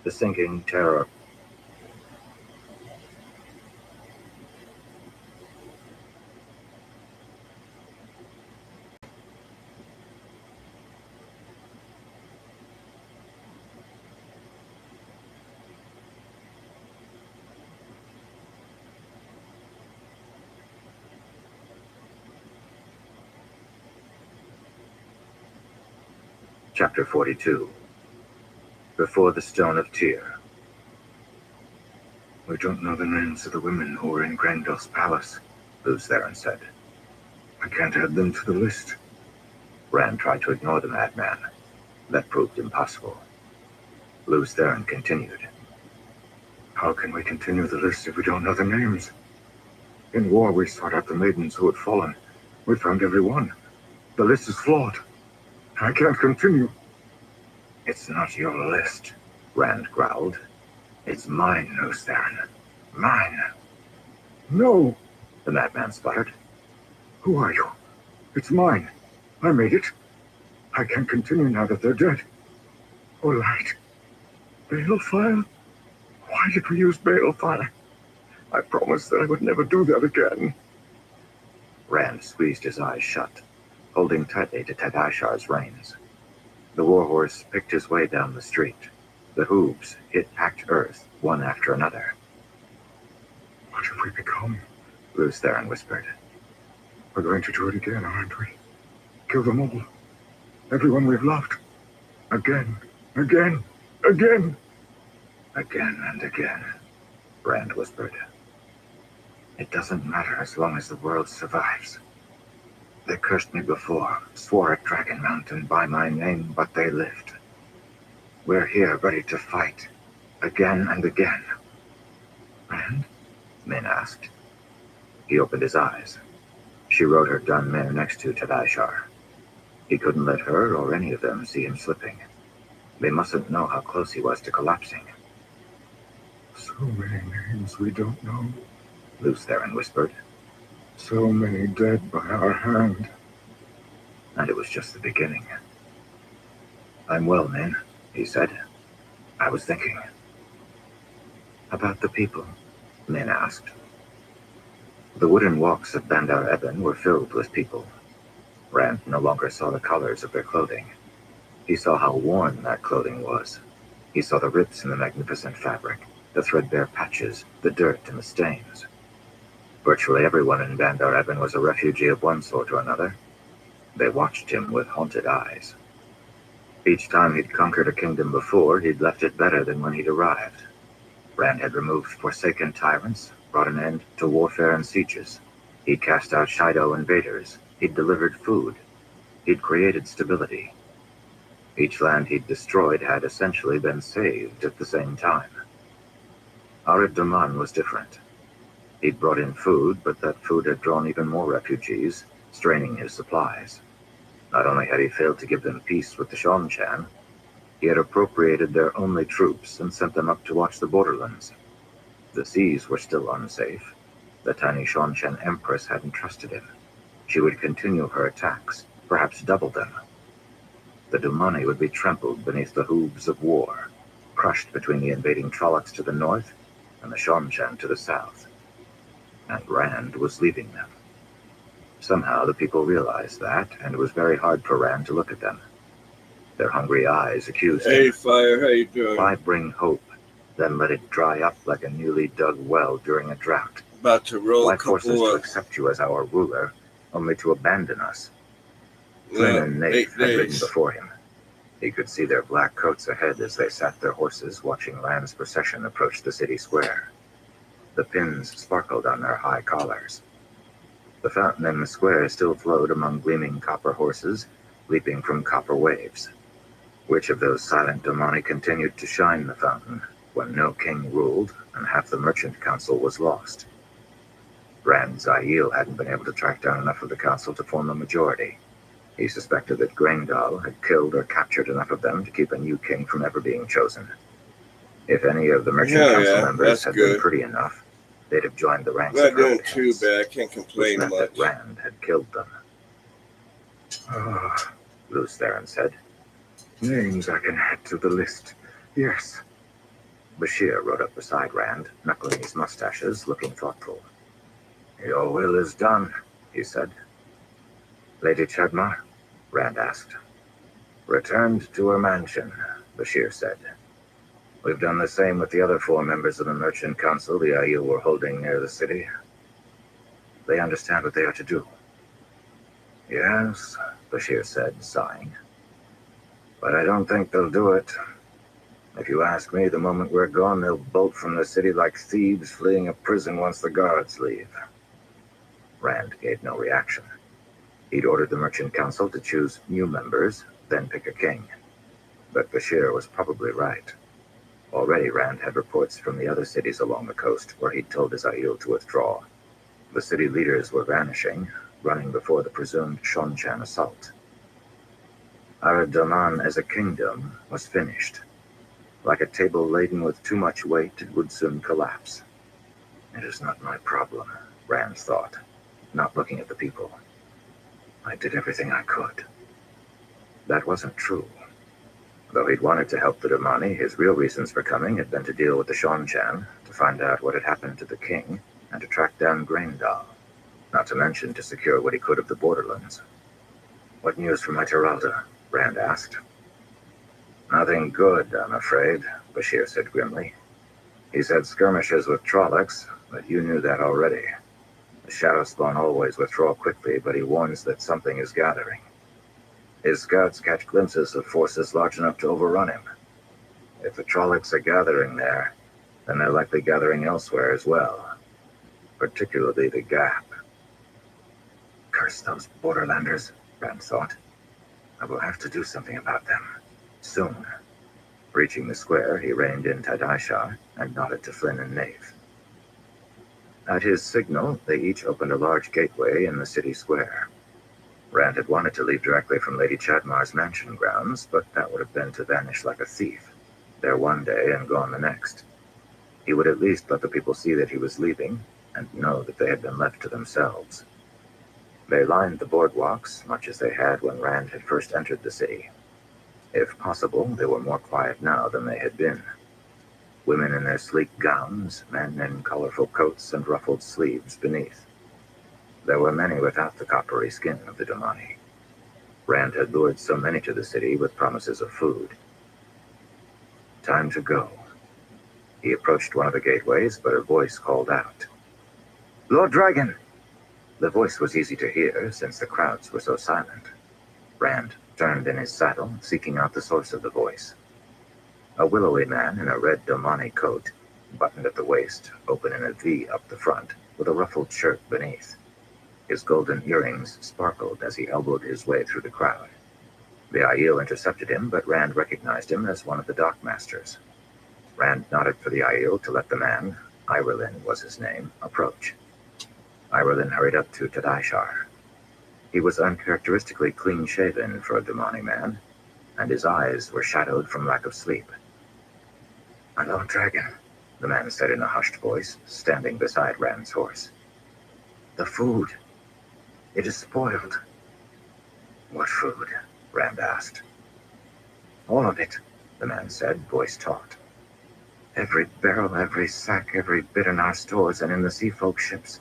The sinking terror. Chapter 42. Before the Stone of Tyr. We don't know the names of the women who were in Grendel's palace, Lews Theron said. I can't add them to the list. Rand tried to ignore the madman. That proved impossible. Lews Theron continued. How can we continue the list if we don't know the names? In war, we sought out the maidens who had fallen. We found every one. The list is flawed. I can't continue. It's not your list, Rand growled. It's mine, Lews Theron. Mine. No, the madman sputtered. Who are you? It's mine. I made it. I can't continue now that they're dead. Oh, light. Balefire? Why did we use Balefire? I promised that I would never do that again. Rand squeezed his eyes shut, holding tightly to Tadashar's reins. The warhorse picked his way down the street. The hooves hit packed earth, one after another. What have we become? Lews Theron whispered. We're going to do it again, aren't we? Kill them all. Everyone we've loved. Again, again, again. Again and again, Rand whispered. It doesn't matter as long as the world survives. They cursed me before, swore at Dragon Mountain by my name, but they lived. We're here ready to fight, again and again. Rand? Min asked. He opened his eyes. She rode her dun mare next to Tadashar. He couldn't let her or any of them see him slipping. They mustn't know how close he was to collapsing. So many names we don't know, Lews Theron whispered. So many dead by our hand. And it was just the beginning. I'm well, Min, he said. I was thinking. About the people, Min asked. The wooden walks of Bandar Eben were filled with people. Rand no longer saw the colors of their clothing. He saw how worn that clothing was. He saw the rips in the magnificent fabric, the threadbare patches, the dirt and the stains. Virtually everyone in Bandar Eben was a refugee of one sort or another. They watched him with haunted eyes. Each time he'd conquered a kingdom before, he'd left it better than when he'd arrived. Rand had removed forsaken tyrants, brought an end to warfare and sieges. He'd cast out Shido invaders. He'd delivered food. He'd created stability. Each land he'd destroyed had essentially been saved at the same time. Arid Daman was different. He'd brought in food, but that food had drawn even more refugees, straining his supplies. Not only had he failed to give them peace with the Shonchan, he had appropriated their only troops and sent them up to watch the borderlands. The seas were still unsafe. The tiny Shonchan Empress hadn't trusted him. She would continue her attacks, perhaps double them. The Dumani would be trampled beneath the hooves of war, crushed between the invading Trollocs to the north and the Shonchan to the south. And Rand was leaving them. Somehow the people realized that, and it was very hard for Rand to look at them. Their hungry eyes accused him. Hey, Fire, how you doing? Why bring hope, then let it dry up like a newly dug well during a drought? About to roll Why a force us to accept you as our ruler, only to abandon us? Flynn and Nate had ridden before him. He could see their black coats ahead as they sat their horses watching Rand's procession approach the city square. The pins sparkled on their high collars. The fountain in the square still flowed among gleaming copper horses, leaping from copper waves. Which of those silent Domani continued to shine the fountain when no king ruled and half the merchant council was lost? Rand Zail hadn't been able to track down enough of the council to form a majority. He suspected that Grendel had killed or captured enough of them to keep a new king from ever being chosen. If any of the merchant council members had been pretty enough, they'd have joined the ranks of doing too bad. I can't complain which meant much. that Rand had killed them. Lews Theron said. Names I can add to the list. Yes. Bashir rode up beside Rand, knuckling his mustaches, looking thoughtful. "Your will is done," he said. "Lady Chadmar?" Rand asked. "Returned to her mansion," Bashir said. "We've done the same with the other 4 members of the Merchant Council the Aiel were holding near the city. They understand what they are to do." "Yes," Bashir said, sighing. "But I don't think they'll do it. If you ask me, the moment we're gone, they'll bolt from the city like thieves fleeing a prison once the guards leave." Rand gave no reaction. He'd ordered the Merchant Council to choose new members, then pick a king. But Bashir was probably right. Already Rand had reports from the other cities along the coast where he'd told his Aiel to withdraw. The city leaders were vanishing, running before the presumed Shonchan assault. Arad-Daman as a kingdom was finished. Like a table laden with too much weight, it would soon collapse. It is not my problem, Rand thought, not looking at the people. I did everything I could. That wasn't true. Though he'd wanted to help the Damani, his real reasons for coming had been to deal with the Shonchan, to find out what had happened to the king, and to track down Graendal, not to mention to secure what he could of the borderlands. "What news from Ituralda?" Rand asked. "Nothing good, I'm afraid," Bashir said grimly. "He's had skirmishes with Trollocs, but you knew that already. The Shadowspawn always withdraw quickly, but he warns that something is gathering. His scouts catch glimpses of forces large enough to overrun him. If the Trollocs are gathering there, then they're likely gathering elsewhere as well, particularly the Gap." Curse those Borderlanders, Rand thought. I will have to do something about them. Soon. Reaching the square, he reined in Tadaishar and nodded to Flynn and Nave. At his signal, they each opened a large gateway in the city square. Rand had wanted to leave directly from Lady Chadmar's mansion grounds, but that would have been to vanish like a thief, there one day and gone the next. He would at least let the people see that he was leaving, and know that they had been left to themselves. They lined the boardwalks, much as they had when Rand had first entered the city. If possible, they were more quiet now than they had been. Women in their sleek gowns, men in colorful coats and ruffled sleeves beneath. There were many without the coppery skin of the Damani. Rand had lured so many to the city with promises of food. Time to go. He approached one of the gateways, but a voice called out. "Lord Dragon!" The voice was easy to hear, since the crowds were so silent. Rand turned in his saddle, seeking out the source of the voice. A willowy man in a red Damani coat, buttoned at the waist, open in a V up the front, with a ruffled shirt beneath. His golden earrings sparkled as he elbowed his way through the crowd. The Aiel intercepted him, but Rand recognized him as one of the dockmasters. Rand nodded for the Aiel to let the man, Iwerlin was his name, approach. Iwerlin hurried up to Tadaishar. He was uncharacteristically clean-shaven for a Damani man, and his eyes were shadowed from lack of sleep. "My Lord Dragon," the man said in a hushed voice, standing beside Rand's horse. "The food. It is spoiled." "What food?" Rand asked. "All of it," the man said, voice taut. "Every barrel, every sack, every bit in our stores and in the sea folk ships.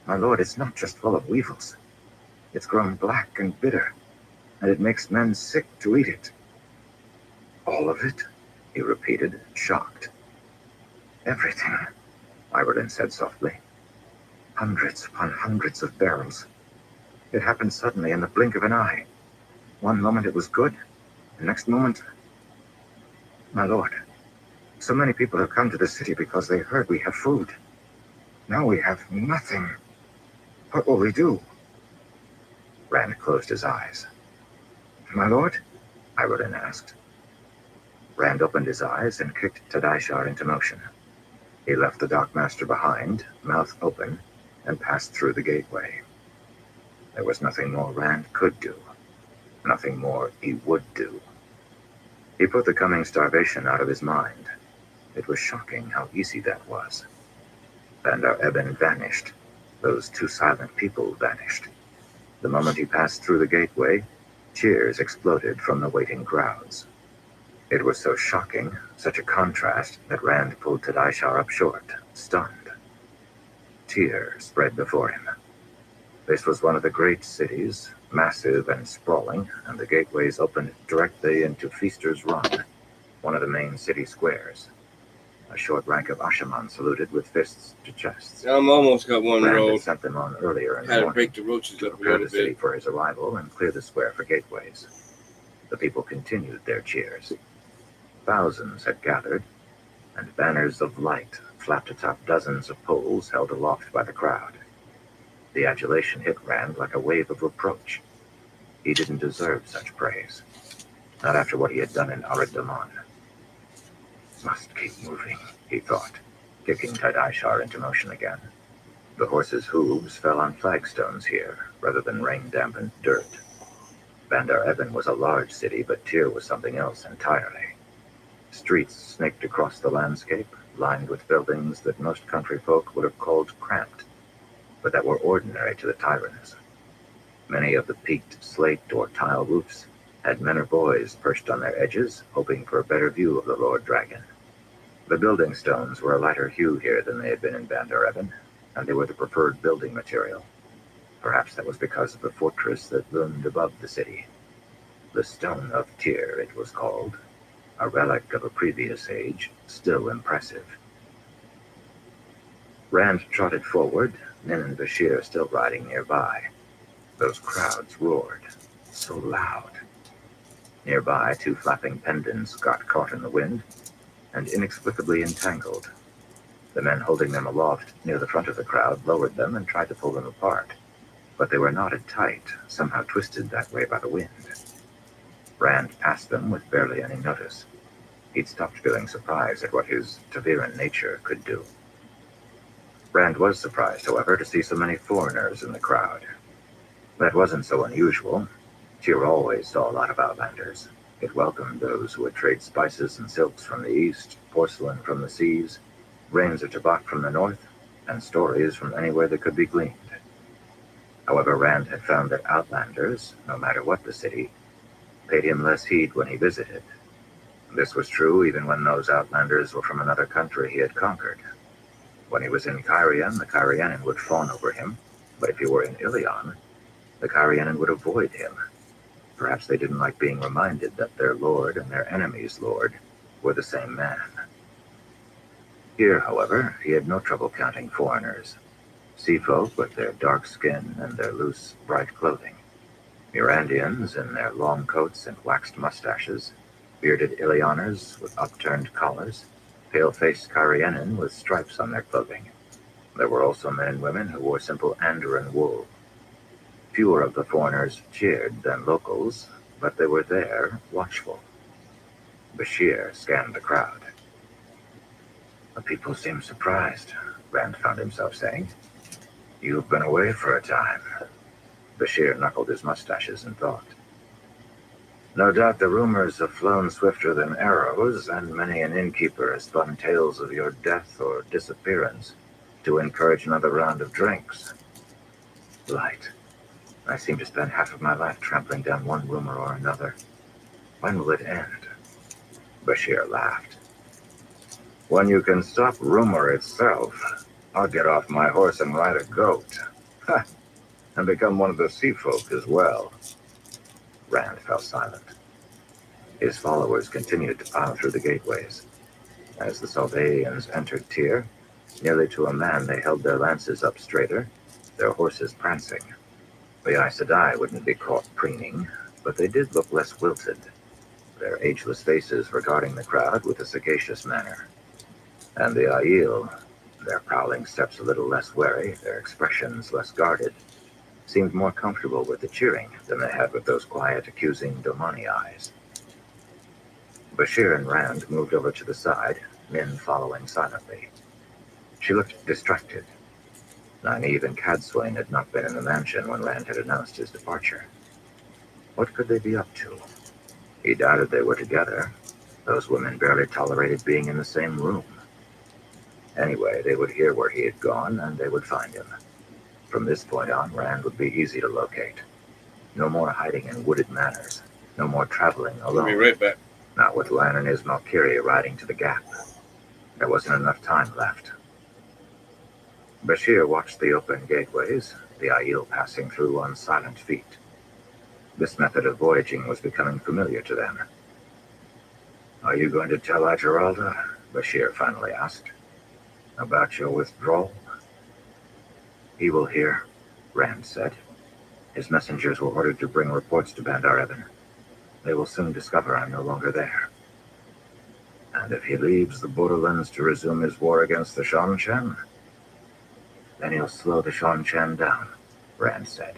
My lord, it's not just full of weevils. It's grown black and bitter, and it makes men sick to eat it." "All of it?" he repeated, shocked. "Everything," Iwerlin said softly. "Hundreds upon hundreds of barrels. It happened suddenly in the blink of an eye. One moment it was good, the next moment... My lord, so many people have come to the city because they heard we have food. Now we have nothing. What will we do?" Rand closed his eyes. "My lord?" Iwerlin asked. Rand opened his eyes and kicked Tadaishar into motion. He left the dockmaster behind, mouth open, and passed through the gateway. There was nothing more Rand could do. Nothing more he would do. He put the coming starvation out of his mind. It was shocking how easy that was. Bandar Eben vanished. Those 2 silent people vanished. The moment he passed through the gateway, cheers exploded from the waiting crowds. It was so shocking, such a contrast, that Rand pulled Tadaishar up short, stunned. Tears spread before him. This was one of the great cities, massive and sprawling, and the gateways opened directly into Feaster's Run, one of the main city squares. A short rank of Ashaman saluted with fists to chests. I'm almost got one Rand rolled. had sent them on earlier in the Had to morning break the roaches to up a prepare little the city bit. for his arrival and clear the square for gateways. The people continued their cheers. Thousands had gathered, and banners of light flapped atop dozens of poles held aloft by the crowd. The adulation hit Rand like a wave of reproach. He didn't deserve such praise. Not after what he had done in Arid-Daman. Must keep moving, he thought, kicking Tadaishar into motion again. The horse's hooves fell on flagstones here, rather than rain-dampened dirt. Bandar Evan was a large city, but Tyr was something else entirely. Streets snaked across the landscape, lined with buildings that most country folk would have called cramped, but that were ordinary to the Tyrants. Many of the peaked slate or tile roofs had men or boys perched on their edges, hoping for a better view of the Lord Dragon. The building stones were a lighter hue here than they had been in Bandar Evan, and they were the preferred building material. Perhaps that was because of the fortress that loomed above the city. The Stone of Tyr, it was called, a relic of a previous age, still impressive. Rand trotted forward, Nin and Bashir still riding nearby. Those crowds roared, so loud. Nearby, two flapping pendants got caught in the wind and inexplicably entangled. The men holding them aloft near the front of the crowd lowered them and tried to pull them apart, but they were knotted tight, somehow twisted that way by the wind. Rand passed them with barely any notice. He'd stopped feeling surprised at what his Taviran nature could do. Rand was surprised, however, to see so many foreigners in the crowd. That wasn't so unusual. Tyr always saw a lot of outlanders. It welcomed those who would trade spices and silks from the east, porcelain from the seas, grains of tobacco from the north, and stories from anywhere that could be gleaned. However, Rand had found that outlanders, no matter what the city, paid him less heed when he visited. This was true even when those outlanders were from another country he had conquered. When he was in Cairhien, the Cairhienin would fawn over him, but if he were in Ilion, the Cairhienin would avoid him. Perhaps they didn't like being reminded that their lord and their enemy's lord were the same man. Here, however, he had no trouble counting foreigners. Sea folk with their dark skin and their loose, bright clothing. Mirandians in their long coats and waxed mustaches, bearded Ilioners with upturned collars, pale-faced Cairhienin with stripes on their clothing. There were also men and women who wore simple Andoran wool. Fewer of the foreigners cheered than locals, but they were there, watchful. Bashir scanned the crowd. The people seem surprised, Rand found himself saying. You've been away for a time. Bashir knuckled his mustaches in thought. No doubt the rumors have flown swifter than arrows, and many an innkeeper has spun tales of your death or disappearance to encourage another round of drinks. Light. I seem to spend half of my life trampling down one rumor or another. When will it end? Bashir laughed. When you can stop rumor itself, I'll get off my horse and ride a goat. Ha! And become one of the sea folk as well. Rand fell silent. His followers continued to pile through the gateways. As the Salvaeans entered Tyr, nearly to a man they held their lances up straighter, their horses prancing. The Aes Sedai wouldn't be caught preening, but they did look less wilted, their ageless faces regarding the crowd with a sagacious manner. And the Aiel, their prowling steps a little less wary, their expressions less guarded, seemed more comfortable with the cheering than they had with those quiet, accusing Domani eyes. Bashir and Rand moved over to the side, Min following silently. She looked distracted. Nynaeve and Cadsuane had not been in the mansion when Rand had announced his departure. What could they be up to? He doubted they were together. Those women barely tolerated being in the same room. Anyway, they would hear where he had gone, and they would find him. From this point on, Rand would be easy to locate. No more hiding in wooded manors. No more traveling alone. I'll be right back. Not with Lan and his Valkyrie riding to the gap. There wasn't enough time left. Bashir watched the open gateways, the Aiel passing through on silent feet. This method of voyaging was becoming familiar to them. "Are you going to tell Ageralda?" Bashir finally asked. "About your withdrawal?" "He will hear," Rand said. "His messengers were ordered to bring reports to Bandar Evan. They will soon discover I'm no longer there." "And if he leaves the borderlands to resume his war against the Shanshan?" "Then he'll slow the Shanshan down," Rand said,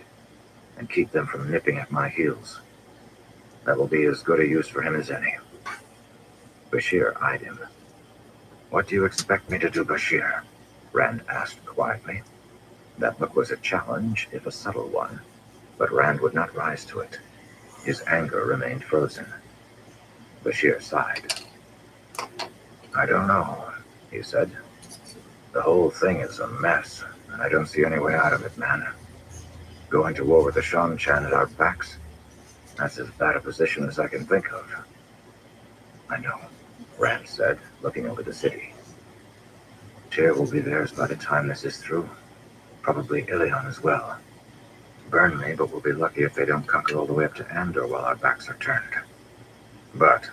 "and keep them from nipping at my heels. That will be as good a use for him as any." Bashir eyed him. "What do you expect me to do, Bashir?" Rand asked quietly. That look was a challenge, if a subtle one, but Rand would not rise to it. His anger remained frozen. Bashir sighed. "I don't know," he said. "The whole thing is a mess, and I don't see any way out of it, man. Going to war with the Shanshan at our backs? That's as bad a position as I can think of." "I know," Rand said, looking over the city. "Tyr will be theirs by the time this is through. Probably Ilion as well. Burn me, but we'll be lucky if they don't conquer all the way up to Andor while our backs are turned. But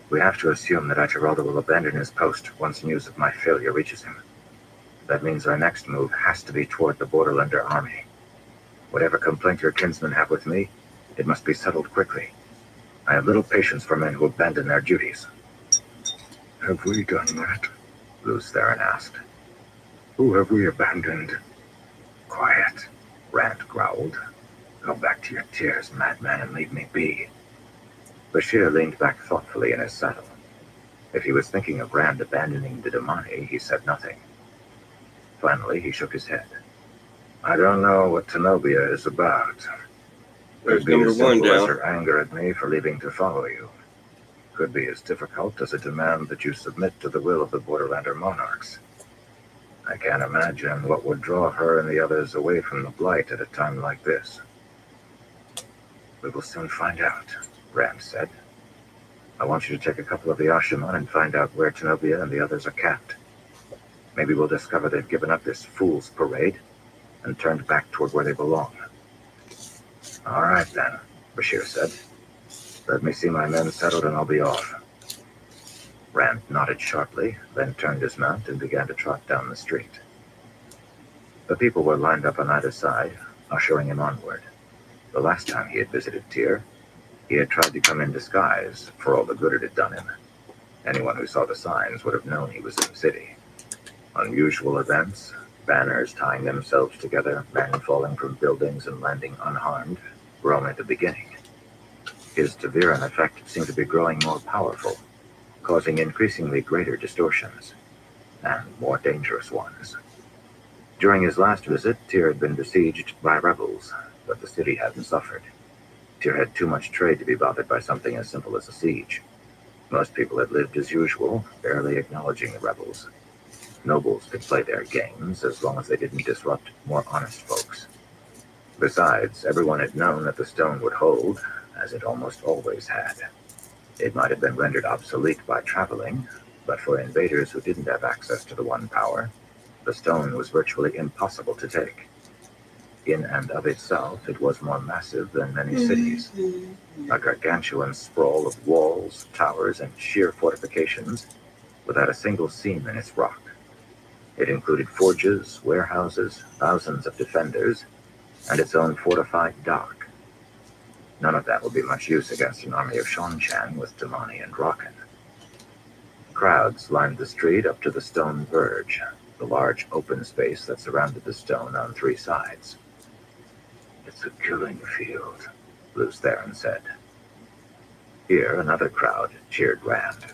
we have to assume that Ageralda will abandon his post once news of my failure reaches him. That means our next move has to be toward the Borderlander army. Whatever complaint your kinsmen have with me, it must be settled quickly. I have little patience for men who abandon their duties." "Have we done that?" Lews Theron asked. "Who have we abandoned?" "Quiet," Rand growled. "Go back to your tears, madman, and leave me be." Bashir leaned back thoughtfully in his saddle. If he was thinking of Rand abandoning the Damani, he said nothing. Finally, he shook his head. "I don't know what Tenobia is about. There's Could be number as one simple as down. her anger at me for leaving to follow you. Could be as difficult as a demand that you submit to the will of the Borderlander monarchs. I can't imagine what would draw her and the others away from the Blight at a time like this." "We will soon find out," Rand said. "I want you to take a couple of the Ashaman and find out where Tenobia and the others are camped. Maybe we'll discover they've given up this fool's parade and turned back toward where they belong." "All right, then," Bashir said. "Let me see my men settled and I'll be off." Rand nodded sharply, then turned his mount and began to trot down the street. The people were lined up on either side, ushering him onward. The last time he had visited Tyr, he had tried to come in disguise for all the good it had done him. Anyone who saw the signs would have known he was in the city. Unusual events, banners tying themselves together, men falling from buildings and landing unharmed, were only the beginning. His Taviran effect seemed to be growing more powerful, causing increasingly greater distortions, and more dangerous ones. During his last visit, Tyr had been besieged by rebels, but the city hadn't suffered. Tyr had too much trade to be bothered by something as simple as a siege. Most people had lived as usual, barely acknowledging the rebels. Nobles could play their games as long as they didn't disrupt more honest folks. Besides, everyone had known that the stone would hold, as it almost always had. It might have been rendered obsolete by traveling, but for invaders who didn't have access to the One Power, the stone was virtually impossible to take. In and of itself, it was more massive than many cities. A gargantuan sprawl of walls, towers, and sheer fortifications, without a single seam in its rock. It included forges, warehouses, thousands of defenders, and its own fortified dock. None of that would be much use against an army of Shanshan with Damani and Rocken. Crowds lined the street up to the stone verge, the large open space that surrounded the stone on three sides. "It's a killing field," Lews Theron said. Here, another crowd cheered Rand.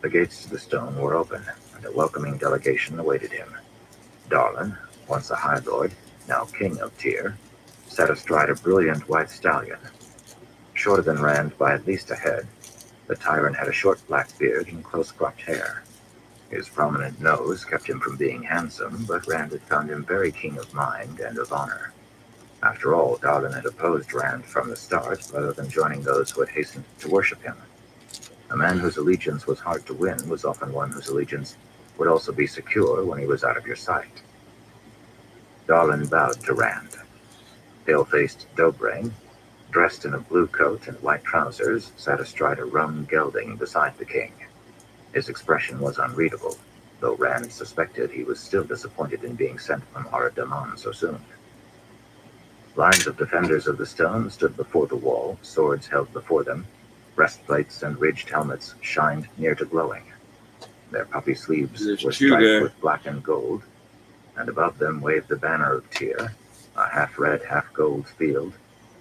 The gates to the stone were open, and a welcoming delegation awaited him. Darlin, once a High Lord, now King of Tyr, sat astride a brilliant white stallion. Shorter than Rand by at least a head, the tyrant had a short black beard and close-cropped hair. His prominent nose kept him from being handsome, but Rand had found him very keen of mind and of honor. After all, Darlin had opposed Rand from the start, rather than joining those who had hastened to worship him. A man whose allegiance was hard to win was often one whose allegiance would also be secure when he was out of your sight. Darlin bowed to Rand. Pale-faced Dobrain, dressed in a blue coat and white trousers, sat astride a rum gelding beside the king. His expression was unreadable, though Rand suspected he was still disappointed in being sent from Aradaman so soon. Lines of defenders of the stone stood before the wall, swords held before them. Breastplates and ridged helmets shined near to glowing. Their puffy sleeves were striped with black and gold, and above them waved the banner of Tyr, a half-red, half-gold field,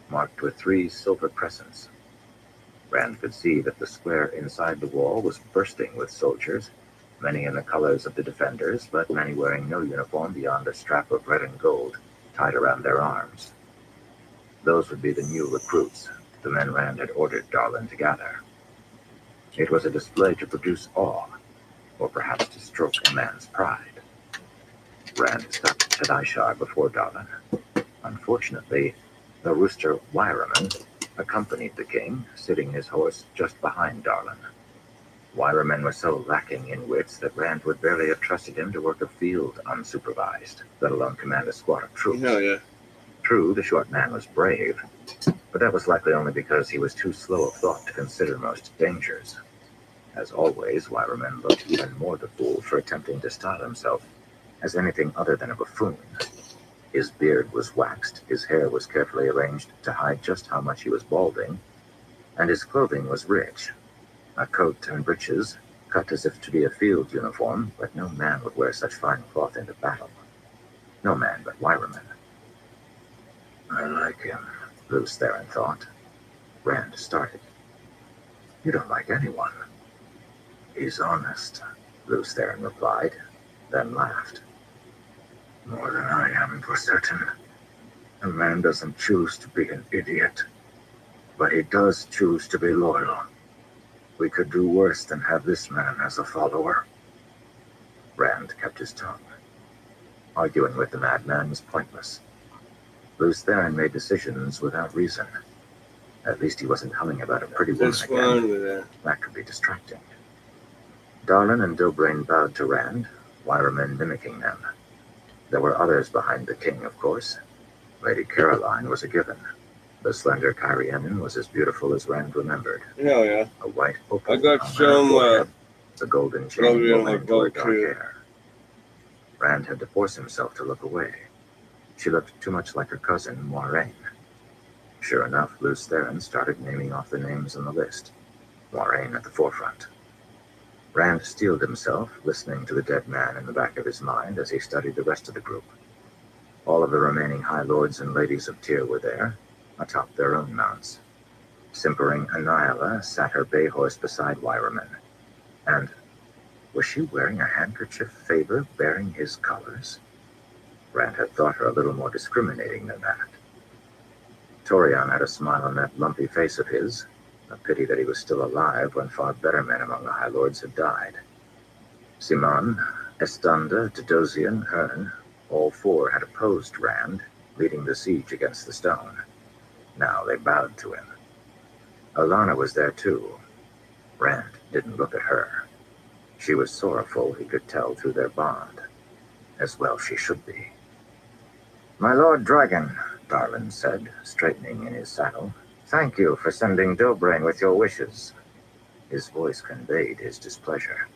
marked with 3 silver crescents. Rand could see that the square inside the wall was bursting with soldiers, many in the colors of the defenders, but many wearing no uniform beyond a strap of red and gold tied around their arms. Those would be the new recruits, the men Rand had ordered Darlin to gather. It was a display to produce awe, or perhaps to stroke a man's pride. Rand stopped Tadishar before Darlin. Unfortunately, the rooster Wyraman accompanied the king, sitting his horse just behind Darlin. Wyraman was so lacking in wits that Rand would barely have trusted him to work a field unsupervised, let alone command a squad of troops. Hell yeah. True, the short man was brave, but that was likely only because he was too slow of thought to consider most dangers. As always, Wyraman looked even more the fool for attempting to style himself as anything other than a buffoon. His beard was waxed, his hair was carefully arranged to hide just how much he was balding, and his clothing was rich. A coat and breeches, cut as if to be a field uniform, but no man would wear such fine cloth into battle. No man but Wyraman. I like him, Lews Therin thought. Rand started. You don't like anyone. He's honest, Lews Therin replied, then laughed. More than I am, for certain. A man doesn't choose to be an idiot, but he does choose to be loyal. We could do worse than have this man as a follower. Rand kept his tongue. Arguing with the madman was pointless. Lews Therin made decisions without reason. At least he wasn't humming about a pretty woman again. That could be distracting. Darlin and Dobrain bowed to Rand, Wyraman mimicking them. There were others behind the king, of course. Lady Caroline was a given. The slender Kyrianan was as beautiful as Rand remembered. Hell yeah. A white opal I got some the golden chain woven into her dark hair. Rand had to force himself to look away. She looked too much like her cousin, Moiraine. Sure enough, Lews Therin started naming off the names on the list, Moiraine at the forefront. Rand steeled himself, listening to the dead man in the back of his mind as he studied the rest of the group. All of the remaining high lords and ladies of Tyr were there, atop their own mounts. Simpering Anyala sat her bay horse beside Wyraman. And was she wearing a handkerchief favor bearing his colors? Rand had thought her a little more discriminating than that. Torian had a smile on that lumpy face of his. A pity that he was still alive when far better men among the High Lords had died. Simon, Estanda, Dodosian, Hearn, all 4 had opposed Rand, leading the siege against the stone. Now they bowed to him. Alana was there too. Rand didn't look at her. She was sorrowful, he could tell through their bond. As well she should be. My Lord Dragon, Darlin said, straightening in his saddle. Thank you for sending Dobrain with your wishes. His voice conveyed his displeasure.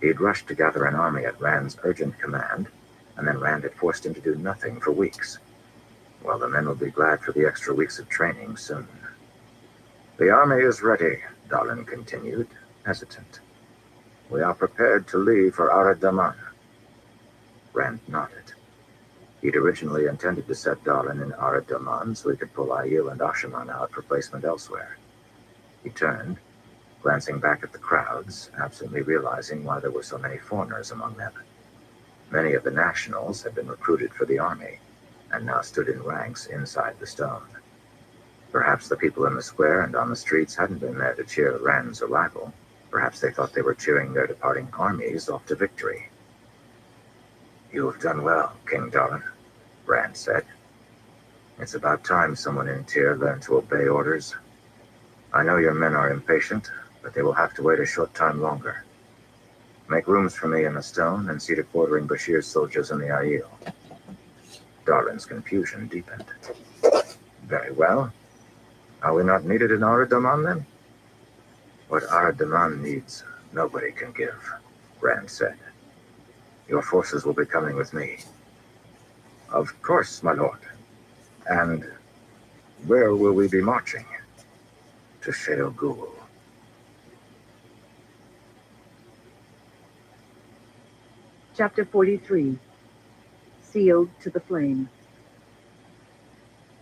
He'd rushed to gather an army at Rand's urgent command, and then Rand had forced him to do nothing for weeks. Well, the men would be glad for the extra weeks of training soon. The army is ready, Darlin continued, hesitant. We are prepared to leave for Aradaman. Rand nodded. He'd originally intended to set Darlin in Aradaman so he could pull Aiel and Ashaman out for placement elsewhere. He turned, glancing back at the crowds, absently realizing why there were so many foreigners among them. Many of the nationals had been recruited for the army, and now stood in ranks inside the stone. Perhaps the people in the square and on the streets hadn't been there to cheer Rand's arrival. Perhaps they thought they were cheering their departing armies off to victory. You have done well, King Darlin, Rand said. It's about time someone in Tyr learned to obey orders. I know your men are impatient, but they will have to wait a short time longer. Make rooms for me in the stone and see to quartering Bashir's soldiers in the Aiel. Darlin's confusion deepened. Very well. Are we not needed in Aradaman then? What Aradaman needs, nobody can give, Rand said. Your forces will be coming with me. Of course, my lord. And where will we be marching? To Shale Ghul. Chapter 43. Sealed to the Flame.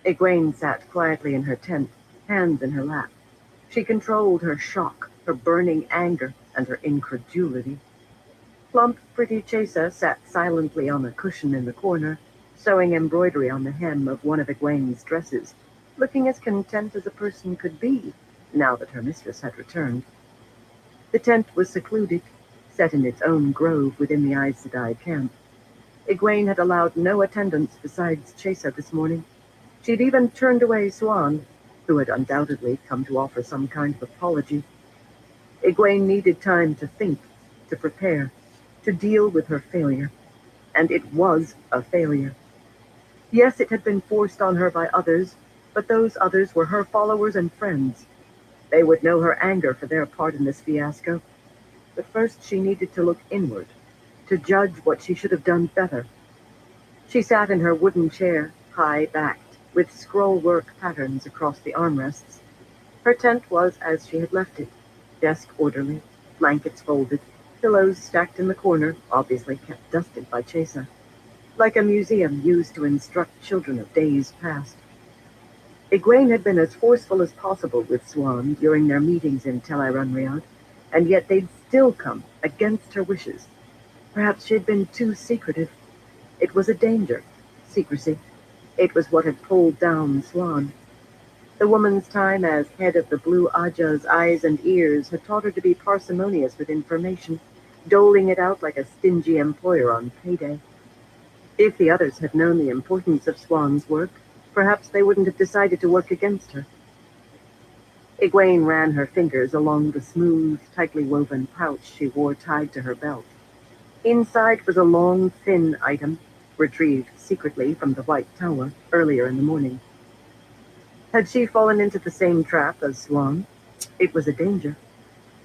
Egwene sat quietly in her tent, hands in her lap. She controlled her shock, her burning anger, and her incredulity. Plump, pretty Chesa sat silently on a cushion in the corner, sewing embroidery on the hem of one of Egwene's dresses, looking as content as a person could be, now that her mistress had returned. The tent was secluded, set in its own grove within the Aes Sedai camp. Egwene had allowed no attendants besides Chesa this morning. She'd even turned away Swan, who had undoubtedly come to offer some kind of apology. Egwene needed time to think, to prepare, to deal with her failure. And it was a failure. Yes, it had been forced on her by others, but those others were her followers and friends. They would know her anger for their part in this fiasco. But first she needed to look inward, to judge what she should have done better. She sat in her wooden chair, high-backed, with scroll-work patterns across the armrests. Her tent was as she had left it, desk orderly, blankets folded, pillows stacked in the corner, obviously kept dusted by Chesa, like a museum used to instruct children of days past. Egwene had been as forceful as possible with Swan during their meetings in Tel Riyadh, and yet they'd still come against her wishes. Perhaps she'd been too secretive. It was a danger, secrecy. It was what had pulled down Swan. The woman's time as head of the Blue Aja's eyes and ears had taught her to be parsimonious with information, doling it out like a stingy employer on payday. If the others had known the importance of Swan's work, perhaps they wouldn't have decided to work against her. Egwene ran her fingers along the smooth, tightly woven pouch she wore tied to her belt. Inside was a long, thin item, retrieved secretly from the White Tower earlier in the morning. Had she fallen into the same trap as Swan? It was a danger.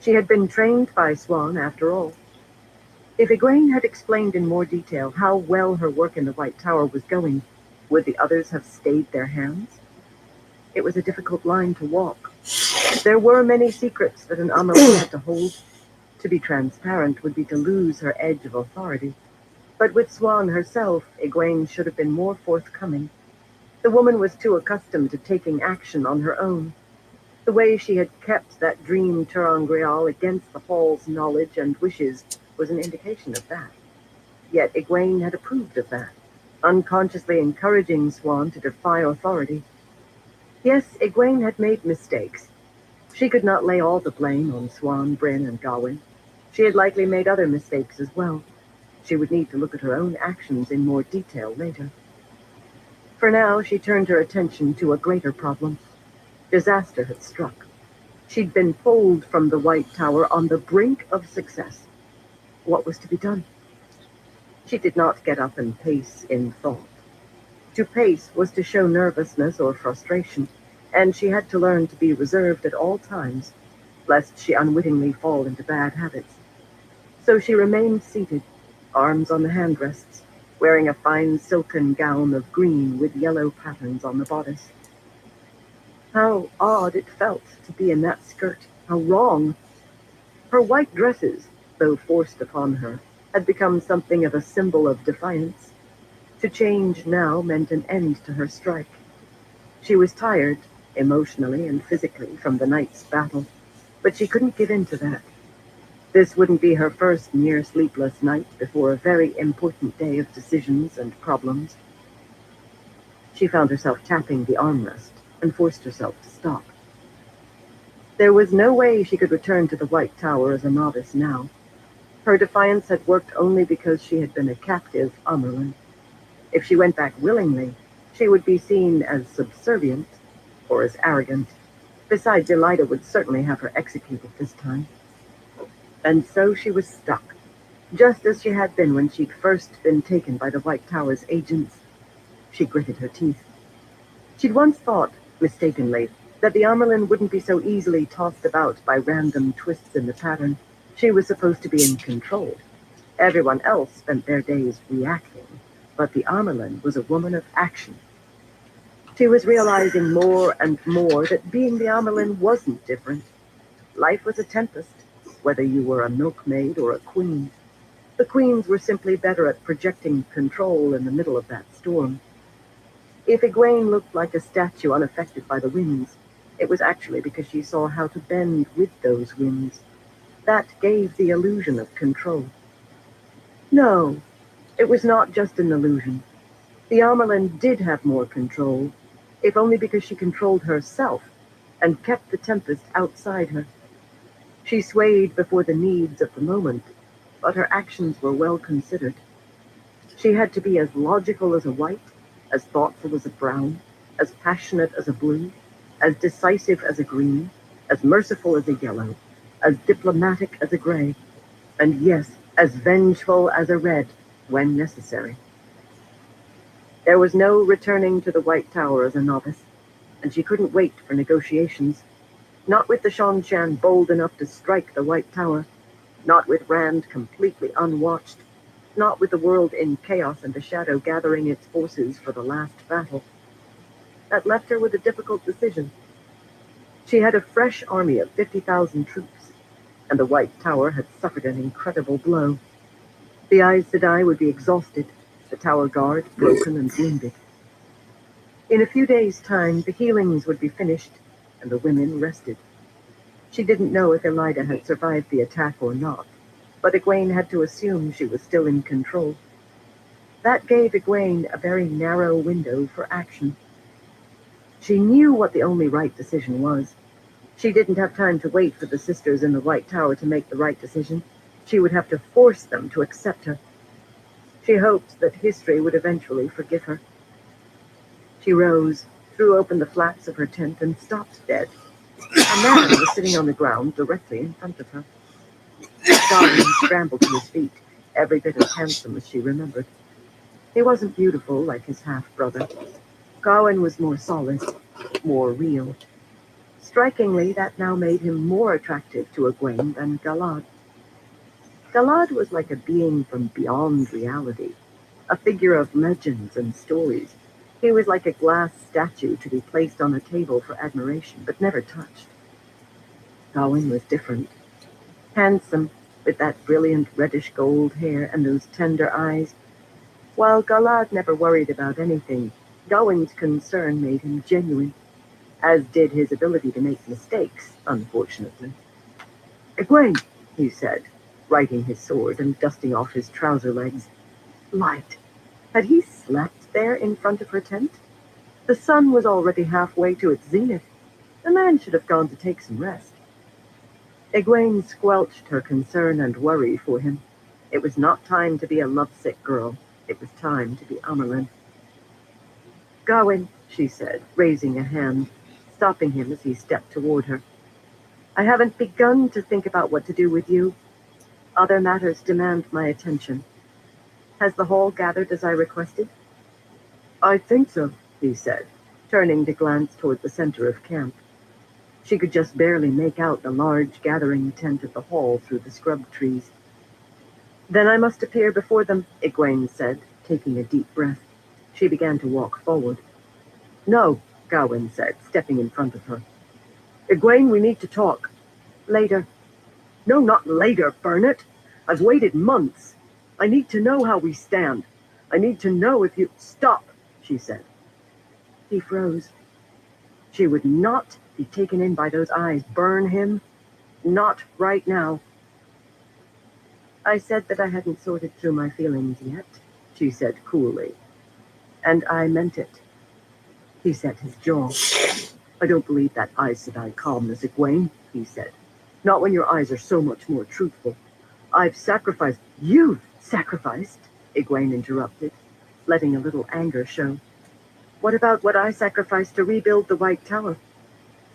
She had been trained by Swan, after all. If Egwene had explained in more detail how well her work in the White Tower was going, would the others have stayed their hands? It was a difficult line to walk. There were many secrets that an Amaran had to hold. To be transparent would be to lose her edge of authority. But with Swan herself, Egwene should have been more forthcoming. The woman was too accustomed to taking action on her own. The way she had kept that dream Terangreal against the Hall's knowledge and wishes was an indication of that. Yet Egwene had approved of that, unconsciously encouraging Swan to defy authority. Yes, Egwene had made mistakes. She could not lay all the blame on Swan, Bryn, and Gawain. She had likely made other mistakes as well. She would need to look at her own actions in more detail later. For now, she turned her attention to a greater problem. Disaster had struck. She'd been pulled from the White Tower on the brink of success. What was to be done? She did not get up and pace in thought. To pace was to show nervousness or frustration, and she had to learn to be reserved at all times, lest she unwittingly fall into bad habits. So she remained seated, arms on the handrests, wearing a fine silken gown of green with yellow patterns on the bodice. How odd it felt to be in that skirt, how wrong. Her white dresses, though forced upon her, had become something of a symbol of defiance. To change now meant an end to her strike. She was tired, emotionally and physically, from the night's battle, but she couldn't give in to that. This wouldn't be her first near sleepless night before a very important day of decisions and problems. She found herself tapping the armrest and forced herself to stop. There was no way she could return to the White Tower as a novice now. Her defiance had worked only because she had been a captive Amerlin. If she went back willingly, she would be seen as subservient or as arrogant. Besides, Elida would certainly have her executed this time. And so she was stuck, just as she had been when she'd first been taken by the White Tower's agents. She gritted her teeth. She'd once thought, mistakenly, that the Amerlin wouldn't be so easily tossed about by random twists in the pattern. She was supposed to be in control. Everyone else spent their days reacting, but the Amerlin was a woman of action. She was realizing more and more that being the Amerlin wasn't different. Life was a tempest, whether you were a milkmaid or a queen. The queens were simply better at projecting control in the middle of that storm. If Egwene looked like a statue unaffected by the winds, it was actually because she saw how to bend with those winds. That gave the illusion of control. No, it was not just an illusion. The Amerlin did have more control, if only because she controlled herself and kept the tempest outside her. She swayed before the needs of the moment, but her actions were well considered. She had to be as logical as a white, as thoughtful as a brown, as passionate as a blue, as decisive as a green, as merciful as a yellow, as diplomatic as a gray, and yes, as vengeful as a red, when necessary. There was no returning to the White Tower as a novice, and she couldn't wait for negotiations. Not with the Shan bold enough to strike the White Tower, not with Rand completely unwatched, not with the world in chaos and the Shadow gathering its forces for the last battle. That left her with a difficult decision. She had a fresh army of 50,000 troops, and the White Tower had suffered an incredible blow. The Aes Sedai would be exhausted, the Tower Guard broken and wounded. In a few days' time, the healings would be finished, and the women rested. She didn't know if Elida had survived the attack or not, but Egwene had to assume she was still in control. That gave Egwene a very narrow window for action. She knew what the only right decision was. She didn't have time to wait for the sisters in the White Tower to make the right decision. She would have to force them to accept her. She hoped that history would eventually forgive her. She rose, threw open the flaps of her tent, and stopped dead. A man was sitting on the ground directly in front of her. Gawain scrambled to his feet, every bit as handsome as she remembered. He wasn't beautiful like his half-brother. Gawain was more solid, more real. Strikingly, that now made him more attractive to Egwene than Galad. Galad was like a being from beyond reality, a figure of legends and stories. He was like a glass statue to be placed on a table for admiration, but never touched. Gawain was different. Handsome, with that brilliant reddish gold hair and those tender eyes. While Galad never worried about anything, Gawain's concern made him genuine, as did his ability to make mistakes, unfortunately. "Egwene," he said, righting his sword and dusting off his trouser legs. Light. Had he slept there in front of her tent? The sun was already halfway to its zenith. The man should have gone to take some rest. Egwene squelched her concern and worry for him. It was not time to be a lovesick girl. It was time to be Amerlin. "Gawain," she said, raising a hand, stopping him as he stepped toward her. "I haven't begun to think about what to do with you. Other matters demand my attention. Has the hall gathered as I requested?" "I think so," he said, turning to glance toward the center of camp. She could just barely make out the large gathering tent of the hall through the scrub trees. "Then I must appear before them," Egwene said, taking a deep breath. She began to walk forward. "No," Gawain said, stepping in front of her. "Egwene, we need to talk." "Later." "No, not later, burn it. I've waited months. I need to know how we stand. I need to know if you—" "Stop," she said. He froze. She would not be taken in by those eyes. Burn him? Not right now. "I said that I hadn't sorted through my feelings yet," she said coolly. "And I meant it." He set his jaw. "I don't believe that Aes Sedai calmness, Egwene," he said. "Not when your eyes are so much more truthful. I've sacrificed—" "You've sacrificed," Egwene interrupted, letting a little anger show. "What about what I sacrificed to rebuild the White Tower?"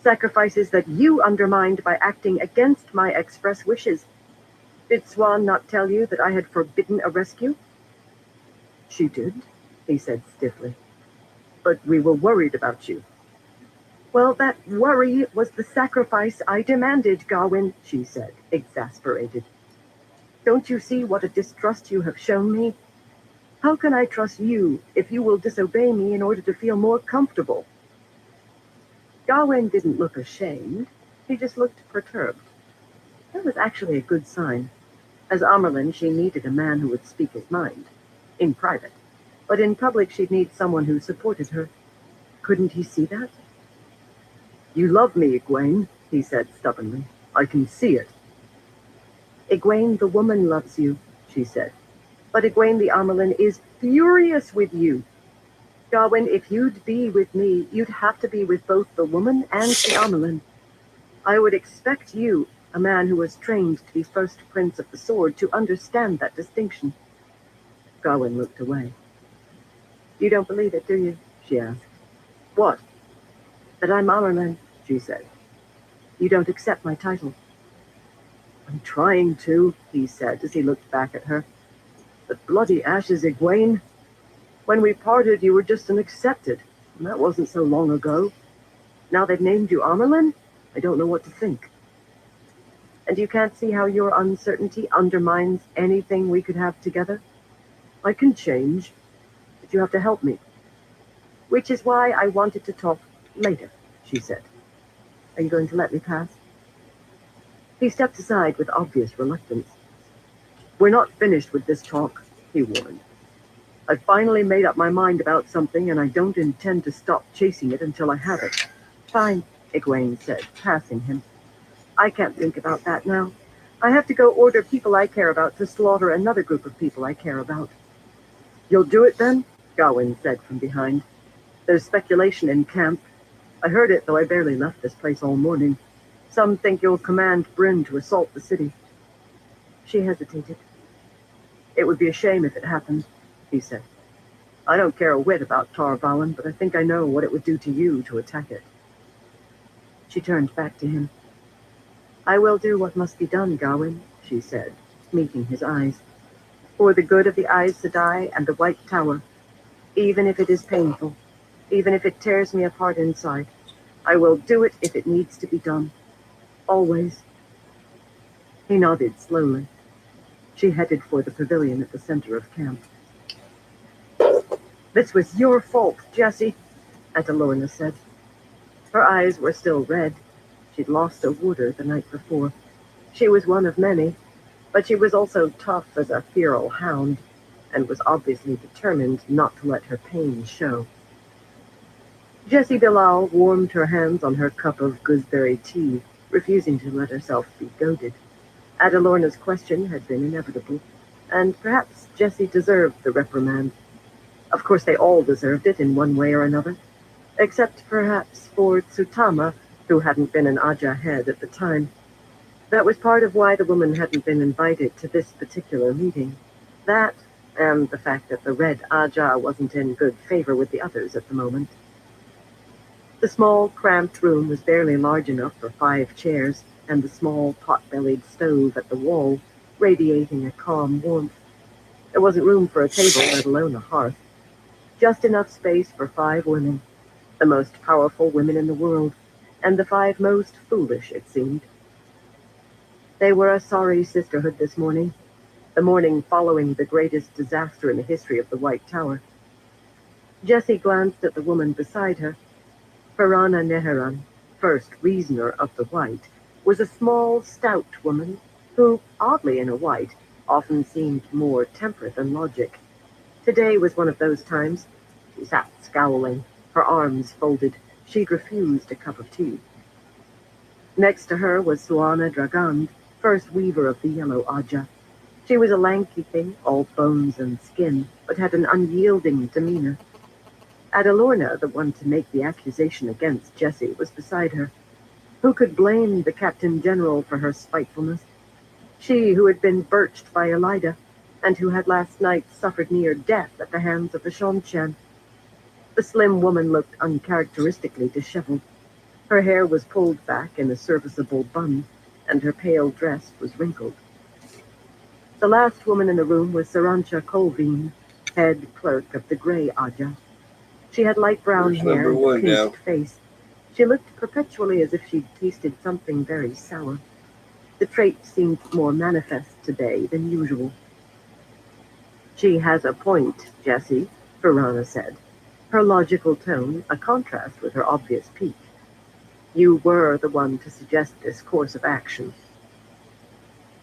Sacrifices that you undermined by acting against my express wishes. Did Swan not tell you that I had forbidden a rescue? She did, he said stiffly. But we were worried about you. Well, that worry was the sacrifice I demanded, Gawain, she said, exasperated. Don't you see what a distrust you have shown me? How can I trust you if you will disobey me in order to feel more comfortable? Gawain didn't look ashamed. He just looked perturbed. That was actually a good sign. As Amerlin, she needed a man who would speak his mind. In private. But in public, she'd need someone who supported her. Couldn't he see that? You love me, Egwene, he said stubbornly. I can see it. Egwene, the woman loves you, she said. But Egwene the Amerlin is furious with you. Gawain, if you'd be with me, you'd have to be with both the woman and the Amerlin. I would expect you, a man who was trained to be first prince of the sword, to understand that distinction. Gawain looked away. You don't believe it, do you? She asked. What? That I'm Amerlin, she said. You don't accept my title. I'm trying to, he said as he looked back at her. But bloody ashes, Egwene. When we parted, you were just an accepted, and that wasn't so long ago. Now they've named you Amerlin? I don't know what to think. And you can't see how your uncertainty undermines anything we could have together? I can change, but you have to help me. Which is why I wanted to talk later, she said. Are you going to let me pass? He stepped aside with obvious reluctance. We're not finished with this talk, he warned. I finally made up my mind about something, and I don't intend to stop chasing it until I have it. Fine, Egwene said, passing him. I can't think about that now. I have to go order people I care about to slaughter another group of people I care about. You'll do it then? Gawain said from behind. There's speculation in camp. I heard it, though I barely left this place all morning. Some think you'll command Bryn to assault the city. She hesitated. It would be a shame if it happened, he said. I don't care a whit about Tar Valon, but I think I know what it would do to you to attack it. She turned back to him. I will do what must be done, Gawain, she said, meeting his eyes. For the good of the Aes Sedai and the White Tower, even if it is painful, even if it tears me apart inside, I will do it if it needs to be done. Always. He nodded slowly. She headed for the pavilion at the center of camp. This was your fault, Jessie, Atalorna said. Her eyes were still red. She'd lost a warder the night before. She was one of many, but she was also tough as a feral hound, and was obviously determined not to let her pain show. Jessie Bilal warmed her hands on her cup of gooseberry tea, refusing to let herself be goaded. Adelorna's question had been inevitable, and perhaps Jessie deserved the reprimand. Of course, they all deserved it in one way or another, except perhaps for Tsutama, who hadn't been an Aja head at the time. That was part of why the woman hadn't been invited to this particular meeting. That, and the fact that the Red Aja wasn't in good favor with the others at the moment. The small, cramped room was barely large enough for 5 chairs, and the small, pot-bellied stove at the wall, radiating a calm warmth. There wasn't room for a table, let alone a hearth. Just enough space for 5 women, the most powerful women in the world, and the 5 most foolish, it seemed. They were a sorry sisterhood this morning, the morning following the greatest disaster in the history of the White Tower. Jessie glanced at the woman beside her. Farana Neheran, first reasoner of the White, was a small, stout woman who, oddly in a white, often seemed more temperate than logic. Today was one of those times. She sat scowling, her arms folded. She'd refused a cup of tea. Next to her was Suana Dragand, first weaver of the Yellow Aja. She was a lanky thing, all bones and skin, but had an unyielding demeanor. Adelorna, the one to make the accusation against Jessie, was beside her. Who could blame the Captain General for her spitefulness? She who had been birched by Elida, and who had last night suffered near death at the hands of the Shonchan. The slim woman looked uncharacteristically disheveled. Her hair was pulled back in a serviceable bun, and her pale dress was wrinkled. The last woman in the room was Sarancha Colveen, head clerk of the Grey Aja. She had light brown There's hair number and a one pinched now. face. She looked perpetually as if she'd tasted something very sour. The trait seemed more manifest today than usual. She has a point, Jessie, Verona said, her logical tone a contrast with her obvious pique. You were the one to suggest this course of action.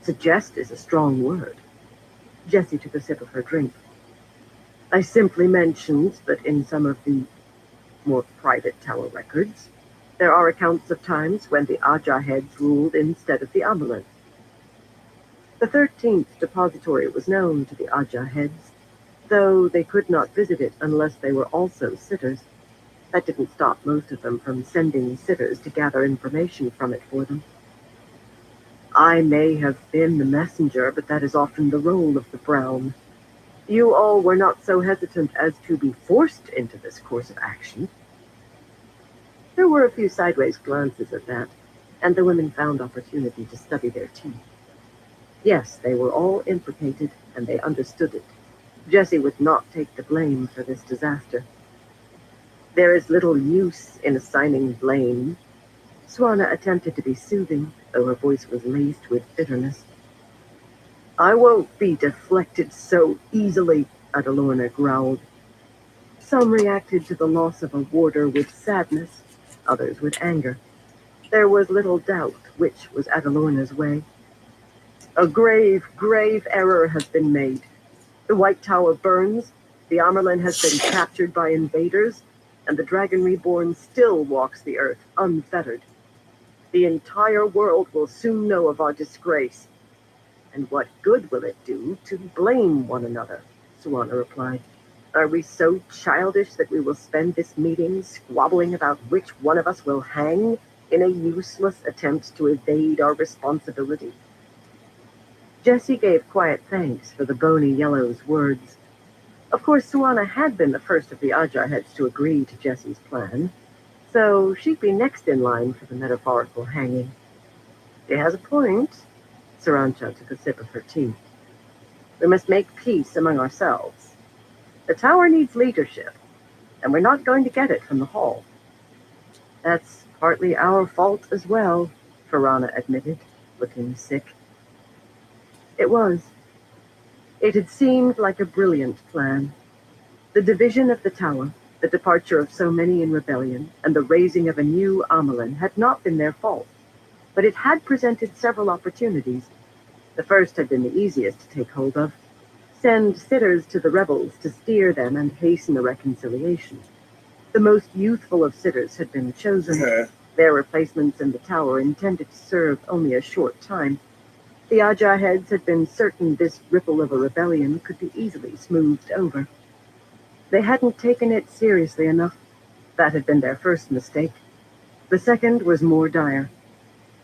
Suggest is a strong word. Jessie took a sip of her drink. I simply mentioned that in some of the more private tower records, there are accounts of times when the Aja heads ruled instead of the Amulet. The 13th depository was known to the Aja heads, though they could not visit it unless they were also sitters. That didn't stop most of them from sending sitters to gather information from it for them. I may have been the messenger, but that is often the role of the Brown. You all were not so hesitant as to be forced into this course of action. There were a few sideways glances at that, and the women found opportunity to study their teeth. Yes, they were all implicated, and they understood it. Jessie would not take the blame for this disaster. There is little use in assigning blame. Swana attempted to be soothing, though her voice was laced with bitterness. I won't be deflected so easily, Adalorna growled. Some reacted to the loss of a warder with sadness, others with anger. There was little doubt which was Adalorna's way. A grave, grave error has been made. The White Tower burns, the Amerlin has been captured by invaders, and the Dragon Reborn still walks the earth unfettered. The entire world will soon know of our disgrace. And what good will it do to blame one another? Swana replied. Are we so childish that we will spend this meeting squabbling about which one of us will hang in a useless attempt to evade our responsibility? Jessie gave quiet thanks for the bony yellow's words. Of course, Swana had been the first of the Aja heads to agree to Jessie's plan, so she'd be next in line for the metaphorical hanging. She has a point. Sarancha took a sip of her tea. We must make peace among ourselves. The tower needs leadership, and we're not going to get it from the hall. That's partly our fault as well, Verona admitted, looking sick. It was. It had seemed like a brilliant plan. The division of the tower, the departure of so many in rebellion, and the raising of a new Amelin had not been their fault, but it had presented several opportunities. The first had been the easiest to take hold of. Send sitters to the rebels to steer them and hasten the reconciliation. The most youthful of sitters had been chosen. Their replacements in the tower intended to serve only a short time. The Aja heads had been certain this ripple of a rebellion could be easily smoothed over. They hadn't taken it seriously enough. That had been their first mistake. The second was more dire.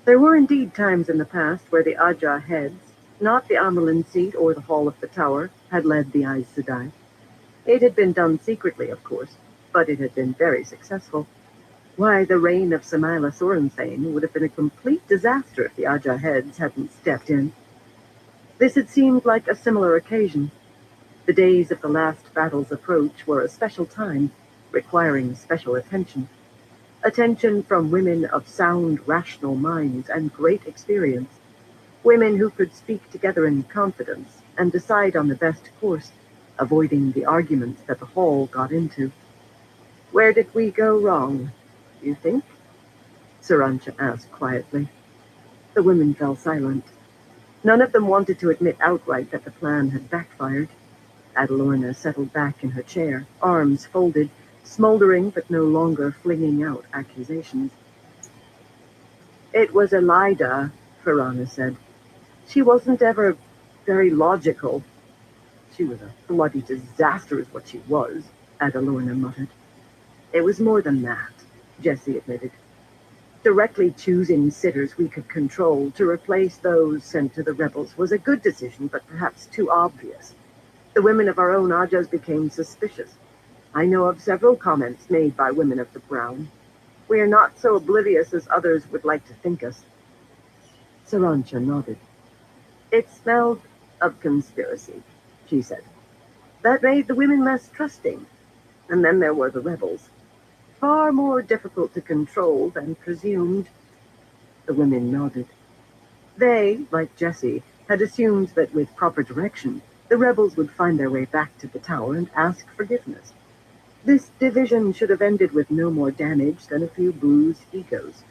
There were indeed times in the past where the Aja heads, not the Amelin seat or the hall of the tower, had led the Aes Sedai. It had been done secretly, of course, but it had been very successful. Why, the reign of Samaila Sorensane would have been a complete disaster if the Aja heads hadn't stepped in. This had seemed like a similar occasion. The days of the last battle's approach were a special time, requiring special attention. Attention from women of sound, rational minds and great experience. Women who could speak together in confidence and decide on the best course, avoiding the arguments that the hall got into. Where did we go wrong, you think? Sarancha asked quietly. The women fell silent. None of them wanted to admit outright that the plan had backfired. Adalorna settled back in her chair, arms folded, smoldering but no longer flinging out accusations. It was Elida, Verona said. She wasn't ever very logical. She was a bloody disaster is what she was, Adalorna muttered. It was more than that, Jessie admitted. Directly choosing sitters we could control to replace those sent to the rebels was a good decision, but perhaps too obvious. The women of our own Ajas became suspicious. I know of several comments made by women of the Brown. We are not so oblivious as others would like to think us. Sarancha nodded. It smelled of conspiracy, she said. That made the women less trusting. And then there were the rebels. Far more difficult to control than presumed. The women nodded. They, like Jessie, had assumed that with proper direction, the rebels would find their way back to the tower and ask forgiveness. This division should have ended with no more damage than a few bruised egos.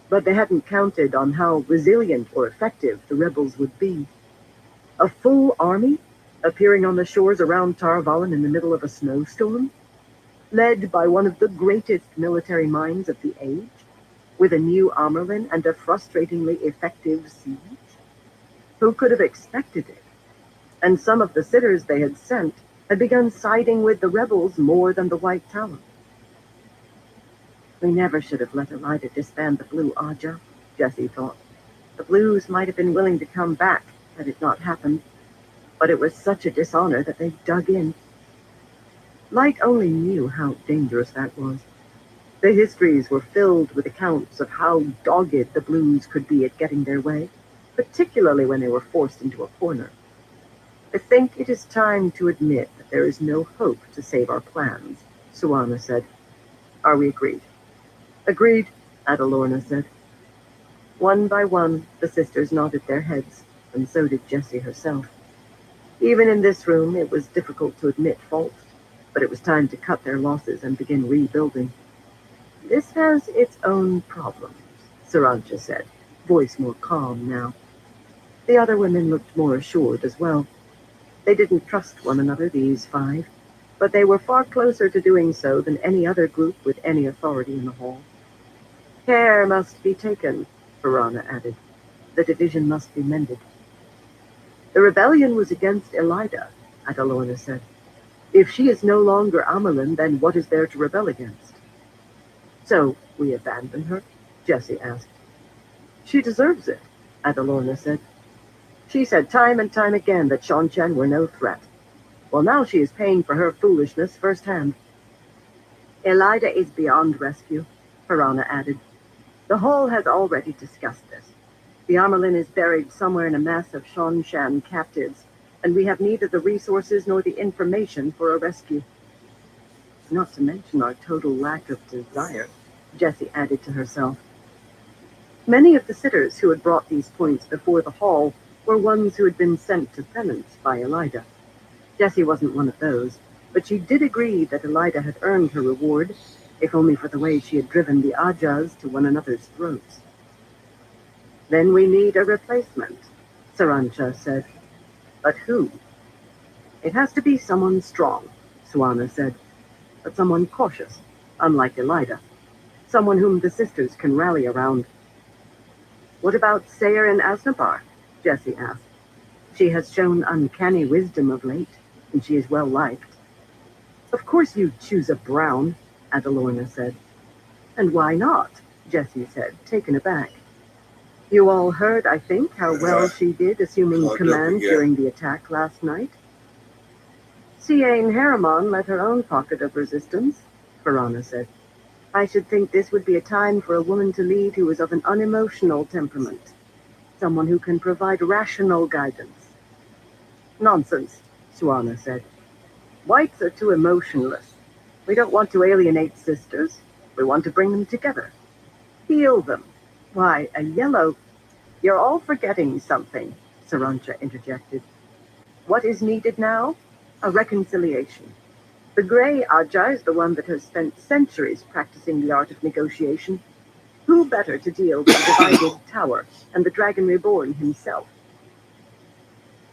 But they hadn't counted on how resilient or effective the rebels would be. A full army appearing on the shores around Tarvalin in the middle of a snowstorm, led by one of the greatest military minds of the age, with a new Amerlin and a frustratingly effective siege? Who could have expected it? And some of the sitters they had sent had begun siding with the rebels more than the White Tower. We never should have let Elida disband the Blue Aja, Jessie thought. The Blues might have been willing to come back had it not happened, but it was such a dishonor that they dug in. Light only knew how dangerous that was. The histories were filled with accounts of how dogged the Blues could be at getting their way, particularly when they were forced into a corner. I think it is time to admit that there is no hope to save our plans, Suana said. Are we agreed? Agreed, Adalorna said. One by one, the sisters nodded their heads, and so did Jessie herself. Even in this room, it was difficult to admit fault, but it was time to cut their losses and begin rebuilding. This has its own problems, Sarancha said, voice more calm now. The other women looked more assured as well. They didn't trust one another, these 5, but they were far closer to doing so than any other group with any authority in the hall. Care must be taken, Varana added. The division must be mended. The rebellion was against Elida, Adalorna said. If she is no longer Amelin, then what is there to rebel against? So, we abandon her? Jessie asked. She deserves it, Adalorna said. She said time and time again that Seanchan were no threat. Well, now she is paying for her foolishness firsthand. Elida is beyond rescue, Varana added. The Hall has already discussed this. The Amerlin is buried somewhere in a mass of Seanchan captives, and we have neither the resources nor the information for a rescue. Not to mention our total lack of desire, Jessie added to herself. Many of the sitters who had brought these points before the Hall were ones who had been sent to penance by Elida. Jessie wasn't one of those, but she did agree that Elida had earned her reward, if only for the way she had driven the Ajas to one another's throats. Then we need a replacement, Sarancha said. But who? It has to be someone strong, Suana said, but someone cautious, unlike Elida. Someone whom the sisters can rally around. What about Sayer and Asnabar? Jessie asked. She has shown uncanny wisdom of late, and she is well liked. Of course you'd choose a Brown, Adalorna said. And why not? Jessie said, taken aback. You all heard, I think, how well she did assuming command during the attack last night. Siain Harriman led her own pocket of resistance, Varana said. I should think this would be a time for a woman to lead who is of an unemotional temperament. Someone who can provide rational guidance. Nonsense, Suana said. Whites are too emotionless. We don't want to alienate sisters. We want to bring them together. Heal them. Why, a yellow... You're all forgetting something, Sarancha interjected. What is needed now? A reconciliation. The Grey Aja is the one that has spent centuries practicing the art of negotiation. Who better to deal with the divided tower and the Dragon Reborn himself?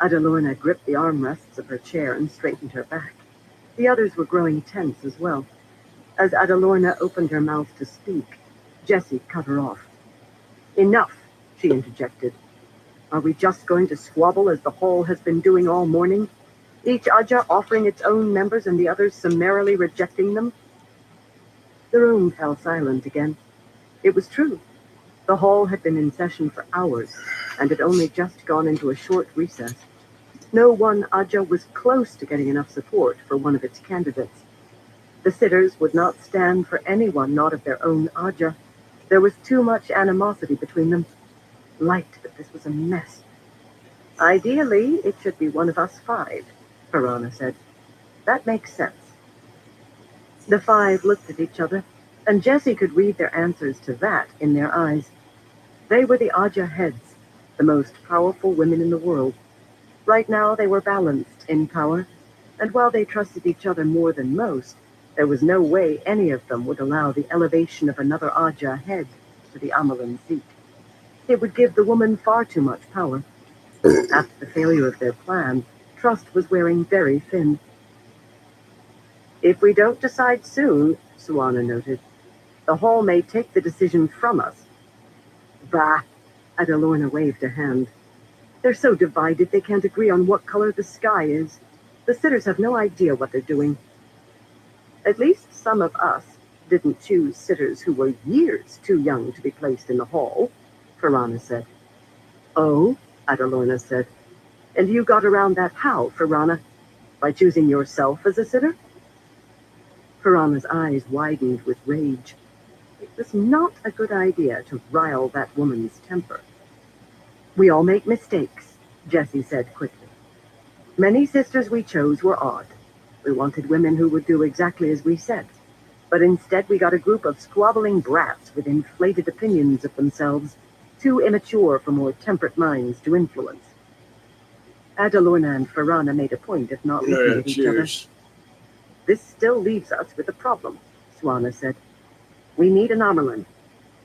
Adalorna gripped the armrests of her chair and straightened her back. The others were growing tense as well. As Adalorna opened her mouth to speak, Jessie cut her off. Enough, she interjected. Are we just going to squabble as the Hall has been doing all morning? Each Aja offering its own members and the others summarily rejecting them? The room fell silent again. It was true. The Hall had been in session for hours and had only just gone into a short recess. No one Aja was close to getting enough support for one of its candidates. The sitters would not stand for anyone not of their own Aja. There was too much animosity between them. Liked that this was a mess. Ideally, it should be one of us 5, Piranha said. That makes sense. The 5 looked at each other, and Jessie could read their answers to that in their eyes. They were the Aja heads, the most powerful women in the world. Right now they were balanced in power, and while they trusted each other more than most, there was no way any of them would allow the elevation of another Aja head to the Amalan seat. It would give the woman far too much power. After the failure of their plan, trust was wearing very thin. If we don't decide soon, Suana noted, the Hall may take the decision from us. Bah! Adalorna waved a hand. They're so divided they can't agree on what color the sky is. The sitters have no idea what they're doing. At least some of us didn't choose sitters who were years too young to be placed in the Hall, Piranha said. Oh, Adalorna said. And you got around that how, Piranha? By choosing yourself as a sitter? Piranha's eyes widened with rage. It was not a good idea to rile that woman's temper. We all make mistakes, Jessie said quickly. Many sisters we chose were odd. We wanted women who would do exactly as we said. But instead we got a group of squabbling brats with inflated opinions of themselves, too immature for more temperate minds to influence. Adalorna and Piranha made a point of not looking at each other. This still leaves us with a problem, Suana said. We need an Amerlin.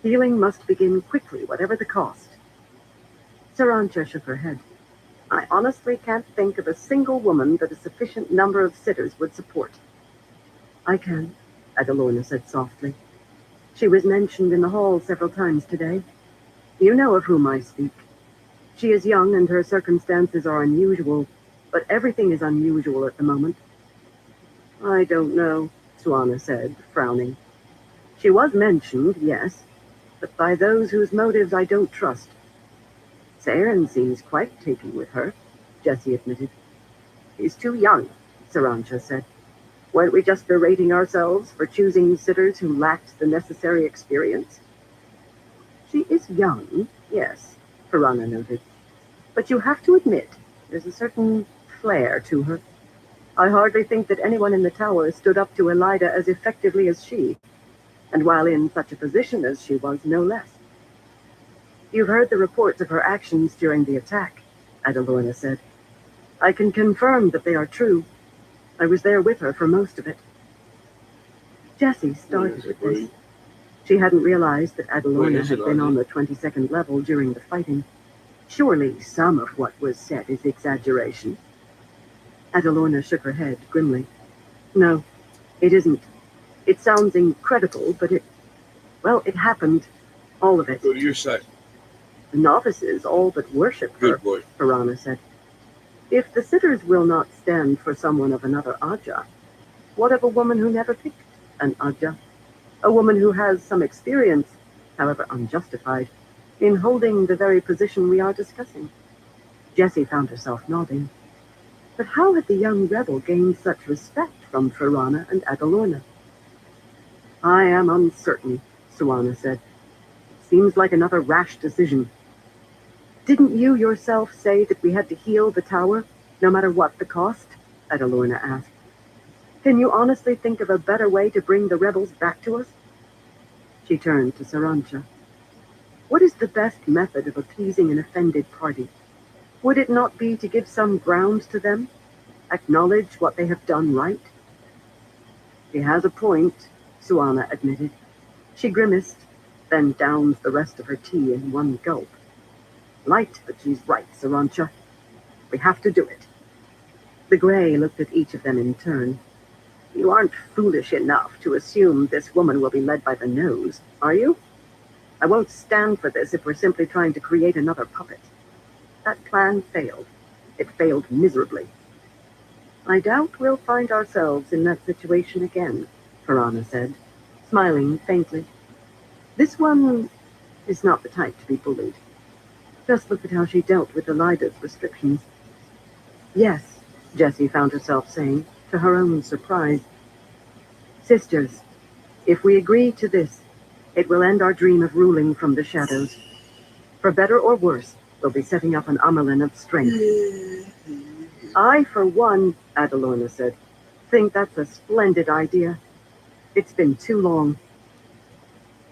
Healing must begin quickly, whatever the cost. Sarancha shook her head. I honestly can't think of a single woman that a sufficient number of sitters would support. I can, Adalorna said softly. She was mentioned in the hall several times today. You know of whom I speak. She is young and her circumstances are unusual, but everything is unusual at the moment. I don't know, Suana said, frowning. She was mentioned, yes, but by those whose motives I don't trust. Saren seems quite taken with her, Jessie admitted. He's too young, Sarancha said. Weren't we just berating ourselves for choosing sitters who lacked the necessary experience? She is young, yes, Piranha noted. But you have to admit, there's a certain flair to her. I hardly think that anyone in the tower stood up to Elida as effectively as she, and while in such a position as she was, no less. You've heard the reports of her actions during the attack, Adalorna said. I can confirm that they are true. I was there with her for most of it. Jessie started with this. She hadn't realized that Adalorna had been on the 22nd level during the fighting. Surely some of what was said is exaggeration. Adalorna shook her head grimly. No, it isn't. It sounds incredible, but it happened. All of it. Go to your side. The novices all but worship her, Good boy. Piranha said. If the sitters will not stand for someone of another Aja, what of a woman who never picked an Aja? A woman who has some experience, however unjustified, in holding the very position we are discussing. Jessie found herself nodding. But how had the young rebel gained such respect from Piranha and Adalorna? I am uncertain, Suana said. Seems like another rash decision. Didn't you yourself say that we had to heal the tower, no matter what the cost? Adalorna asked. Can you honestly think of a better way to bring the rebels back to us? She turned to Sarancha. What is the best method of appeasing an offended party? Would it not be to give some ground to them? Acknowledge what they have done right? She has a point, Suana admitted. She grimaced, then downed the rest of her tea in one gulp. Light, but she's right, Sarancha. We have to do it. The Grey looked at each of them in turn. You aren't foolish enough to assume this woman will be led by the nose, are you? I won't stand for this if we're simply trying to create another puppet. That plan failed. It failed miserably. I doubt we'll find ourselves in that situation again, Piranha said, smiling faintly. This one is not the type to be bullied. Just look at how she dealt with Elida's restrictions. Yes, Jessie found herself saying, to her own surprise. Sisters, if we agree to this, it will end our dream of ruling from the shadows. For better or worse, we'll be setting up an Amelin of strength. I, for one, Adalorna said, think that's a splendid idea. It's been too long.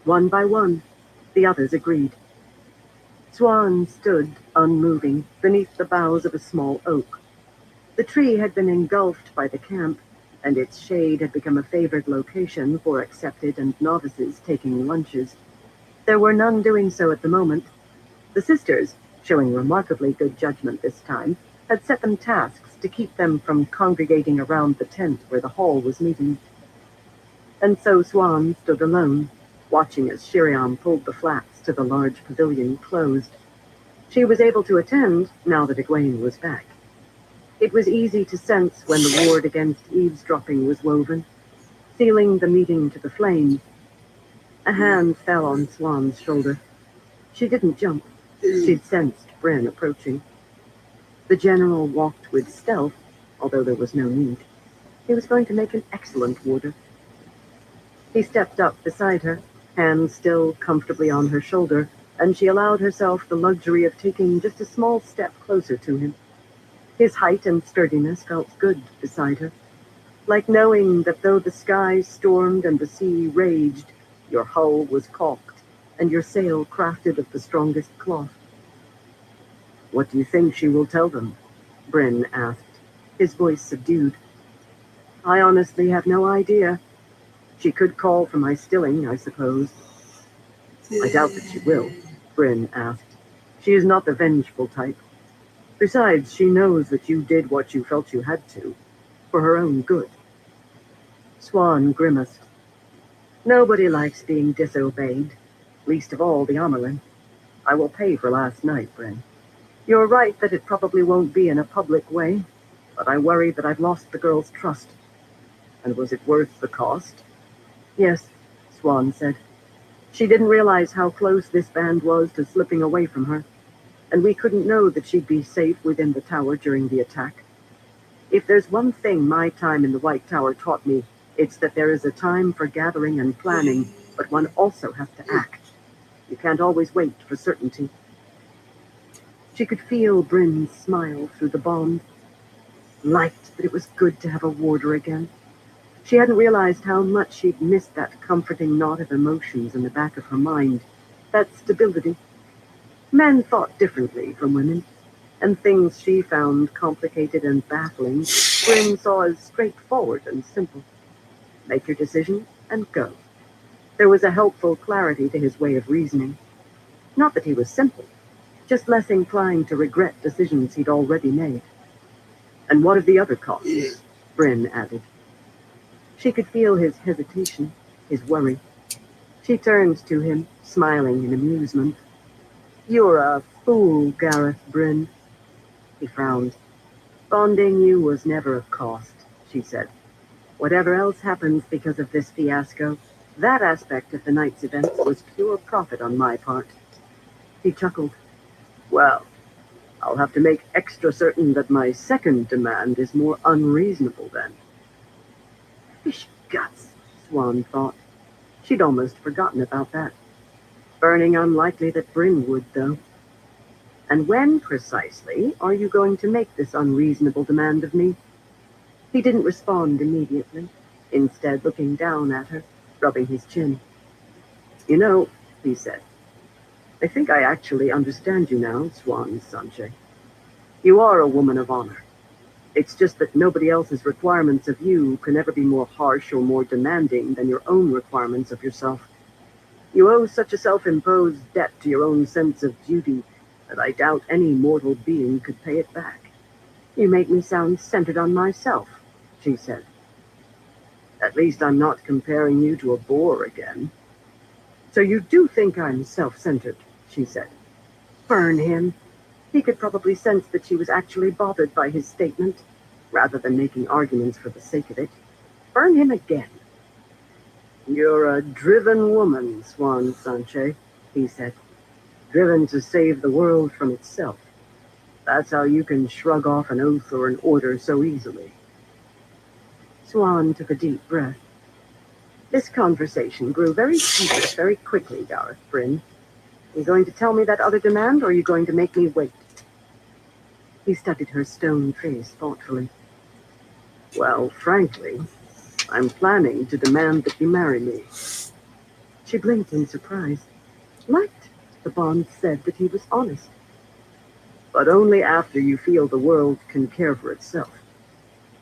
One by one, the others agreed. Swan stood, unmoving, beneath the boughs of a small oak. The tree had been engulfed by the camp, and its shade had become a favored location for accepted and novices taking lunches. There were none doing so at the moment. The sisters, showing remarkably good judgment this time, had set them tasks to keep them from congregating around the tent where the hall was meeting. And so Swan stood alone, watching as Shiriam pulled the flaps to the large pavilion closed. She was able to attend now that Egwene was back. It was easy to sense when the ward against eavesdropping was woven, sealing the meeting to the flames. A hand fell on Swan's shoulder. She didn't jump. She'd sensed Bryn approaching. The general walked with stealth, although there was no need. He was going to make an excellent warder. He stepped up beside her, hands still comfortably on her shoulder, and she allowed herself the luxury of taking just a small step closer to him. His height and sturdiness felt good beside her, like knowing that though the sky stormed and the sea raged, your hull was caulked and your sail crafted of the strongest cloth. "What do you think she will tell them?" Bryn asked, his voice subdued. "I honestly have no idea. She could call for my stilling, I suppose." "I doubt that she will," Bryn asked. "She is not the vengeful type. Besides, she knows that you did what you felt you had to, for her own good." Swan grimaced. "Nobody likes being disobeyed, least of all the Amelin. I will pay for last night, Bryn. You're right that it probably won't be in a public way, but I worry that I've lost the girl's trust." "And was it worth the cost?" "Yes," Swan said. "She didn't realize how close this band was to slipping away from her, and we couldn't know that she'd be safe within the tower during the attack. If there's one thing my time in the White Tower taught me, it's that there is a time for gathering and planning, but one also has to act. You can't always wait for certainty." She could feel Bryn's smile through the bond. Liked that it was good to have a warder again. She hadn't realized how much she'd missed that comforting knot of emotions in the back of her mind, that stability. Men thought differently from women, and things she found complicated and baffling, Bryn saw as straightforward and simple. Make your decision and go. There was a helpful clarity to his way of reasoning. Not that he was simple, just less inclined to regret decisions he'd already made. "And what of the other costs?" Bryn added. She could feel his hesitation, his worry. She turned to him, smiling in amusement. "You're a fool, Gareth Bryn." He frowned. "Bonding you was never a cost," she said. "Whatever else happens because of this fiasco, that aspect of the night's events was pure profit on my part." He chuckled. "Well, I'll have to make extra certain that my second demand is more unreasonable then." Fish guts, Swan thought. She'd almost forgotten about that. Burning unlikely that Bryn would, though. "And when, precisely, are you going to make this unreasonable demand of me?" He didn't respond immediately, instead looking down at her, rubbing his chin. "You know," he said, "I think I actually understand you now, Swan Sanche. You are a woman of honor. It's just that nobody else's requirements of you can ever be more harsh or more demanding than your own requirements of yourself. You owe such a self-imposed debt to your own sense of duty that I doubt any mortal being could pay it back." "You make me sound centered on myself," she said. "At least I'm not comparing you to a bore again." "So you do think I'm self-centered," she said. Burn him. He could probably sense that she was actually bothered by his statement, rather than making arguments for the sake of it. Burn him again. "You're a driven woman, Swan Sanche," he said. "Driven to save the world from itself. That's how you can shrug off an oath or an order so easily." Swan took a deep breath. This conversation grew very heated very quickly, Gareth Bryn. Are you going to tell me that other demand, or are you going to make me wait? He studied her stone face thoughtfully. Well, frankly, I'm planning to demand that you marry me. She blinked in surprise. Liked the bond said that he was honest. But only after you feel the world can care for itself.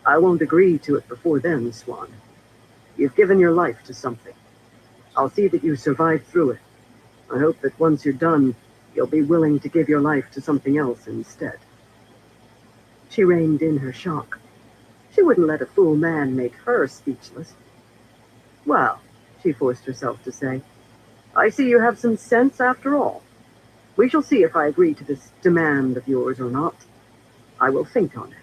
I won't agree to it before then, Swan. You've given your life to something. I'll see that you survive through it. I hope that once you're done, you'll be willing to give your life to something else instead. She reined in her shock. She wouldn't let a fool man make her speechless. Well, she forced herself to say, I see you have some sense after all. We shall see if I agree to this demand of yours or not. I will think on it.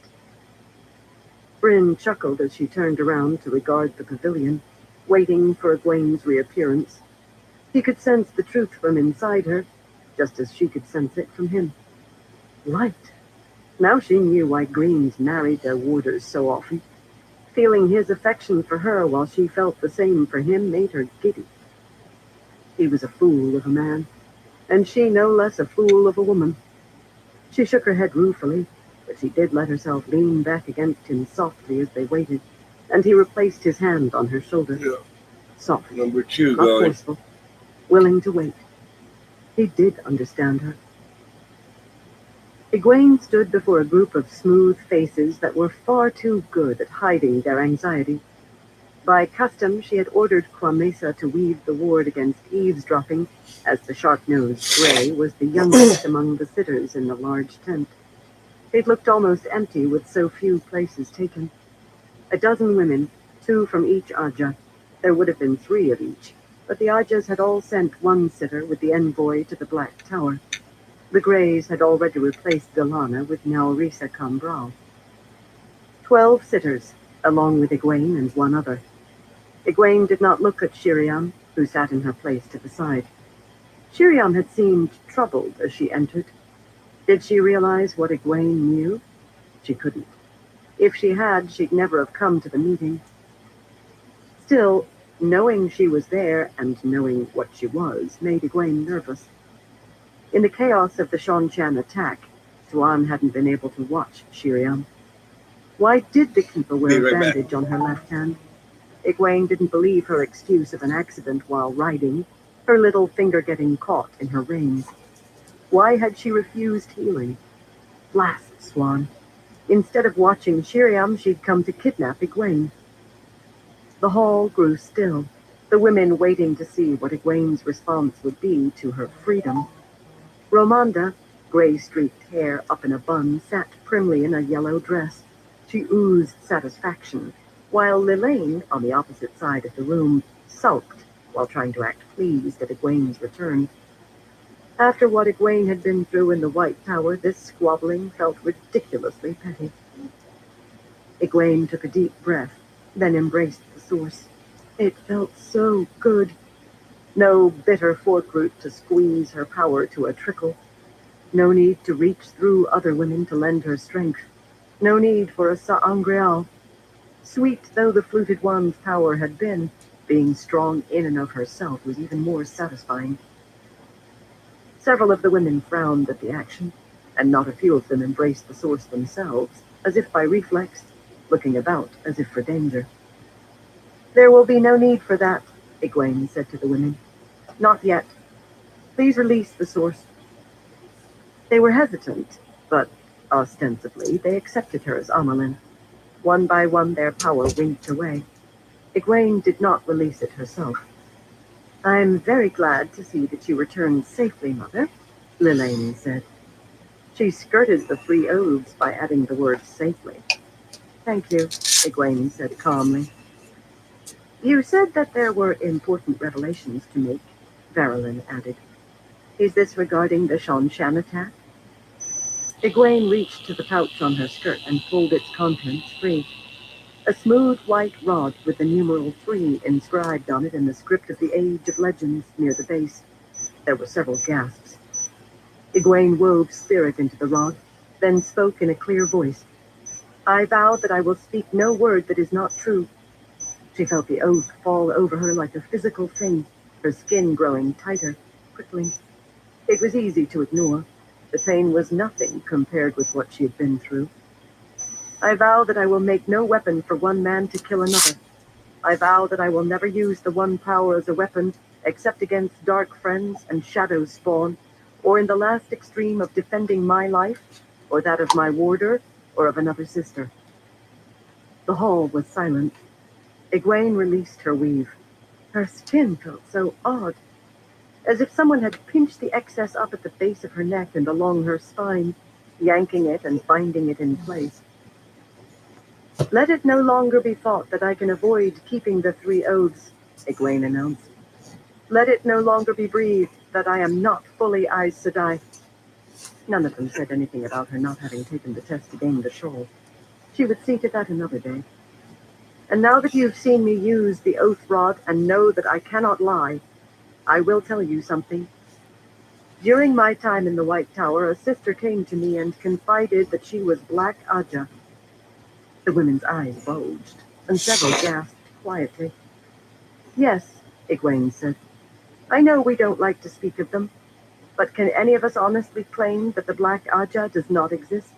Bryn chuckled as she turned around to regard the pavilion, waiting for Egwene's reappearance. He could sense the truth from inside her, just as she could sense it from him. Light. Now she knew why Greens married their warders so often. Feeling his affection for her while she felt the same for him made her giddy. He was a fool of a man, and she no less a fool of a woman. She shook her head ruefully, but she did let herself lean back against him softly as they waited, and he replaced his hand on her shoulder. Yeah. Soft, Number 2 not going. forceful, willing to wait. He did understand her. Egwene stood before a group of smooth faces that were far too good at hiding their anxiety. By custom, she had ordered Kwamesa to weave the ward against eavesdropping, as the sharp-nosed Grey was the youngest among the sitters in the large tent. It looked almost empty with so few places taken. 12 women, 2 from each Aja. There would have been 3 of each, but the Ajas had all sent one sitter with the envoy to the Black Tower. The Greys had already replaced Galana with Naorisa Cambral. 12 sitters, along with Egwene and 1 other. Egwene did not look at Shiriam, who sat in her place to the side. Shiriam had seemed troubled as she entered. Did she realize what Egwene knew? She couldn't. If she had, she'd never have come to the meeting. Still, knowing she was there and knowing what she was made Egwene nervous. In the chaos of the Shanshan attack, Swan hadn't been able to watch Shiriam. Why did the keeper wear a bandage on her left hand? Egwene didn't believe her excuse of an accident while riding, her little finger getting caught in her reins. Why had she refused healing? Blast Swan. Instead of watching Shiriam, she'd come to kidnap Egwene. The hall grew still, the women waiting to see what Egwene's response would be to her freedom. Romanda, gray-streaked hair up in a bun, sat primly in a yellow dress. She oozed satisfaction, while Lilane, on the opposite side of the room, sulked while trying to act pleased at Egwene's return. After what Egwene had been through in the White Tower, this squabbling felt ridiculously petty. Egwene took a deep breath, then embraced the source. It felt so good. No bitter forkroot to squeeze her power to a trickle. No need to reach through other women to lend her strength. No need for a Sa'angreal. Sweet though the fluted one's power had been, being strong in and of herself was even more satisfying. Several of the women frowned at the action, and not a few of them embraced the source themselves, as if by reflex, looking about as if for danger. There will be no need for that, Egwene said to the women. Not yet. Please release the source. They were hesitant, but ostensibly they accepted her as Amalyn. One by one their power winked away. Egwene did not release it herself. I'm very glad to see that you returned safely, Mother, Lilane said. She skirted the 3 oaths by adding the word safely. Thank you, Egwene said calmly. You said that there were important revelations to make, Verilyn added. Is this regarding the Shanshan attack? Egwene reached to the pouch on her skirt and pulled its contents free. A smooth white rod with the numeral 3 inscribed on it in the script of the Age of Legends near the base. There were several gasps. Egwene wove spirit into the rod, then spoke in a clear voice. I vow that I will speak no word that is not true. She felt the oath fall over her like a physical thing, her skin growing tighter, prickling. It was easy to ignore. The pain was nothing compared with what she had been through. I vow that I will make no weapon for one man to kill another. I vow that I will never use the one power as a weapon except against dark friends and shadow spawn, or in the last extreme of defending my life, or that of my warder, or of another sister. The hall was silent. Egwene released her weave. Her skin felt so odd, as if someone had pinched the excess up at the base of her neck and along her spine, yanking it and binding it in place. Let it no longer be thought that I can avoid keeping the 3 oaths, Egwene announced. Let it no longer be breathed that I am not fully Aes Sedai. None of them said anything about her not having taken the test to gain the shawl. She would see to that another day. And now that you've seen me use the oath rod and know that I cannot lie, I will tell you something. During my time in the White Tower, a sister came to me and confided that she was Black Aja. The women's eyes bulged, and several gasped quietly. Yes, Egwene said. I know we don't like to speak of them, but can any of us honestly claim that the Black Aja does not exist?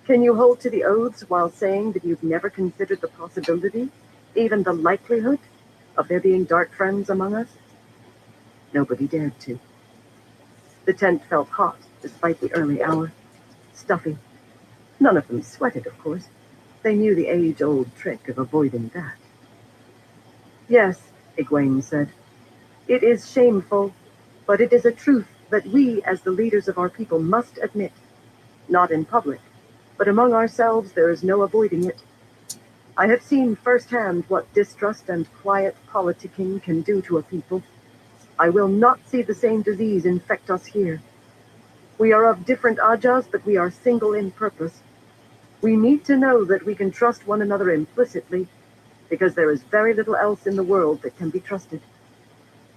Can you hold to the oaths while saying that you've never considered the possibility, even the likelihood, of there being dark friends among us? Nobody dared to. The tent felt hot, despite the early hour. Stuffy. None of them sweated, of course. They knew the age-old trick of avoiding that. Yes, Egwene said. It is shameful, but it is a truth that we, as the leaders of our people, must admit. Not in public, but among ourselves there is no avoiding it. I have seen firsthand what distrust and quiet politicking can do to a people. I will not see the same disease infect us here. We are of different Ajas, but we are single in purpose. We need to know that we can trust one another implicitly, because there is very little else in the world that can be trusted.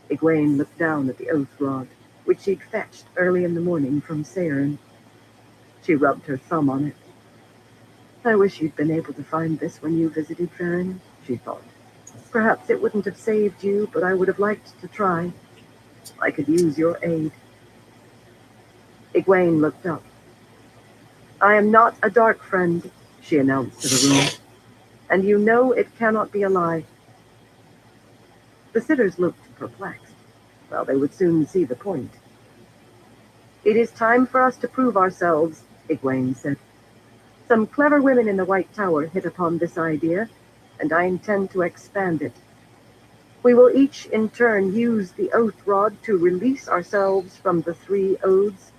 Egwene looked down at the oath rod, which she'd fetched early in the morning from Saerin. She rubbed her thumb on it. I wish you'd been able to find this when you visited Farron, she thought. Perhaps it wouldn't have saved you, but I would have liked to try. I could use your aid. Egwene looked up. I am not a dark friend, she announced to the room, and you know it cannot be a lie. The sitters looked perplexed. Well, they would soon see the point. It is time for us to prove ourselves, Egwene said. Some clever women in the White Tower hit upon this idea, and I intend to expand it. We will each in turn use the oath rod to release ourselves from the 3 oaths,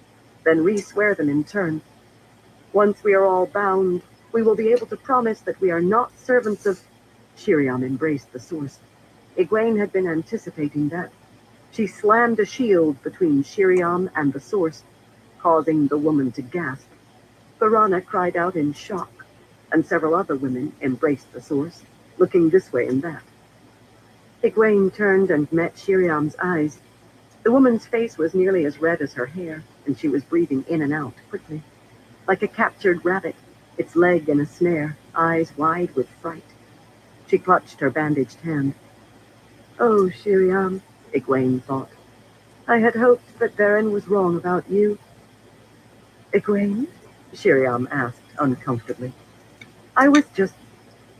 then re-swear them in turn. Once we are all bound, we will be able to promise that we are not servants of... Shiriam embraced the source. Egwene had been anticipating that. She slammed a shield between Shiriam and the source, causing the woman to gasp. Varana cried out in shock, and several other women embraced the source, looking this way and that. Egwene turned and met Shiriam's eyes. The woman's face was nearly as red as her hair, and she was breathing in and out quickly. Like a captured rabbit, its leg in a snare, eyes wide with fright. She clutched her bandaged hand. Oh, Shiriam, Egwene thought. I had hoped that Varen was wrong about you. Egwene? Shiriam asked uncomfortably. I was just...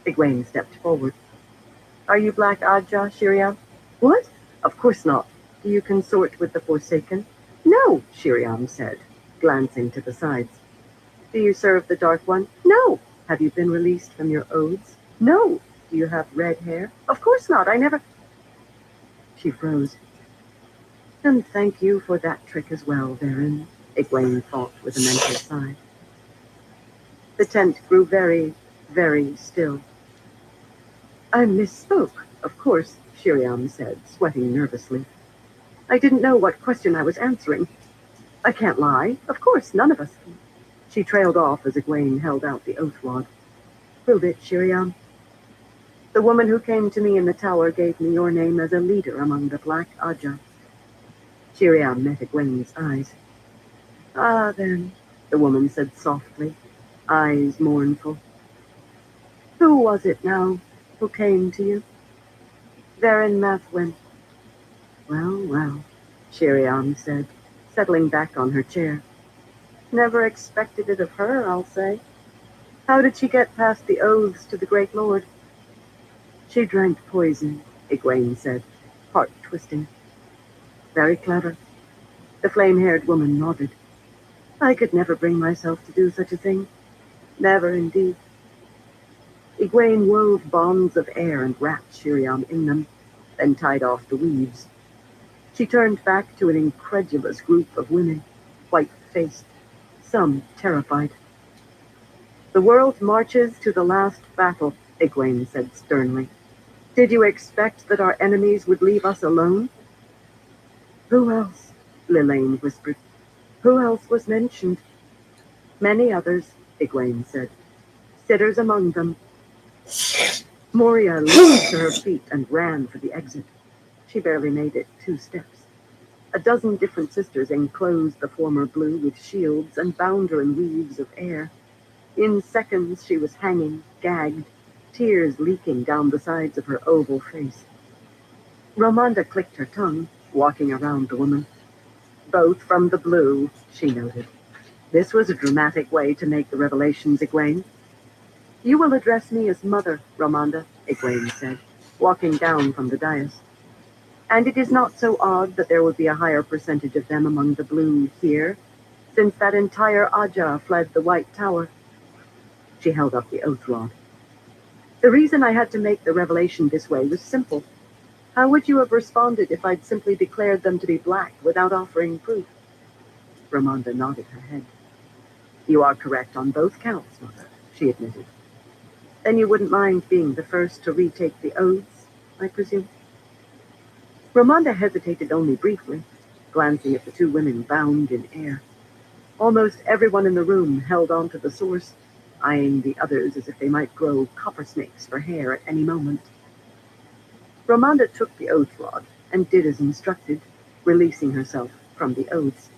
Egwene stepped forward. Are you Black Aja, Shiriam? What? Of course not. Do you consort with the Forsaken? No, Shiriam said, glancing to the sides. Do you serve the Dark One? No. Have you been released from your oaths? No. Do you have red hair? Of course not. I never... She froze. And thank you for that trick as well, Varen, Egwene thought with a mental sigh. The tent grew very, very still. I misspoke, of course, Shiriam said, sweating nervously. I didn't know what question I was answering. I can't lie. Of course, none of us can. She trailed off as Egwene held out the oath rod. Prove it, Shiriam. The woman who came to me in the tower gave me your name as a leader among the Black Aja. Shiriam met Egwene's eyes. Ah, then, the woman said softly, eyes mournful. Who was it now who came to you? Therein Math went, "Well, well," Shiriam said, settling back on her chair. "Never expected it of her, I'll say. How did she get past the oaths to the Great Lord?" "She drank poison," Egwene said, heart twisting. "Very clever." The flame-haired woman nodded. "I could never bring myself to do such a thing. Never indeed." Egwene wove bonds of air and wrapped Shiriam in them, then tied off the weaves. She turned back to an incredulous group of women, white-faced, some terrified. "The world marches to the last battle," Egwene said sternly. "Did you expect that our enemies would leave us alone?" "Who else?" Lilane whispered. "Who else was mentioned?" "Many others," Egwene said. "Sitters among them." Moria leaped to her feet and ran for the exit. She barely made it 2 steps. A dozen different sisters enclosed the former blue with shields and bound her in weaves of air. In seconds she was hanging, gagged, tears leaking down the sides of her oval face. Ramonda clicked her tongue, walking around the woman. "Both from the blue," she noted. "This was a dramatic way to make the revelations, Egwene." "You will address me as Mother, Ramonda," Egwene said, walking down from the dais. "And it is not so odd that there would be a higher percentage of them among the blue here, since that entire Aja fled the White Tower." She held up the oath rod. "The reason I had to make the revelation this way was simple. How would you have responded if I'd simply declared them to be black without offering proof?" Ramonda nodded her head. "You are correct on both counts, Mother," she admitted. "Then you wouldn't mind being the first to retake the oaths, I presume?" Ramonda hesitated only briefly, glancing at the 2 women bound in air. Almost everyone in the room held on to the source, eyeing the others as if they might grow copper snakes for hair at any moment. Ramonda took the oath rod and did as instructed, releasing herself from the oaths.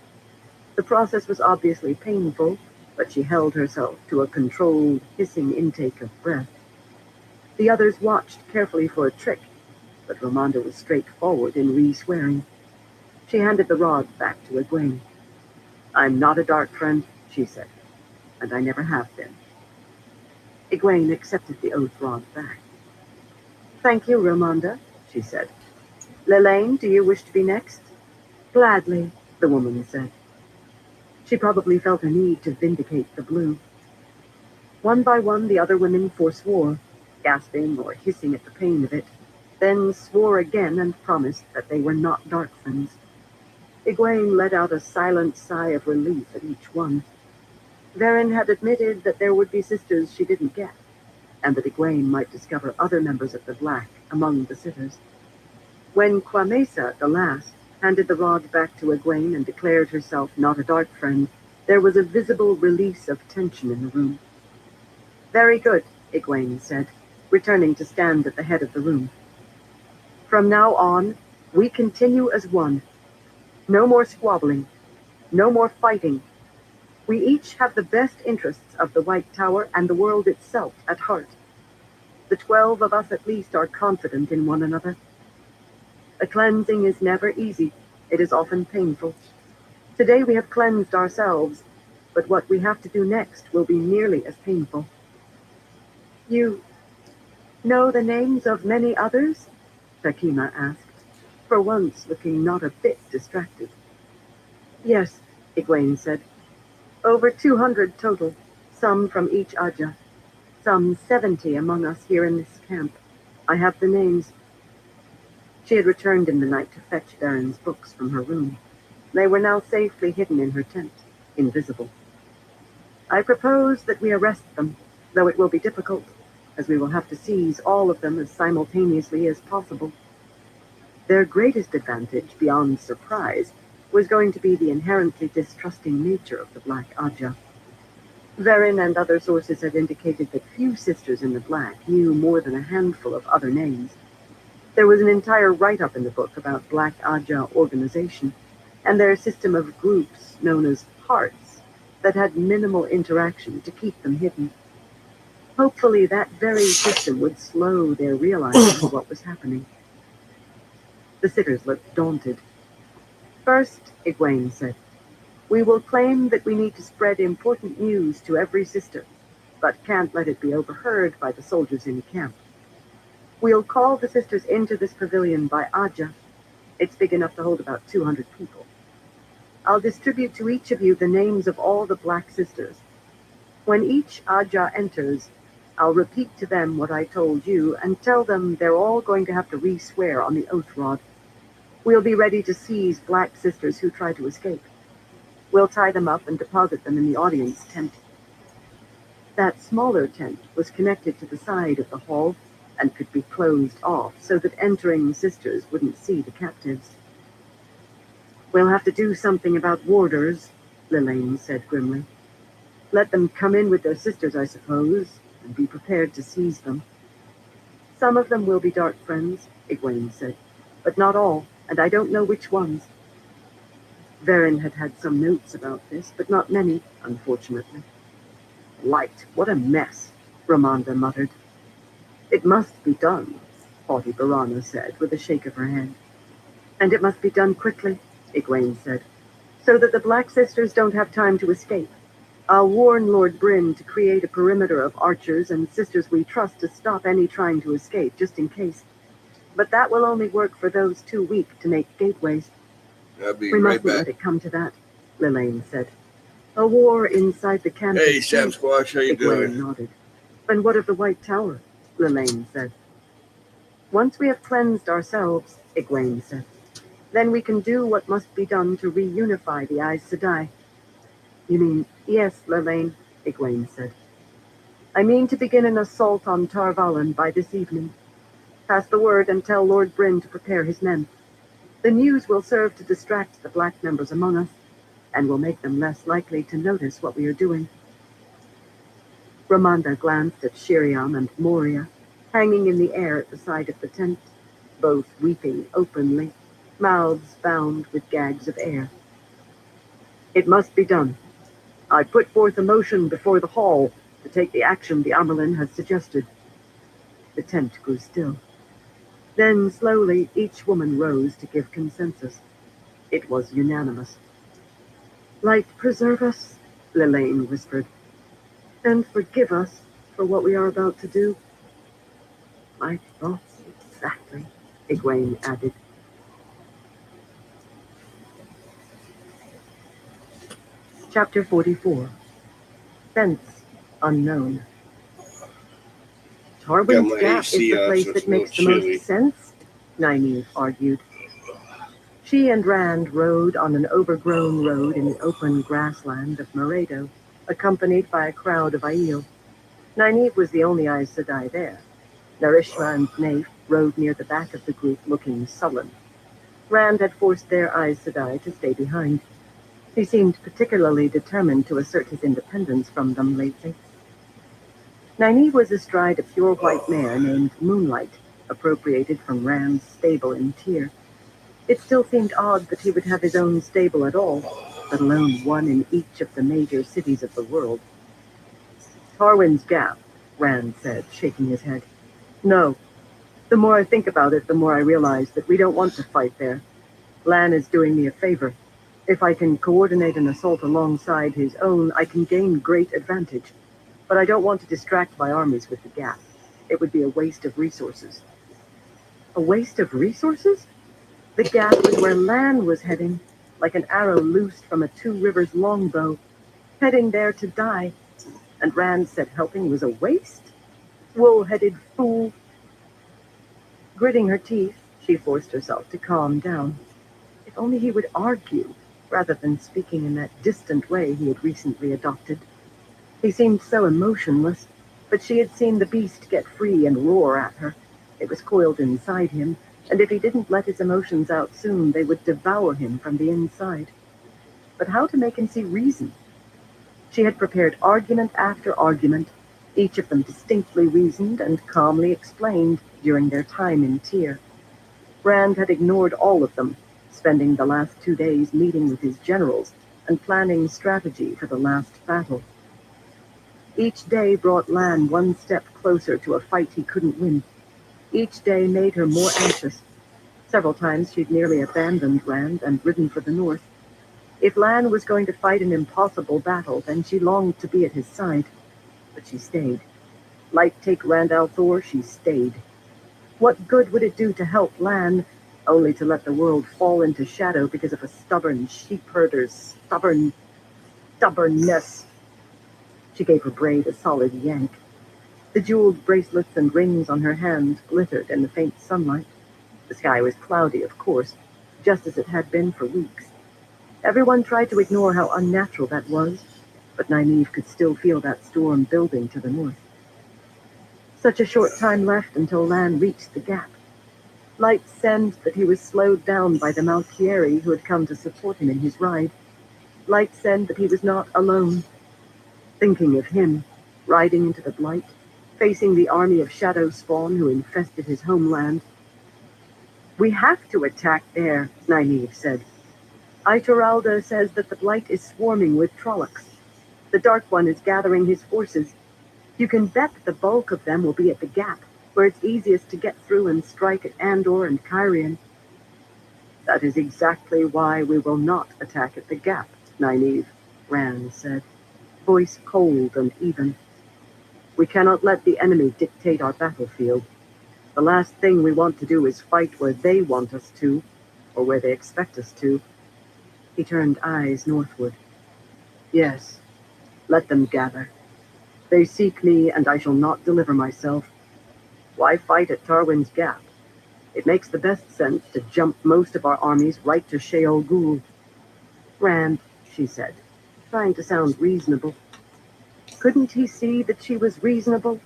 The process was obviously painful, but she held herself to a controlled, hissing intake of breath. The others watched carefully for a trick, but Ramonda was straightforward in re-swearing. She handed the rod back to Egwene. "I'm not a dark friend," she said, "and I never have been." Egwene accepted the oath rod back. "Thank you, Ramonda," she said. "Lilane, do you wish to be next?" "Gladly," the woman said. She probably felt a need to vindicate the blue. One by one, the other women forswore, gasping or hissing at the pain of it, then swore again and promised that they were not dark friends. Egwene let out a silent sigh of relief at each one. Verin had admitted that there would be sisters she didn't get, and that Egwene might discover other members of the Black among the sitters. When Kwamesa, the last, handed the rod back to Egwene and declared herself not a dark friend, there was a visible release of tension in the room. "Very good," Egwene said, returning to stand at the head of the room. "From now on, we continue as one. No more squabbling. No more fighting. We each have the best interests of the White Tower and the world itself at heart. The 12 of us at least are confident in one another. A cleansing is never easy. It is often painful. Today we have cleansed ourselves, but what we have to do next will be nearly as painful." "You know the names of many others?" Takima asked, for once looking not a bit distracted. "Yes," Egwene said. "Over 200 total, some from each Aja. Some 70 among us here in this camp. I have the names." She had returned in the night to fetch Verin's books from her room. They were now safely hidden in her tent, invisible. "I propose that we arrest them, though it will be difficult, as we will have to seize all of them as simultaneously as possible." Their greatest advantage, beyond surprise, was going to be the inherently distrusting nature of the Black Aja. Verin and other sources had indicated that few sisters in the Black knew more than a handful of other names. There was an entire write-up in the book about Black Aja organization and their system of groups known as hearts that had minimal interaction to keep them hidden. Hopefully that very system would slow their realizing of what was happening. The sitters looked daunted. First, Egwene said, we will claim that we need to spread important news to every sister, but can't let it be overheard by the soldiers in camp. We'll call the sisters into this pavilion by Aja. It's big enough to hold about 200 people. I'll distribute to each of you the names of all the Black Sisters. When each Aja enters, I'll repeat to them what I told you and tell them they're all going to have to re-swear on the oath rod. We'll be ready to seize Black Sisters who try to escape. We'll tie them up and deposit them in the audience tent. That smaller tent was connected to the side of the hall and could be closed off so that entering sisters wouldn't see the captives. We'll have to do something about warders, Lilane said grimly. Let them come in with their sisters, I suppose, and be prepared to seize them. Some of them will be dark friends, Egwene said, but not all, and I don't know which ones. Varen had had some notes about this, but not many, unfortunately. Light, what a mess, Ramonda muttered. It must be done, haughty Barana said, with a shake of her hand. And it must be done quickly, Egwene said, so that the Black Sisters don't have time to escape. I'll warn Lord Bryn to create a perimeter of archers and sisters we trust to stop any trying to escape, just in case. But that will only work for those too weak to make gateways. I'll be We right mustn't back. let it come to that, Lilane said. A war inside the campus. Hey, Sam Squash, how you Egwene doing? nodded. And what of the White Tower? Lilane said. Once we have cleansed ourselves, Egwene said, then we can do what must be done to reunify the Aes Sedai. You mean, yes, Lilane, Egwene said. I mean to begin an assault on Tar Valon by this evening. Pass the word and tell Lord Bryn to prepare his men. The news will serve to distract the Black members among us, and will make them less likely to notice what we are doing. Ramonda glanced at Shiriam and Moria, hanging in the air at the side of the tent, both weeping openly, mouths bound with gags of air. It must be done. I put forth a motion before the hall to take the action the Amerlin has suggested. The tent grew still. Then, slowly, each woman rose to give consensus. It was unanimous. Light preserve us, Lilane whispered, and forgive us for what we are about to do. My thoughts exactly, Egwene added. Chapter 44. Fence Unknown. Got Tarwin's my Gap is AC the on, place so it's that a little makes the chilly. most sense, Nynaeve argued. She and Rand rode on an overgrown road in the open grassland of Moredo, accompanied by a crowd of Aiel. Nynaeve was the only Aes Sedai there. Narishma and Nafe rode near the back of the group, looking sullen. Rand had forced their Aes Sedai to stay behind. He seemed particularly determined to assert his independence from them lately. Nynaeve was astride a pure white mare named Moonlight, appropriated from Rand's stable in Tyr. It still seemed odd that he would have his own stable at all, let alone one in each of the major cities of the world. Tarwin's Gap, Rand said, shaking his head. No. The more I think about it, the more I realize that we don't want to fight there. Lan is doing me a favor. If I can coordinate an assault alongside his own, I can gain great advantage. But I don't want to distract my armies with the Gap. It would be a waste of resources. A waste of resources? The Gap was where Lan was heading, like an arrow loosed from a Two Rivers longbow, heading there to die. And Rand said helping was a waste? Wool-headed fool. Gritting her teeth, she forced herself to calm down. If only he would argue, rather than speaking in that distant way he had recently adopted. He seemed so emotionless, but she had seen the beast get free and roar at her. It was coiled inside him, and if he didn't let his emotions out soon, they would devour him from the inside. But how to make him see reason? She had prepared argument after argument, each of them distinctly reasoned and calmly explained during their time in Tyr. Rand had ignored all of them, spending the last 2 days meeting with his generals and planning strategy for the last battle. Each day brought Lan one step closer to a fight he couldn't win. Each day made her more anxious. Several times she'd nearly abandoned Rand and ridden for the north. If Lan was going to fight an impossible battle, then she longed to be at his side. But she stayed. Like take Rand al'Thor, she stayed. What good would it do to help Lan, only to let the world fall into shadow because of a stubborn sheep herder's stubbornness? She gave her braid a solid yank. The jeweled bracelets and rings on her hands glittered in the faint sunlight. The sky was cloudy, of course, just as it had been for weeks. Everyone tried to ignore how unnatural that was, but Nynaeve could still feel that storm building to the north. Such a short time left until Lan reached the gap. Light sensed that he was slowed down by the Malkieri who had come to support him in his ride. Light sensed that he was not alone. Thinking of him, riding into the Blight, facing the army of shadow spawn who infested his homeland. "We have to attack there," Nynaeve said. "Aitoralda says that the Blight is swarming with Trollocs. The Dark One is gathering his forces. You can bet that the bulk of them will be at the Gap, where it's easiest to get through and strike at Andor and Kyrian." "That is exactly why we will not attack at the Gap, Nynaeve," Rand said, voice cold and even. "We cannot let the enemy dictate our battlefield. The last thing we want to do is fight where they want us to, or where they expect us to." He turned eyes northward. "Yes, let them gather. They seek me, and I shall not deliver myself. Why fight at Tarwin's Gap? It makes the best sense to jump most of our armies right to Sheol Ghul." "Rand," she said, trying to sound reasonable. Couldn't he see that she was reasonable?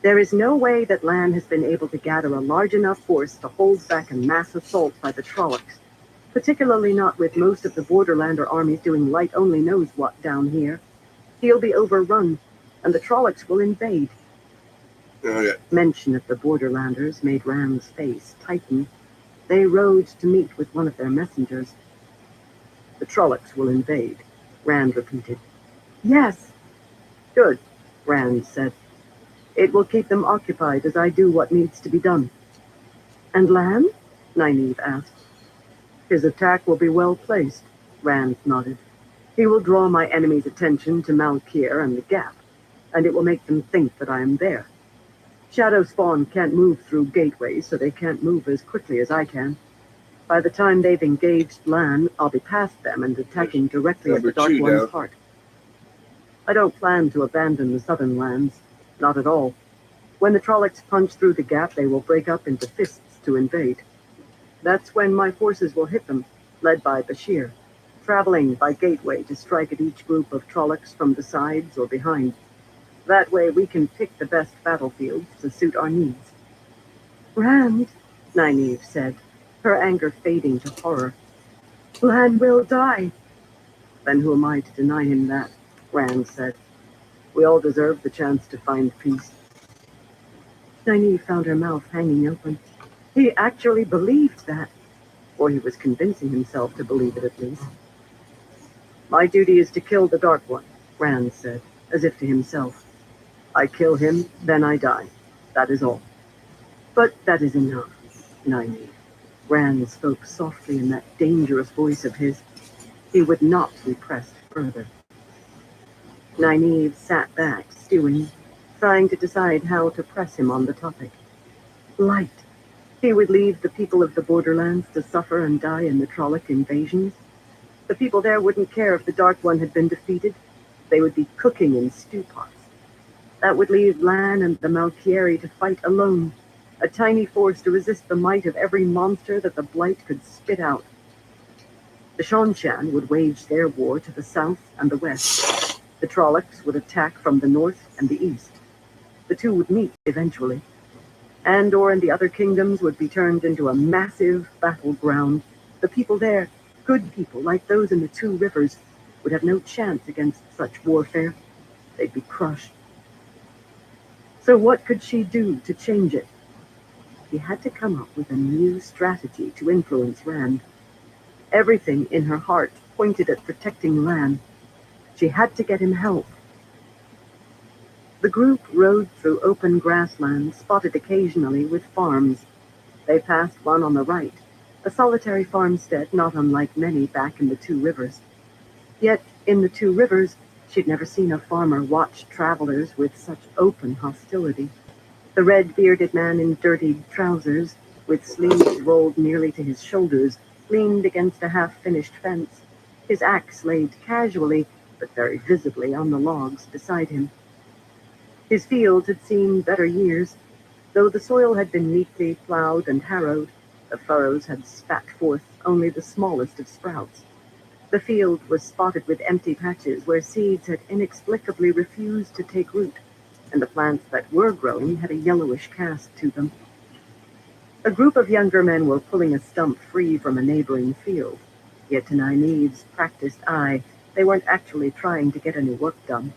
"There is no way that Lan has been able to gather a large enough force to hold back a mass assault by the Trollocs, particularly not with most of the Borderlander armies doing light only knows what down here. He'll be overrun, and the Trollocs will invade." Oh, yeah. Mention of the Borderlanders made Rand's face tighten. They rode to meet with one of their messengers. "The Trollocs will invade," Rand repeated. "Yes." "Good," Rand said. "It will keep them occupied as I do what needs to be done." "And Lan?" Nynaeve asked. "His attack will be well placed," Rand nodded. "He will draw my enemy's attention to Malkier and the Gap, and it will make them think that I am there. Shadow Spawn can't move through gateways, so they can't move as quickly as I can. By the time they've engaged Lan, I'll be past them and attacking directly at the Dark One's heart. I don't plan to abandon the southern lands. Not at all. When the Trollocs punch through the Gap, they will break up into fists to invade. That's when my forces will hit them, led by Bashir, traveling by gateway to strike at each group of Trollocs from the sides or behind. That way we can pick the best battlefields to suit our needs." "Rand," Nynaeve said, her anger fading to horror. "Lan will die." "Then who am I to deny him that?" Rand said. "We all deserve the chance to find peace." Nynaeve found her mouth hanging open. He actually believed that, or he was convincing himself to believe it at least. "My duty is to kill the Dark One," Rand said, as if to himself. "I kill him, then I die. That is all." "But that is enough, Nynaeve." Rand spoke softly in that dangerous voice of his. He would not be pressed further. Nynaeve sat back, stewing, trying to decide how to press him on the topic. Light. He would leave the people of the Borderlands to suffer and die in the Trolloc invasions. The people there wouldn't care if the Dark One had been defeated. They would be cooking in stew pots. That would leave Lan and the Malkieri to fight alone, a tiny force to resist the might of every monster that the Blight could spit out. The Shanshan would wage their war to the south and the west. The Trollocs would attack from the north and the east. The two would meet eventually. Andor and the other kingdoms would be turned into a massive battleground. The people there, good people like those in the Two Rivers, would have no chance against such warfare. They'd be crushed. So what could she do to change it? He had to come up with a new strategy to influence Rand. Everything in her heart pointed at protecting Lan. She had to get him help. The group rode through open grasslands, spotted occasionally with farms. They passed one on the right, a solitary farmstead not unlike many back in the Two Rivers. Yet, in the Two Rivers, she'd never seen a farmer watch travelers with such open hostility. The red-bearded man in dirtied trousers, with sleeves rolled nearly to his shoulders, leaned against a half-finished fence, his axe laid casually, but very visibly on the logs beside him. His fields had seen better years. Though the soil had been neatly plowed and harrowed, the furrows had spat forth only the smallest of sprouts. The field was spotted with empty patches where seeds had inexplicably refused to take root, and the plants that were growing had a yellowish cast to them. A group of younger men were pulling a stump free from a neighboring field, yet to Nynaeve's practiced eye, they weren't actually trying to get any work done.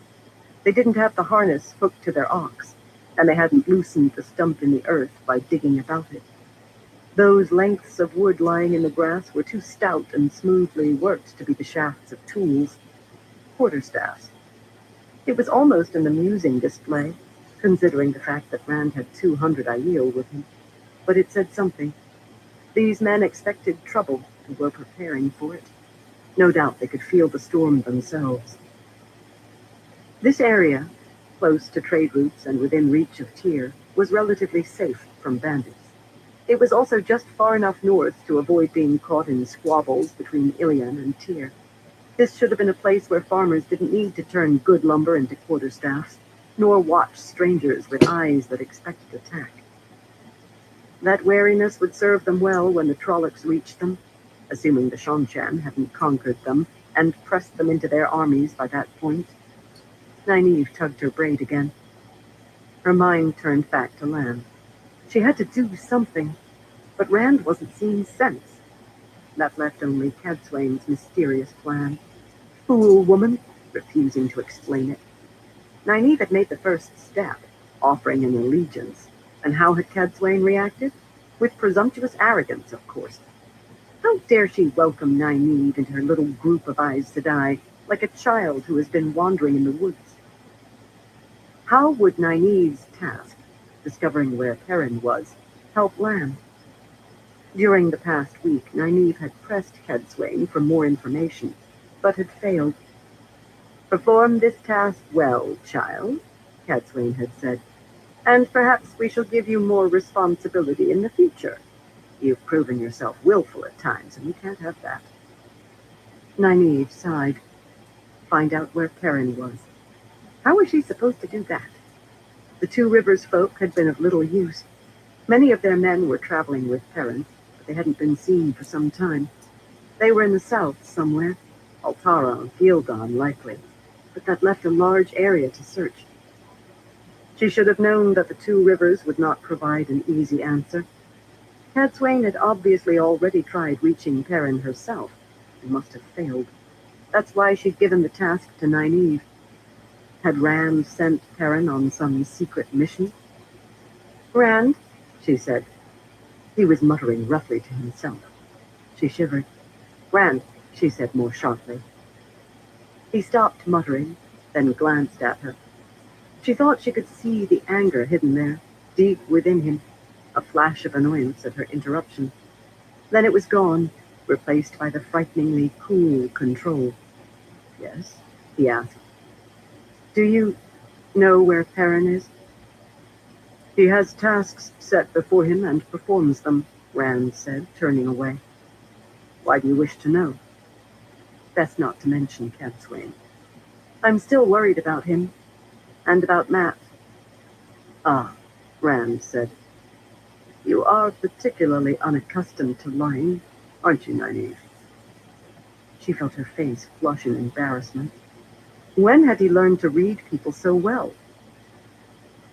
They didn't have the harness hooked to their ox, and they hadn't loosened the stump in the earth by digging about it. Those lengths of wood lying in the grass were too stout and smoothly worked to be the shafts of tools, quarterstaffs. It was almost an amusing display, considering the fact that Rand had 200 Aiel with him. But it said something. These men expected trouble and were preparing for it. No doubt they could feel the storm themselves. This area, close to trade routes and within reach of Tyr, was relatively safe from bandits. It was also just far enough north to avoid being caught in squabbles between Ilion and Tyr. This should have been a place where farmers didn't need to turn good lumber into quarterstaffs, nor watch strangers with eyes that expected attack. That wariness would serve them well when the Trollocs reached them, assuming the Shonchan hadn't conquered them and pressed them into their armies by that point. Nynaeve tugged her braid again. Her mind turned back to land. She had to do something, but Rand wasn't seeing sense. That left only Cadsuane's mysterious plan. Fool woman, refusing to explain it. Nynaeve had made the first step, offering an allegiance, and how had Cadsuane reacted? With presumptuous arrogance, of course. How dare she welcome Nynaeve into her little group of Aes Sedai, like a child who has been wandering in the woods? How would Nynaeve's task, discovering where Perrin was, help Lan? During the past week, Nynaeve had pressed Cadsuane for more information, but had failed. Perform this task well, child, Cadsuane had said, and perhaps we shall give you more responsibility in the future. You've proven yourself willful at times, and we can't have that. Nynaeve sighed. Find out where Perrin was. How was she supposed to do that? The Two Rivers folk had been of little use. Many of their men were traveling with Perrin, but they hadn't been seen for some time. They were in the south somewhere, Altara and Fieldon likely, but that left a large area to search. She should have known that the Two Rivers would not provide an easy answer. Cadsuane had obviously already tried reaching Perrin herself, and must have failed. That's why she'd given the task to Nynaeve. Had Rand sent Perrin on some secret mission? Rand, she said. He was muttering roughly to himself. She shivered. Rand, she said more sharply. He stopped muttering, then glanced at her. She thought she could see the anger hidden there, deep within him, a flash of annoyance at her interruption. Then it was gone, replaced by the frighteningly cool control. Yes, he asked. Do you know where Perrin is? He has tasks set before him and performs them, Rand said, turning away. Why do you wish to know? Best not to mention Cadsuane. I'm still worried about him, and about Matt. Ah, Rand said. You are particularly unaccustomed to lying, aren't you, Nynaeve? She felt her face flush in embarrassment. When had he learned to read people so well?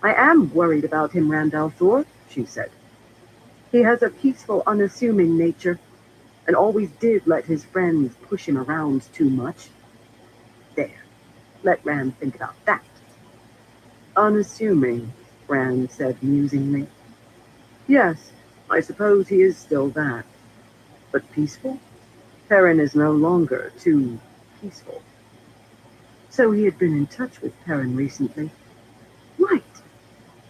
I am worried about him, Rand al'Thor, she said. He has a peaceful, unassuming nature, and always did let his friends push him around too much. There, let Rand think about that. Unassuming, Rand said musingly. Yes, I suppose he is still that. But peaceful? Perrin is no longer too peaceful. So he had been in touch with Perrin recently. Right.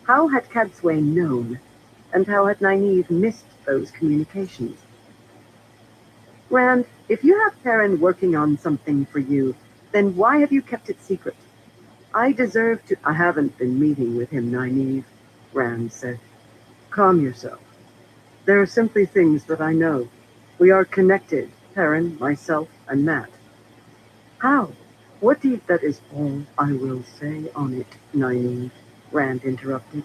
How had Cadsuane known? And how had Nynaeve missed those communications? Rand, if you have Perrin working on something for you, then why have you kept it secret? I deserve to... I haven't been meeting with him, Nynaeve, Rand said. Calm yourself. There are simply things that I know. We are connected, Perrin, myself, and Matt. How? What do you... That is all I will say on it, Nynaeve, Rand interrupted,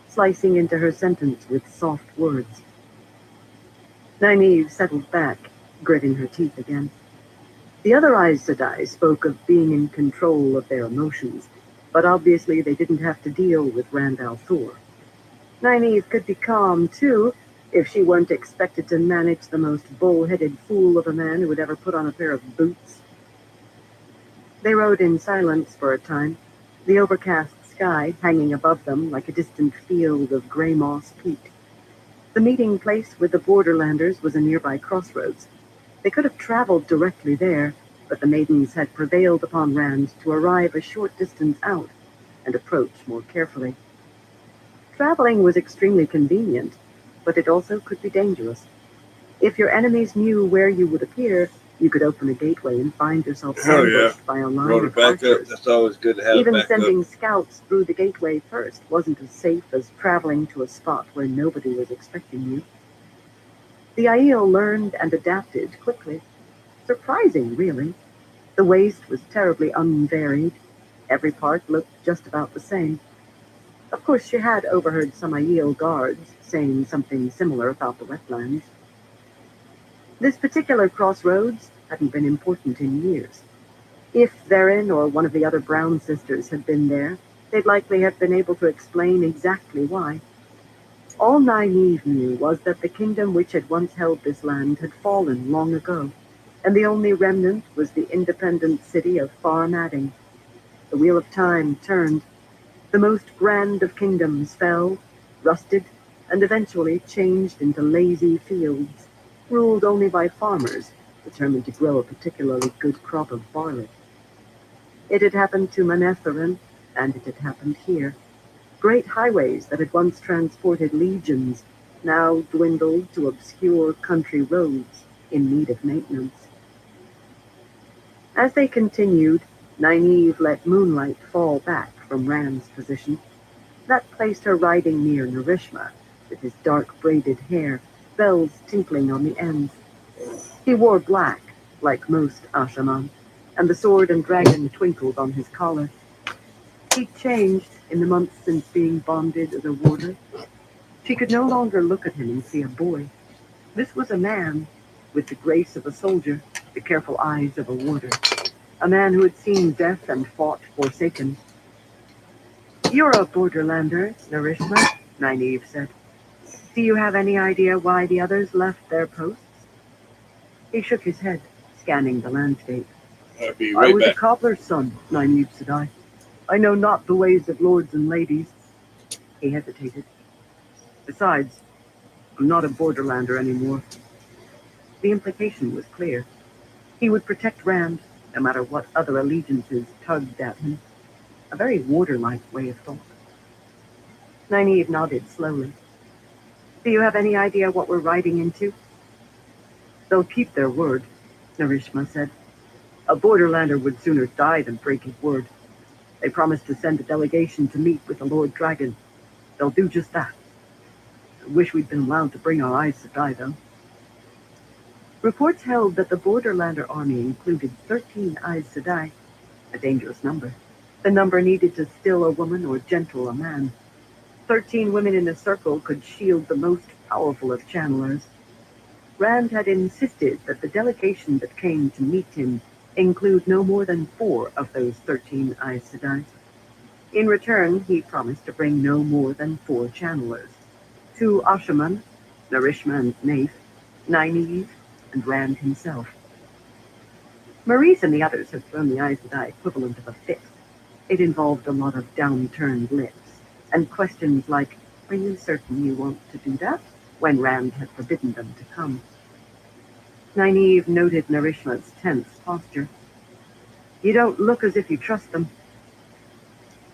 slicing into her sentence with soft words. Nynaeve settled back, gritting her teeth again. The other Aes Sedai spoke of being in control of their emotions, but obviously they didn't have to deal with Rand al'Thor. Nynaeve could be calm, too, if she weren't expected to manage the most bull-headed fool of a man who would ever put on a pair of boots. They rode in silence for a time, the overcast sky hanging above them like a distant field of gray moss peak. The meeting place with the Borderlanders was a nearby crossroads. They could have traveled directly there, but the maidens had prevailed upon Rand to arrive a short distance out and approach more carefully. Traveling was extremely convenient, but it also could be dangerous. If your enemies knew where you would appear, you could open a gateway and find yourself ambushed by a line of archers. That's always good to have Even it back sending up. scouts through the gateway first wasn't as safe as traveling to a spot where nobody was expecting you. The Aiel learned and adapted quickly. Surprising, really. The waste was terribly unvaried. Every part looked just about the same. Of course, she had overheard some Aiel guards saying something similar about the wetlands. This particular crossroads hadn't been important in years. If Verin or one of the other Brown sisters had been there, they'd likely have been able to explain exactly why. All Nynaeve knew was that the kingdom which had once held this land had fallen long ago, and the only remnant was the independent city of Far Madding. The wheel of time turned. The most grand of kingdoms fell, rusted, and eventually changed into lazy fields, ruled only by farmers determined to grow a particularly good crop of barley. It had happened to Manetheren, and it had happened here. Great highways that had once transported legions now dwindled to obscure country roads in need of maintenance. As they continued, Nynaeve let moonlight fall back from Rand's position. That placed her riding near Narishma, with his dark braided hair, bells tinkling on the ends. He wore black, like most Ashaman, and the sword and dragon twinkled on his collar. He'd changed in the months since being bonded as a warder. She could no longer look at him and see a boy. This was a man, with the grace of a soldier, the careful eyes of a warder. A man who had seen death and fought forsaken. You're a Borderlander, Narishma, Nynaeve said. Do you have any idea why the others left their posts? He shook his head, scanning the landscape. I'll be I right was a back. cobbler's son, Nynaeve said I know not the ways of lords and ladies. He hesitated. Besides, I'm not a Borderlander anymore. The implication was clear. He would protect Rand, no matter what other allegiances tugged at him. A very warder-like way of thought. Nynaeve nodded slowly. Do you have any idea what we're riding into? They'll keep their word, Narishma said. A Borderlander would sooner die than break his word. They promised to send a delegation to meet with the Lord Dragon. They'll do just that. I wish we'd been allowed to bring our Aes Sedai, though. Reports held that the Borderlander army included 13 Aes Sedai, a dangerous number. The number needed to still a woman or gentle a man. 13 women in a circle could shield the most powerful of channelers. Rand had insisted that the delegation that came to meet him include no more than 4 of those 13 Aes Sedai. In return, he promised to bring no more than 4 channelers. 2 Ashaman, Narishma and Nath, Nynaeve, and Rand himself. Maurice and the others had thrown the Aes Sedai equivalent of a fit. It involved a lot of downturned lips, and questions like, are you certain you want to do that? When Rand had forbidden them to come. Nynaeve noted Narishma's tense posture. You don't look as if you trust them.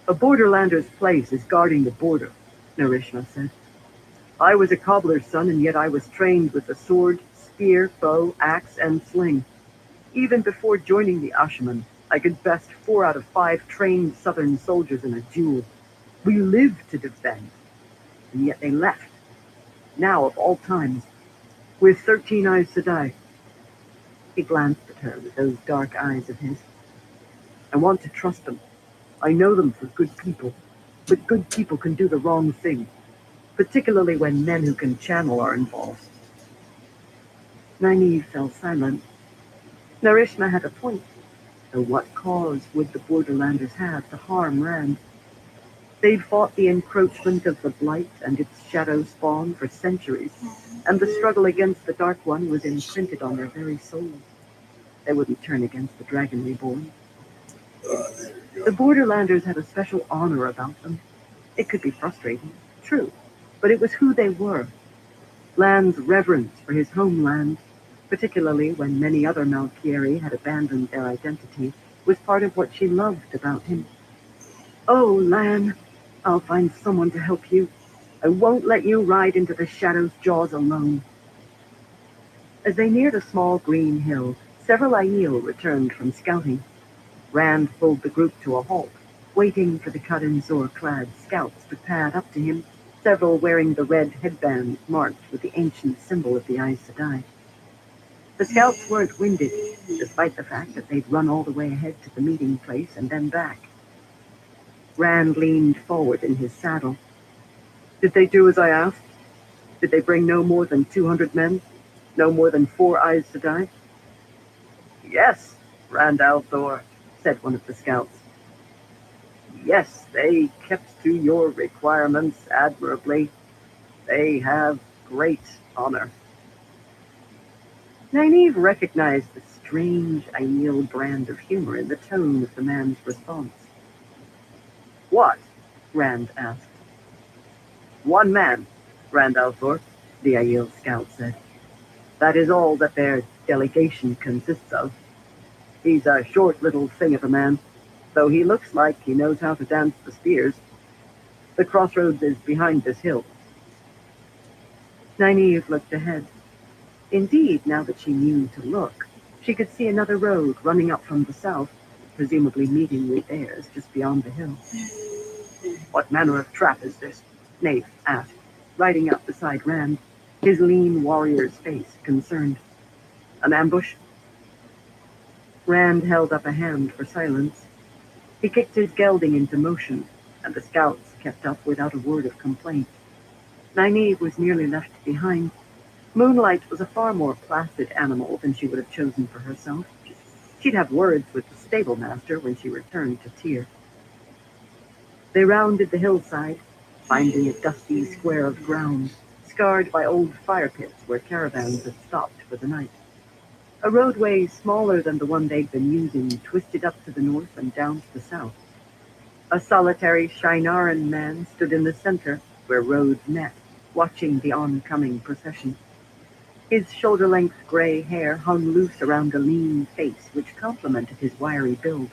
A Borderlander's place is guarding the border, Narishma said. I was a cobbler's son, and yet I was trained with the sword, spear, bow, axe, and sling. Even before joining the Ashaman, I could best 4 out of 5 trained southern soldiers in a duel. We lived to defend, and yet they left. Now, of all times, with 13 eyes to die. He glanced at her with those dark eyes of his. I want to trust them. I know them for good people, but good people can do the wrong thing, particularly when men who can channel are involved. Nynaeve fell silent. Narishma had a point, though what cause would the Borderlanders have to harm Rand? They'd fought the encroachment of the Blight and its shadow spawn for centuries, and the struggle against the Dark One was imprinted on their very souls. They wouldn't turn against the Dragon Reborn. There you The go. Borderlanders had a special honor about them. It could be frustrating, true, but it was who they were. Land's reverence for his homeland, particularly when many other Malkieri had abandoned their identity, was part of what she loved about him. Oh, Lan, I'll find someone to help you. I won't let you ride into the Shadow's jaws alone. As they neared a small green hill, several Aiel returned from scouting. Rand pulled the group to a halt, waiting for the Kadenzor-clad scouts to pad up to him, several wearing the red headbands marked with the ancient symbol of the Aes Sedai. The scouts weren't winded, despite the fact that they'd run all the way ahead to the meeting place and then back. Rand leaned forward in his saddle. Did they do as I asked? Did they bring no more than 200 men? No more than 4 Aes Sedai? Yes, Rand al'Thor, said one of the scouts. Yes, they kept to your requirements admirably. They have great honor. Nynaeve recognized the strange Aiel brand of humor in the tone of the man's response. What? Rand asked. 1 man, Rand al'Thor, the Aiel scout said. That is all that their delegation consists of. He's a short little thing of a man, though he looks like he knows how to dance the spears. The crossroads is behind this hill. Nynaeve looked ahead. Indeed, now that she knew to look, she could see another road running up from the south, presumably meeting with theirs just beyond the hill. What manner of trap is this? Nath asked, riding up beside Rand, his lean warrior's face concerned. An ambush? Rand held up a hand for silence. He kicked his gelding into motion, and the scouts kept up without a word of complaint. Nynaeve was nearly left behind. Moonlight was a far more placid animal than she would have chosen for herself. She'd have words with the stable master when she returned to Tyr. They rounded the hillside, finding a dusty square of ground, scarred by old fire pits where caravans had stopped for the night. A roadway smaller than the one they'd been using twisted up to the north and down to the south. A solitary Shinaran man stood in the center, where roads met, watching the oncoming procession. His shoulder-length gray hair hung loose around a lean face which complemented his wiry build.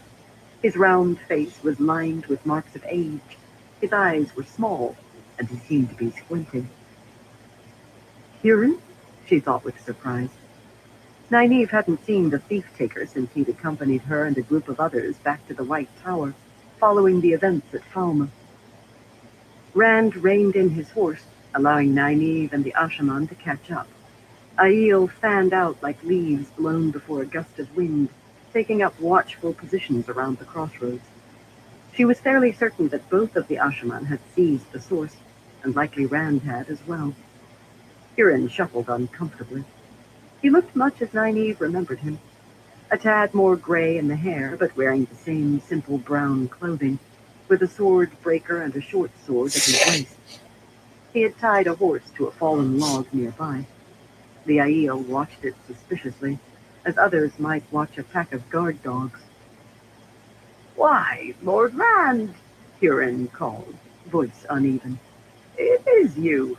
His round face was lined with marks of age. His eyes were small, and he seemed to be squinting. Huron? She thought with surprise. Nynaeve hadn't seen the thief-taker since he'd accompanied her and a group of others back to the White Tower, following the events at Falma. Rand reined in his horse, allowing Nynaeve and the Ashaman to catch up. Aiel fanned out like leaves blown before a gust of wind, taking up watchful positions around the crossroads. She was fairly certain that both of the Ashaman had seized the source, and likely Rand had as well. Huron shuffled uncomfortably. He looked much as Nynaeve remembered him, a tad more gray in the hair, but wearing the same simple brown clothing, with a sword breaker and a short sword at his waist. He had tied a horse to a fallen log nearby. The Aiel watched it suspiciously, as others might watch a pack of guard dogs. Why, Lord Rand, Huron called, voice uneven. It is you.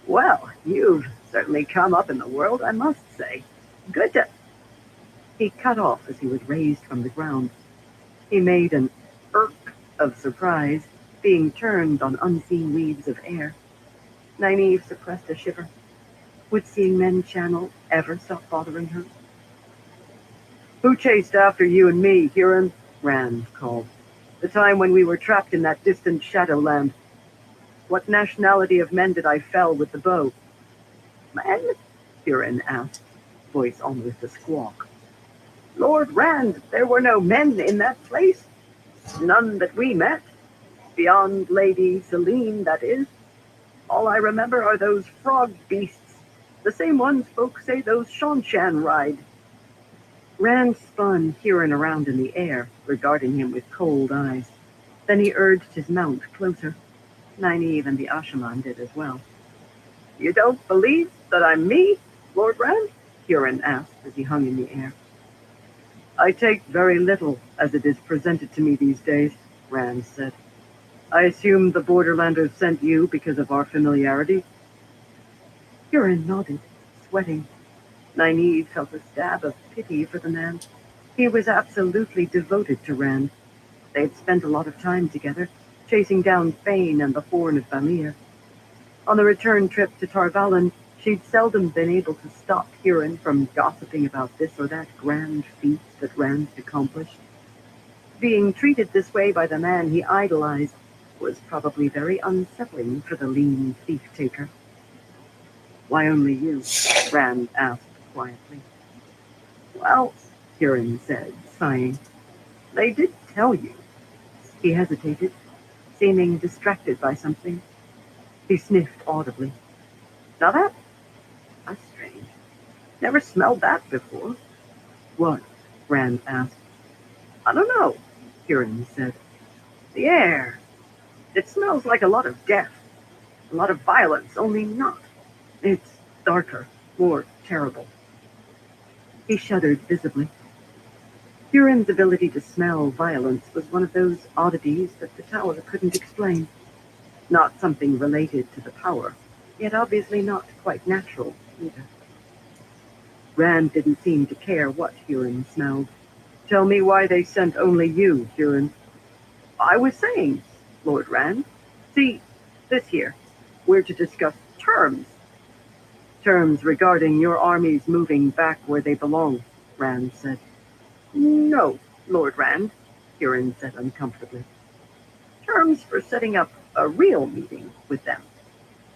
Well, you've certainly come up in the world, I must say. Good to... He cut off as he was raised from the ground. He made an irk of surprise, being turned on unseen weaves of air. Nynaeve suppressed a shiver. Would seeing men channel ever stop bothering her? Who chased after you and me, Huron? Rand called. The time when we were trapped in that distant shadowland. What nationality of men did I fell with the bow? Men? Huron asked, voice almost a squawk. Lord Rand, there were no men in that place. None that we met. Beyond Lady Selene, that is. All I remember are those frog beasts. The same ones folks say those Shanshan ride. Rand spun Huron around in the air, regarding him with cold eyes. Then he urged his mount closer. Nynaeve and the Ashaman did as well. You don't believe that I'm me, Lord Rand? Huron asked as he hung in the air. I take very little as it is presented to me these days, Rand said. I assume the Borderlanders sent you because of our familiarity? Huron nodded, sweating. Nynaeve felt a stab of pity for the man. He was absolutely devoted to Rand. They had spent a lot of time together, chasing down Fane and the Horn of Valir. On the return trip to Tarvalon, she'd seldom been able to stop Huron from gossiping about this or that grand feat that Rand had accomplished. Being treated this way by the man he idolized was probably very unsettling for the lean thief-taker. Why only you? Rand asked quietly. Well, Huron said, sighing. They did tell you. He hesitated, seeming distracted by something. He sniffed audibly. Now that's strange. Never smelled that before. What? Rand asked. I don't know, Huron said. The air. It smells like a lot of death. A lot of violence, only not. It's darker, more terrible. He shuddered visibly. Huron's ability to smell violence was one of those oddities that the tower couldn't explain. Not something related to the power, yet obviously not quite natural either. Rand didn't seem to care what Huron smelled. Tell me why they sent only you, Huron. I was saying, Lord Rand. See, this here, we're to discuss terms. Terms regarding your armies moving back where they belong, Rand said. No, Lord Rand, Huron said uncomfortably. Terms for setting up a real meeting with them.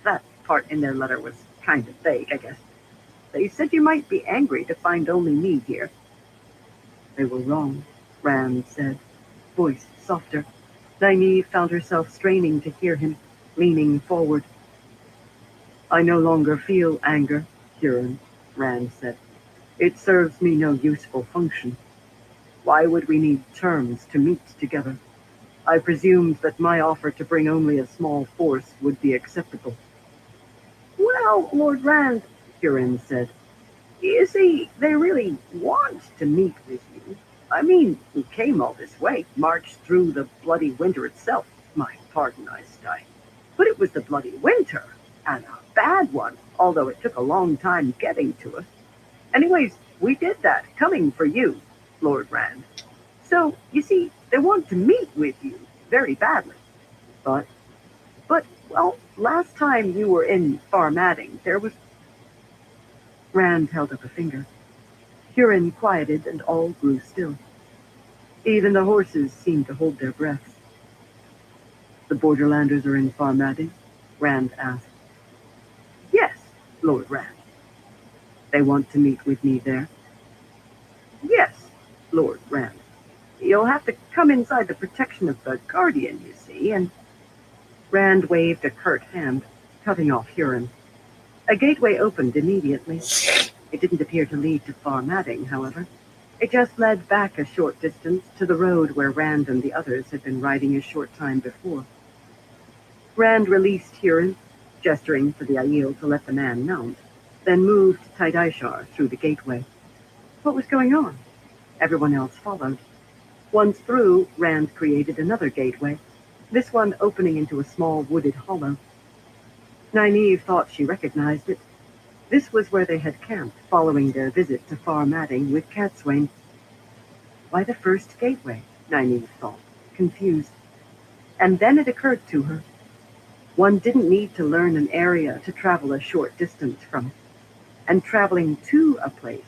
That part in their letter was kind of vague, I guess. They said you might be angry to find only me here. They were wrong, Rand said, voice softer. Nynaeve found herself straining to hear him, leaning forward. I no longer feel anger, Huron, Rand said. It serves me no useful function. Why would we need terms to meet together? I presumed that my offer to bring only a small force would be acceptable. Well, Lord Rand, Huron said, you see, they really want to meet with you. I mean, we came all this way, marched through the bloody winter itself. My pardon, Einstein. But it was the bloody winter, and a bad one, although it took a long time getting to us. Anyways, we did that, coming for you, Lord Rand. So, you see, they want to meet with you very badly. But, well, last time you were in Farmadding, there was... Rand held up a finger. Huron quieted and all grew still. Even the horses seemed to hold their breaths. The Borderlanders are in Farmadding? Rand asked. Yes, Lord Rand. They want to meet with me there? Yes, Lord Rand. You'll have to come inside the protection of the Guardian, you see, and... Rand waved a curt hand, cutting off Huron. A gateway opened immediately. It didn't appear to lead to Farmadding, however. It just led back a short distance to the road where Rand and the others had been riding a short time before. Rand released Huron, gesturing for the Aiel to let the man mount, then moved Tidishar through the gateway. What was going on? Everyone else followed. Once through, Rand created another gateway, this one opening into a small wooded hollow. Nynaeve thought she recognized it. This was where they had camped following their visit to Farmadding with Catswain. Why the first gateway? Nynaeve thought, confused. And then it occurred to her. One didn't need to learn an area to travel a short distance from it, and traveling to a place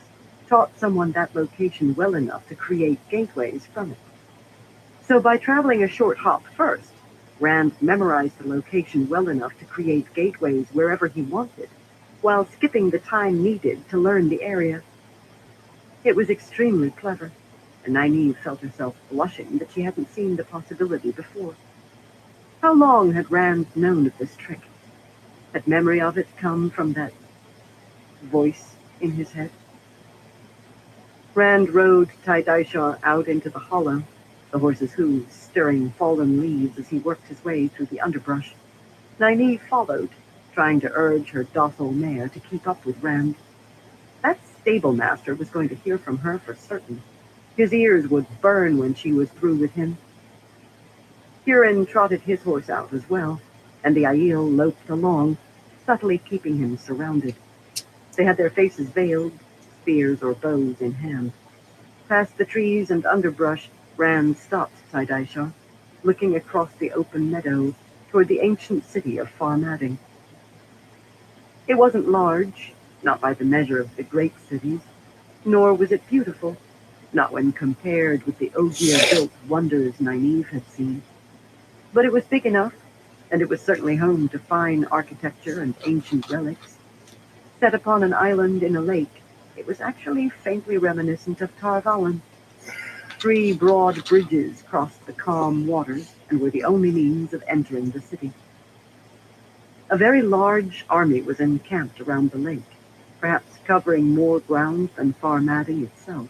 taught someone that location well enough to create gateways from it. So by traveling a short hop first, Rand memorized the location well enough to create gateways wherever he wanted, while skipping the time needed to learn the area. It was extremely clever, and Nynaeve felt herself blushing that she hadn't seen the possibility before. How long had Rand known of this trick? Had memory of it come from that voice in his head? Rand rode Taidaisha out into the hollow, the horse's hooves stirring fallen leaves as he worked his way through the underbrush. Nynaeve followed, trying to urge her docile mare to keep up with Rand. That stable master was going to hear from her for certain. His ears would burn when she was through with him. Huron trotted his horse out as well, and the Aiel loped along, subtly keeping him surrounded. They had their faces veiled, spears or bows in hand. Past the trees and underbrush, Rand stopped Taidaisha, looking across the open meadow toward the ancient city of Farmading. It wasn't large, not by the measure of the great cities, nor was it beautiful, not when compared with the Ogier-built wonders Nynaeve had seen. But it was big enough, and it was certainly home to fine architecture and ancient relics. Set upon an island in a lake, it was actually faintly reminiscent of Tarvallen. 3 broad bridges crossed the calm waters and were the only means of entering the city. A very large army was encamped around the lake, perhaps covering more ground than Farmading itself.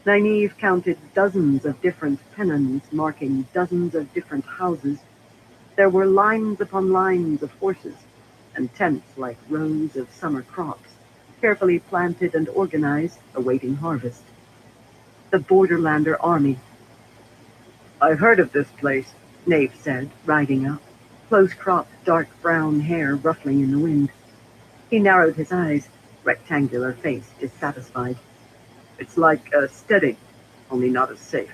Nynaeve counted dozens of different pennons marking dozens of different houses. There were lines upon lines of horses, and tents like rows of summer crops, carefully planted and organized, awaiting harvest. The Borderlander army. "I've heard of this place," Nave said, riding up, close-cropped dark brown hair ruffling in the wind. He narrowed his eyes, rectangular face dissatisfied. "It's like a steady, only not as safe."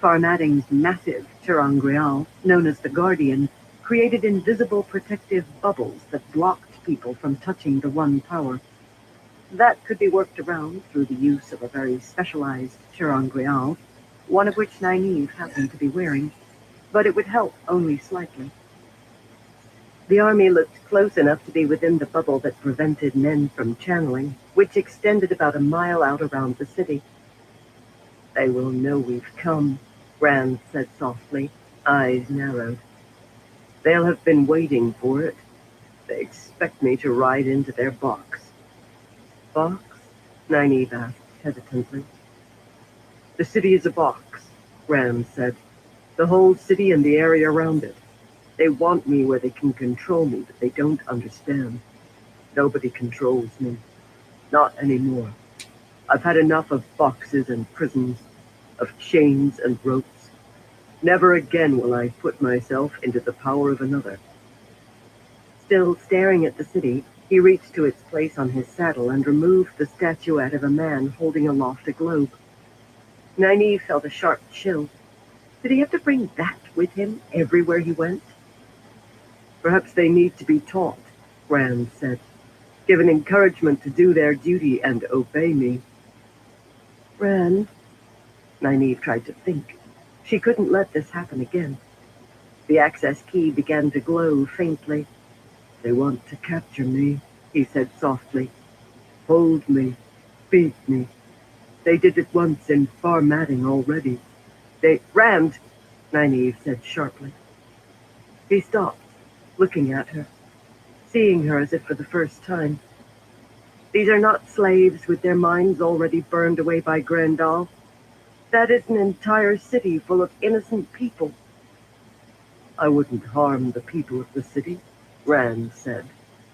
Farmading's massive Terangreal, known as the Guardian, created invisible protective bubbles that blocked people from touching the One Power. That could be worked around through the use of a very specialized Terangreal, one of which Nynaeve happened to be wearing, but it would help only slightly. The army looked close enough to be within the bubble that prevented men from channeling, which extended about a mile out around the city. "They will know we've come," Rand said softly, eyes narrowed. "They'll have been waiting for it. They expect me to ride into their box." "Box?" Nynaeve asked hesitantly. "The city is a box," Rand said. "The whole city and the area around it. They want me where they can control me, but they don't understand. Nobody controls me. Not anymore. I've had enough of boxes and prisons, of chains and ropes. Never again will I put myself into the power of another." Still staring at the city, he reached to its place on his saddle and removed the statuette of a man holding aloft a globe. Nynaeve felt a sharp chill. Did he have to bring that with him everywhere he went? "Perhaps they need to be taught," Rand said, "given encouragement to do their duty and obey me." "Rand," Nynaeve tried to think. She couldn't let this happen again. The access key began to glow faintly. "They want to capture me," he said softly. "Hold me, beat me. They did it once in Farmading already. Rand," Nynaeve said sharply. He stopped, looking at her, seeing her as if for the first time. "These are not slaves with their minds already burned away by Grandal. That is an entire city full of innocent people." "I wouldn't harm the people of the city," Rand said,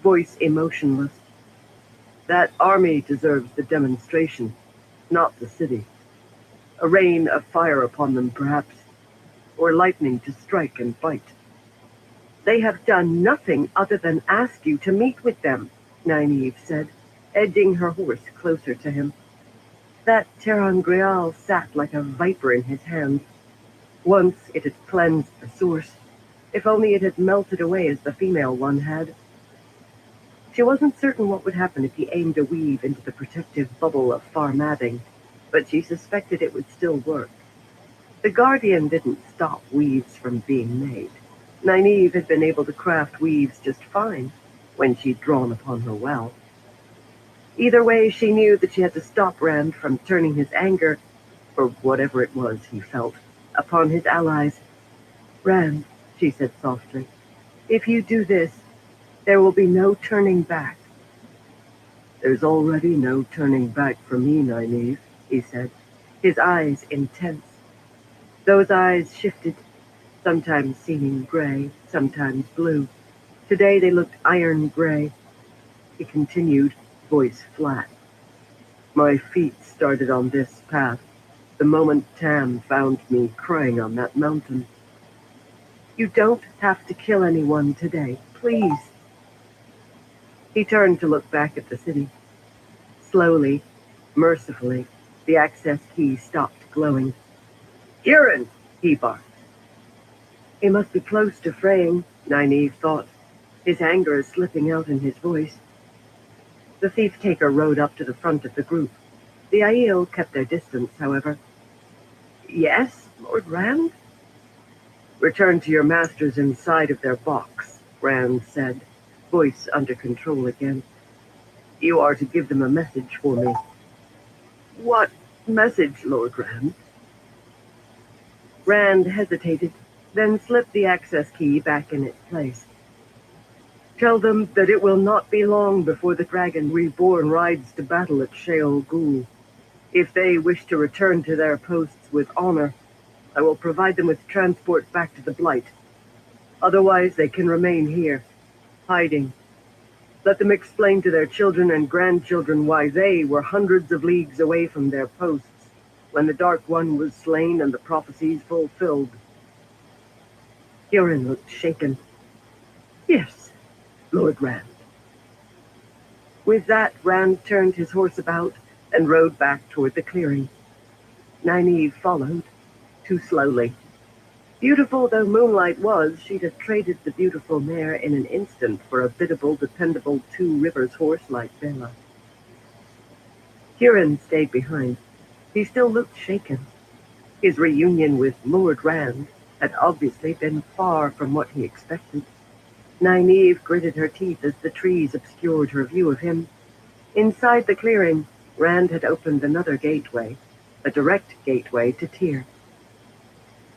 voice emotionless. "That army deserves the demonstration, not the city. A rain of fire upon them, perhaps, or lightning to strike and bite." "They have done nothing other than ask you to meet with them," Nynaeve said, edging her horse closer to him. That Terangreal sat like a viper in his hand. Once it had cleansed the source, If only it had melted away as the female one had. She wasn't certain what would happen if he aimed a weave into the protective bubble of far matting, but she suspected it would still work. The Guardian didn't stop weaves from being made. Nynaeve had been able to craft weaves just fine when she'd drawn upon her well. Either way, she knew that she had to stop Rand from turning his anger, or whatever it was he felt, upon his allies. Rand, she said softly, if you do this, there will be no turning back. There's already no turning back for me, Nynaeve, he said, his eyes intense. Those eyes shifted, sometimes seeming gray, sometimes blue. Today they looked iron gray. He continued, voice flat. My feet started on this path the moment Tam found me crying on that mountain. You don't have to kill anyone today, please. He turned to look back at the city. Slowly, mercifully, the access key stopped glowing. Huron, he barked. He must be close to fraying, Nynaeve thought, his anger slipping out in his voice. The thief-taker rode up to the front of the group. The Aiel kept their distance, however. Yes, Lord Rand? Return to your masters inside of their box, Rand said, voice under control again. You are to give them a message for me. What message, Lord Rand? Rand hesitated, then slipped the access key back in its place. Tell them that it will not be long before the dragon reborn rides to battle at Sheol Ghul. If they wish to return to their posts with honor, I will provide them with transport back to the Blight. Otherwise, they can remain here, hiding. Let them explain to their children and grandchildren why they were hundreds of leagues away from their posts when the Dark One was slain and the prophecies fulfilled. Huron looked shaken. Yes, Lord Rand. With that, Rand turned his horse about and rode back toward the clearing. Nynaeve followed, too slowly. Beautiful though Moonlight was, she'd have traded the beautiful mare in an instant for a biddable, dependable Two Rivers horse like Bela. Huron stayed behind. He still looked shaken. His reunion with Lord Rand had obviously been far from what he expected. Nynaeve gritted her teeth as the trees obscured her view of him. Inside the clearing, Rand had opened another gateway, a direct gateway to Tyr.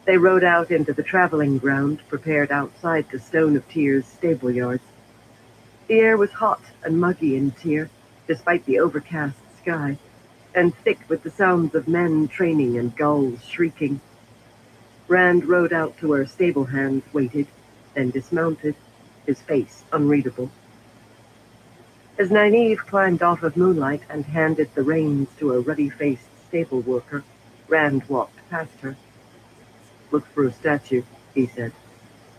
They rode out into the traveling ground prepared outside the Stone of Tyr's stable yards. The air was hot and muggy in Tyr, despite the overcast sky, and thick with the sounds of men training and gulls shrieking. Rand rode out to where stable hands waited, then dismounted, his face unreadable. As Nynaeve climbed off of Moonlight and handed the reins to a ruddy-faced stable worker, Rand walked past her. Look for a statue, he said.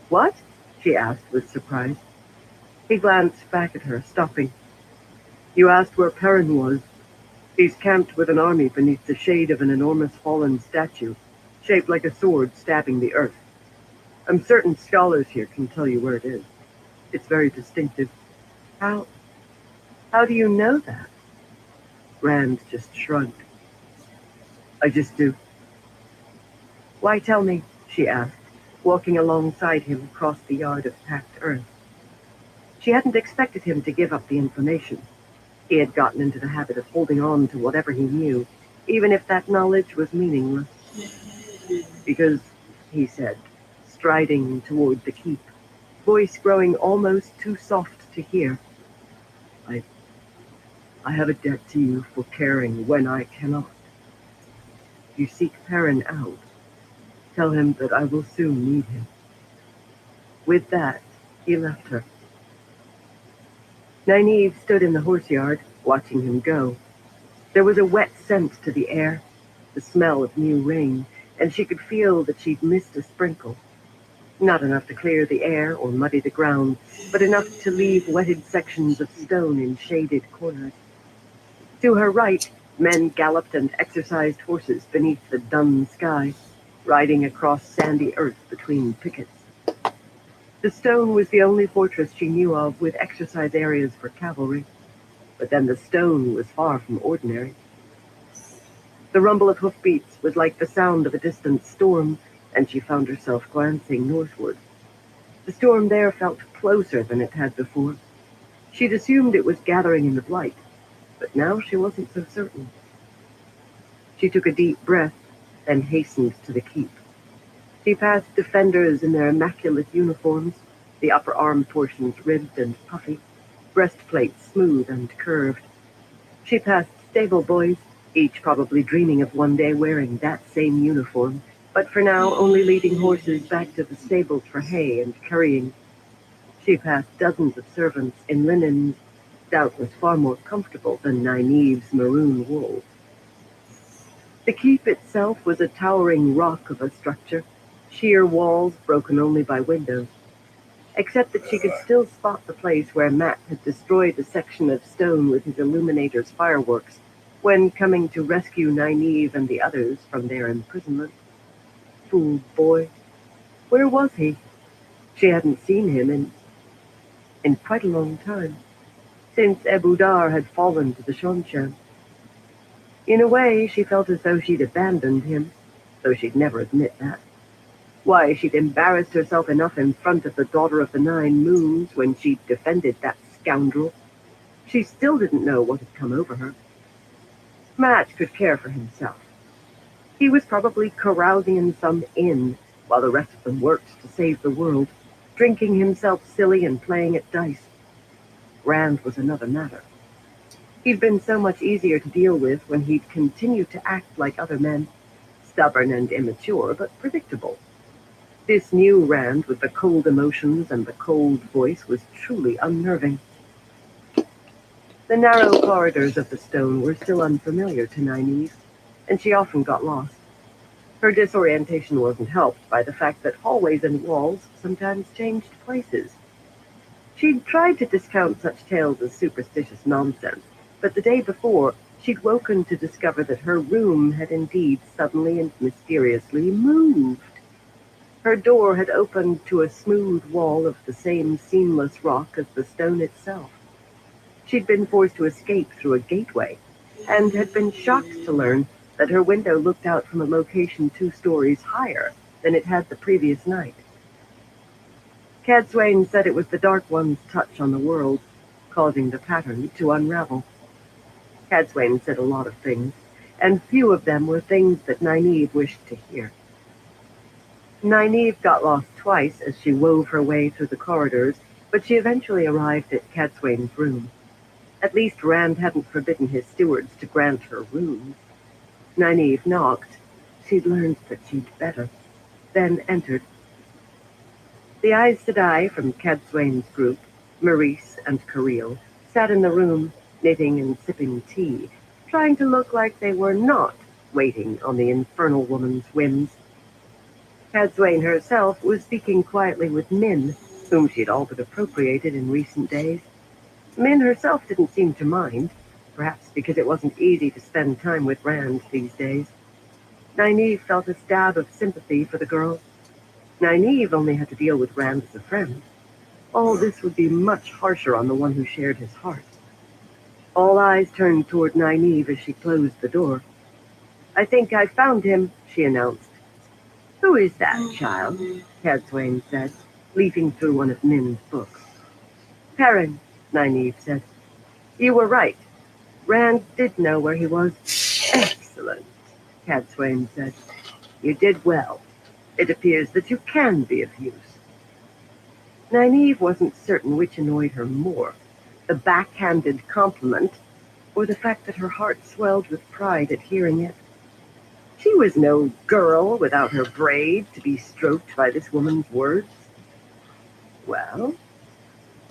What? She asked with surprise. He glanced back at her, stopping. You asked where Perrin was. He's camped with an army beneath the shade of an enormous fallen statue, shaped like a sword stabbing the earth. I'm certain scholars here can tell you where it is. It's very distinctive. How do you know that? Rand just shrugged. I just do. Why tell me? She asked, walking alongside him across the yard of packed earth. She hadn't expected him to give up the information. He had gotten into the habit of holding on to whatever he knew, even if that knowledge was meaningless. Because, he said, striding toward the keep, voice growing almost too soft to hear, I have a debt to you for caring when I cannot. You seek Perrin out. Tell him that I will soon need him. With that, he left her. Nynaeve stood in the horseyard, watching him go. There was a wet scent to the air, the smell of new rain, and she could feel that she'd missed a sprinkle. Not enough to clear the air or muddy the ground, but enough to leave wetted sections of stone in shaded corners. To her right, men galloped and exercised horses beneath the dun sky, riding across sandy earth between pickets. The stone was the only fortress she knew of with exercise areas for cavalry, but then the stone was far from ordinary. The rumble of hoofbeats was like the sound of a distant storm, and she found herself glancing northward. The storm there felt closer than it had before. She'd assumed it was gathering in the Blight, but now she wasn't so certain. She took a deep breath, then hastened to the keep. She passed defenders in their immaculate uniforms, the upper arm portions ribbed and puffy, breastplates smooth and curved. She passed stable boys, each probably dreaming of one day wearing that same uniform, but for now only leading horses back to the stables for hay and currying. She passed dozens of servants in linens, doubtless far more comfortable than Nynaeve's maroon wool. The keep itself was a towering rock of a structure, sheer walls broken only by windows, except that she could still spot the place where Matt had destroyed a section of stone with his illuminator's fireworks when coming to rescue Nynaeve and the others from their imprisonment. Fool boy. Where was he? She hadn't seen him in quite a long time, since Ebudar had fallen to the Shonchan. In a way, she felt as though she'd abandoned him, though she'd never admit that. Why, she'd embarrassed herself enough in front of the Daughter of the Nine Moons when she'd defended that scoundrel. She still didn't know what had come over her. Matt could care for himself. He was probably carousing in some inn while the rest of them worked to save the world, drinking himself silly and playing at dice. Rand was another matter. He'd been so much easier to deal with when he'd continued to act like other men, stubborn and immature, but predictable. This new Rand with the cold emotions and the cold voice was truly unnerving. The narrow corridors of the stone were still unfamiliar to Nynaeve, and she often got lost. Her disorientation wasn't helped by the fact that hallways and walls sometimes changed places. She'd tried to discount such tales as superstitious nonsense, but the day before, she'd woken to discover that her room had indeed suddenly and mysteriously moved. Her door had opened to a smooth wall of the same seamless rock as the stone itself. She'd been forced to escape through a gateway, and had been shocked to learn that her window looked out from a location 2 stories higher than it had the previous night. Cadswain said it was the Dark One's touch on the world, causing the pattern to unravel. Cadswain said a lot of things, and few of them were things that Nynaeve wished to hear. Nynaeve got lost twice as she wove her way through the corridors, but she eventually arrived at Cadswain's room. At least Rand hadn't forbidden his stewards to grant her rooms. Nynaeve knocked. She'd learned that she'd better, then entered. The Aes Sedai from Cadswain's group, Maurice and Kirill, sat in the room, knitting and sipping tea, trying to look like they were not waiting on the infernal woman's whims. Cadswain herself was speaking quietly with Min, whom she'd all but appropriated in recent days. Min herself didn't seem to mind, perhaps because it wasn't easy to spend time with Rand these days. Nynaeve felt a stab of sympathy for the girl. Nynaeve only had to deal with Rand as a friend. All this would be much harsher on the one who shared his heart. All eyes turned toward Nynaeve as she closed the door. "I think I found him," she announced. "Who is that child?" Cadswain said, leafing through one of Min's books. "Perrin," Nynaeve said. "You were right. Rand did know where he was." "Excellent," Cadswain said. "You did well. It appears that you can be of use." Nynaeve wasn't certain which annoyed her more, the backhanded compliment, or the fact that her heart swelled with pride at hearing it. She was no girl without her braid to be stroked by this woman's words. "Well?"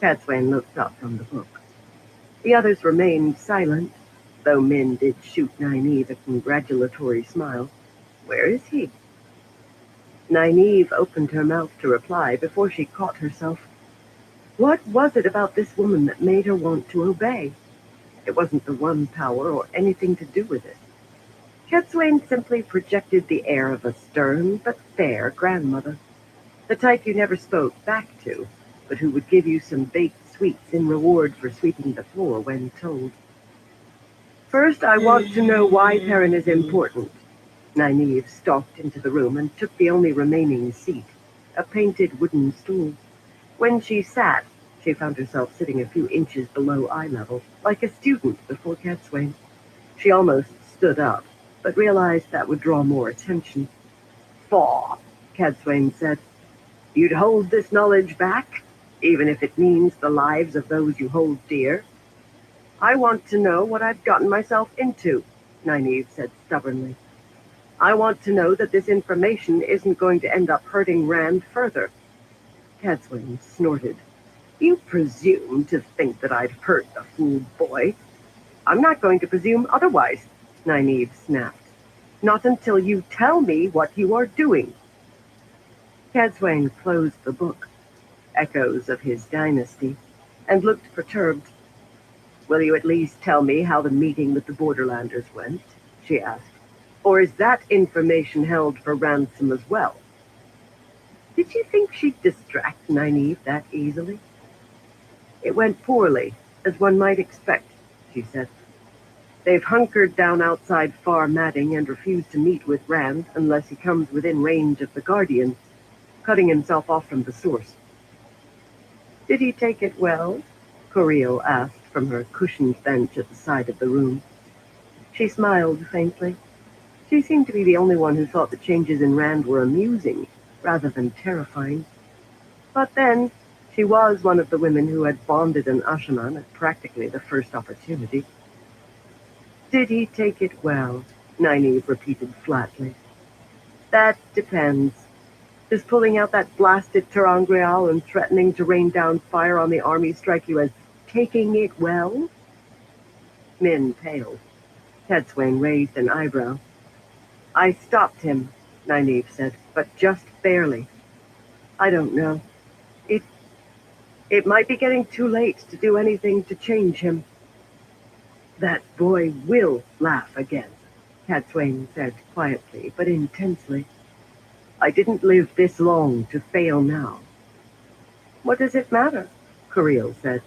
Cadswain looked up from the book. The others remained silent, though Min did shoot Nynaeve a congratulatory smile. "Where is he?" Nynaeve opened her mouth to reply before she caught herself. What was it about this woman that made her want to obey? It wasn't the one power or anything to do with it. Cadswain simply projected the air of a stern but fair grandmother. The type you never spoke back to, but who would give you some baked sweets in reward for sweeping the floor when told. First, I want to know why Perrin is important. Nynaeve stalked into the room and took the only remaining seat, a painted wooden stool. When she sat, she found herself sitting a few inches below eye level, like a student before Catswain. She almost stood up, but realized that would draw more attention. Faugh, Catswain said. You'd hold this knowledge back, even if it means the lives of those you hold dear? I want to know what I've gotten myself into, Nynaeve said stubbornly. I want to know that this information isn't going to end up hurting Rand further. Catswain snorted. You presume to think that I'd hurt the fool boy. I'm not going to presume otherwise, Nynaeve snapped. Not until you tell me what you are doing. Catswain closed the book, echoes of his dynasty, and looked perturbed. Will you at least tell me how the meeting with the Borderlanders went? She asked. Or is that information held for ransom as well? Did you think she'd distract Nynaeve that easily? It went poorly, as one might expect, she said. They've hunkered down outside Far Madding and refuse to meet with Rand unless he comes within range of the Guardian, cutting himself off from the source. Did he take it well? Coriel asked from her cushioned bench at the side of the room. She smiled faintly. She seemed to be the only one who thought the changes in Rand were amusing, rather than terrifying. But then, she was one of the women who had bonded an Ashaman at practically the first opportunity. Did he take it well? Nynaeve repeated flatly. That depends. Does pulling out that blasted ter'angreal and threatening to rain down fire on the army strike you as taking it well? Min paled. Catswain raised an eyebrow. I stopped him, Nynaeve said, but just barely. I don't know. It might be getting too late to do anything to change him. That boy will laugh again, Catswain said quietly but intensely. I didn't live this long to fail now. What does it matter? Coriel said.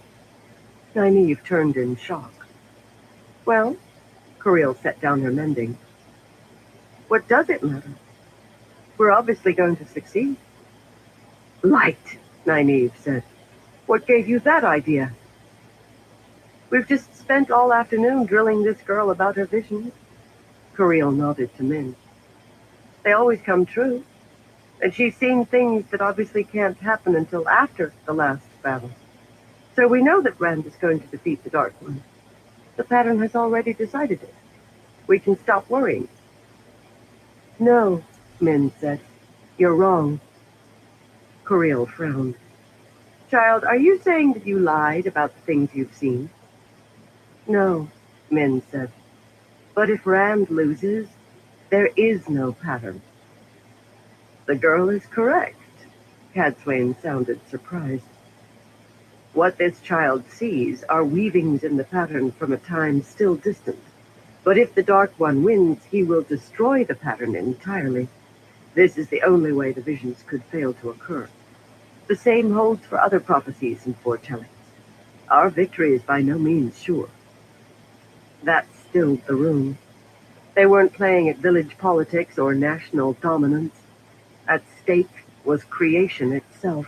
Nynaeve turned in shock. Well, Coriel set down her mending. What does it matter? We're obviously going to succeed. Light, Nynaeve said. What gave you that idea? We've just spent all afternoon drilling this girl about her visions. Coriel nodded to Min. They always come true. And she's seen things that obviously can't happen until after the last battle. So we know that Rand is going to defeat the Dark One. The pattern has already decided it. We can stop worrying. No, Min said. You're wrong. Coriel frowned. Child, are you saying that you lied about the things you've seen? No, Min said. But if Rand loses, there is no pattern. The girl is correct. Catswain sounded surprised. What this child sees are weavings in the pattern from a time still distant. But if the Dark One wins, he will destroy the pattern entirely. This is the only way the visions could fail to occur. The same holds for other prophecies and foretellings. Our victory is by no means sure. That stilled the room. They weren't playing at village politics or national dominance. At stake was creation itself.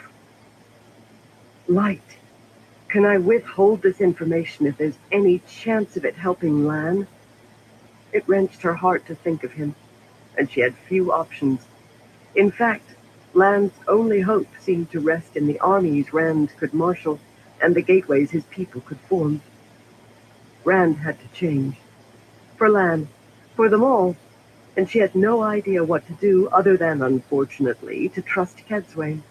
Light. Can I withhold this information if there's any chance of it helping Lan? It wrenched her heart to think of him, and she had few options. In fact, Lan's only hope seemed to rest in the armies Rand could marshal and the gateways his people could form. Rand had to change. For Lan, for them all, and she had no idea what to do other than, unfortunately, to trust Catswain.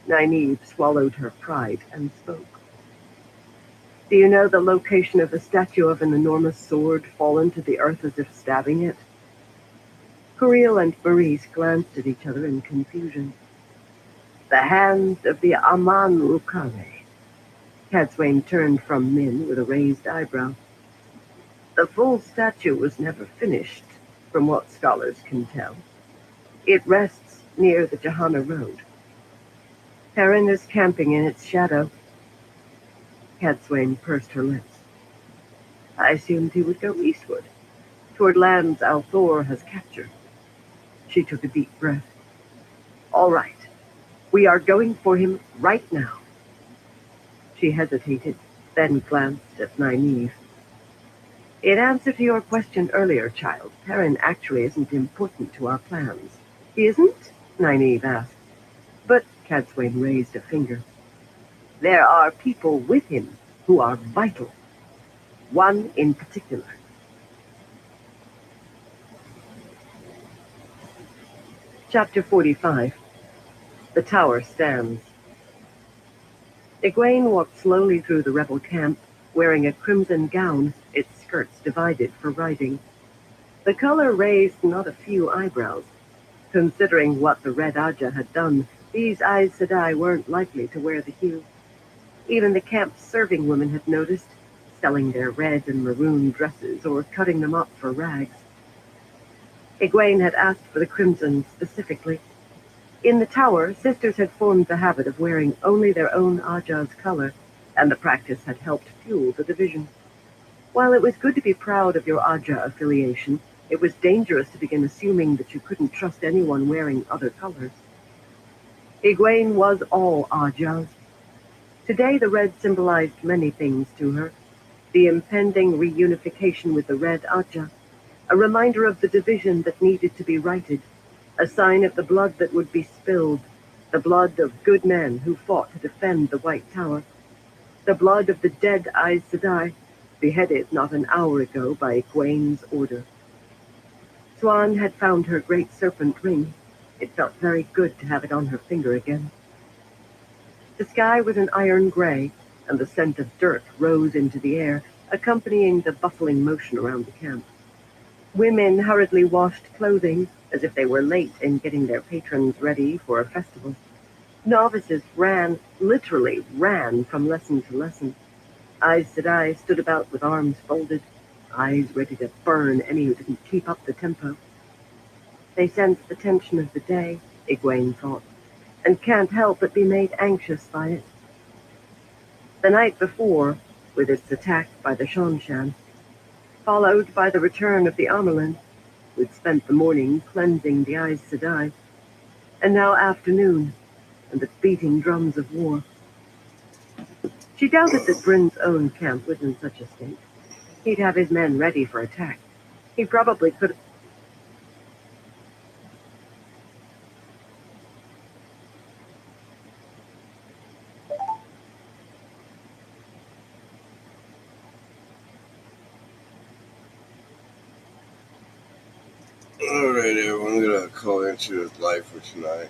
Nynaeve swallowed her pride and spoke. Do you know the location of the statue of an enormous sword fallen to the earth as if stabbing it? Coriel and Maurice glanced at each other in confusion. The hand of the Aman Rukane. Catswain turned from Min with a raised eyebrow. The full statue was never finished, from what scholars can tell. It rests near the Johanna Road. Perrin is camping in its shadow. Cadswain pursed her lips. I assumed he would go eastward, toward lands Althor has captured. She took a deep breath. All right. We are going for him right now. She hesitated, then glanced at Nynaeve. In answer to your question earlier, child, Perrin actually isn't important to our plans. He isn't? Nynaeve asked. But Cadswain raised a finger. There are people with him who are vital. One in particular. Chapter 45. The Tower Stands. Egwene walked slowly through the rebel camp, wearing a crimson gown, its skirts divided for riding. The color raised not a few eyebrows. Considering what the Red Ajah had done, these Aes Sedai weren't likely to wear the hue. Even the camp's serving women had noticed, selling their red and maroon dresses or cutting them up for rags. Egwene had asked for the crimson specifically. In the tower, sisters had formed the habit of wearing only their own Ajah's color, and the practice had helped fuel the division. While it was good to be proud of your Ajah affiliation, it was dangerous to begin assuming that you couldn't trust anyone wearing other colors. Egwene was all Ajahs. Today the red symbolized many things to her. The impending reunification with the Red Ajah, a reminder of the division that needed to be righted, a sign of the blood that would be spilled, the blood of good men who fought to defend the White Tower, the blood of the dead Aes Sedai, beheaded not an hour ago by Egwene's order. Swan had found her great serpent ring. It felt very good to have it on her finger again. The sky was an iron gray, and the scent of dirt rose into the air, accompanying the bustling motion around the camp. Women hurriedly washed clothing, as if they were late in getting their patrons ready for a festival. Novices literally ran from lesson to lesson. Aes Sedai stood about with arms folded, eyes ready to burn any who didn't keep up the tempo. They sensed the tension of the day, Egwene thought, and can't help but be made anxious by it. The night before, with its attack by the Shanshan, followed by the return of the Amerlin, who'd spent the morning cleansing the Aes Sedai, and now afternoon, and the beating drums of war. She doubted that Bryn's own camp was in such a state. He'd have his men ready for attack. He probably could. Alright, everyone, I'm going to call into this live for tonight.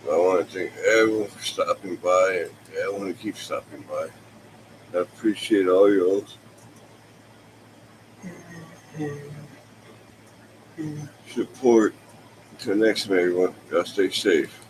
I want to thank everyone for stopping by and everyone who keeps stopping by. I appreciate all your support. Until next time, everyone, y'all stay safe.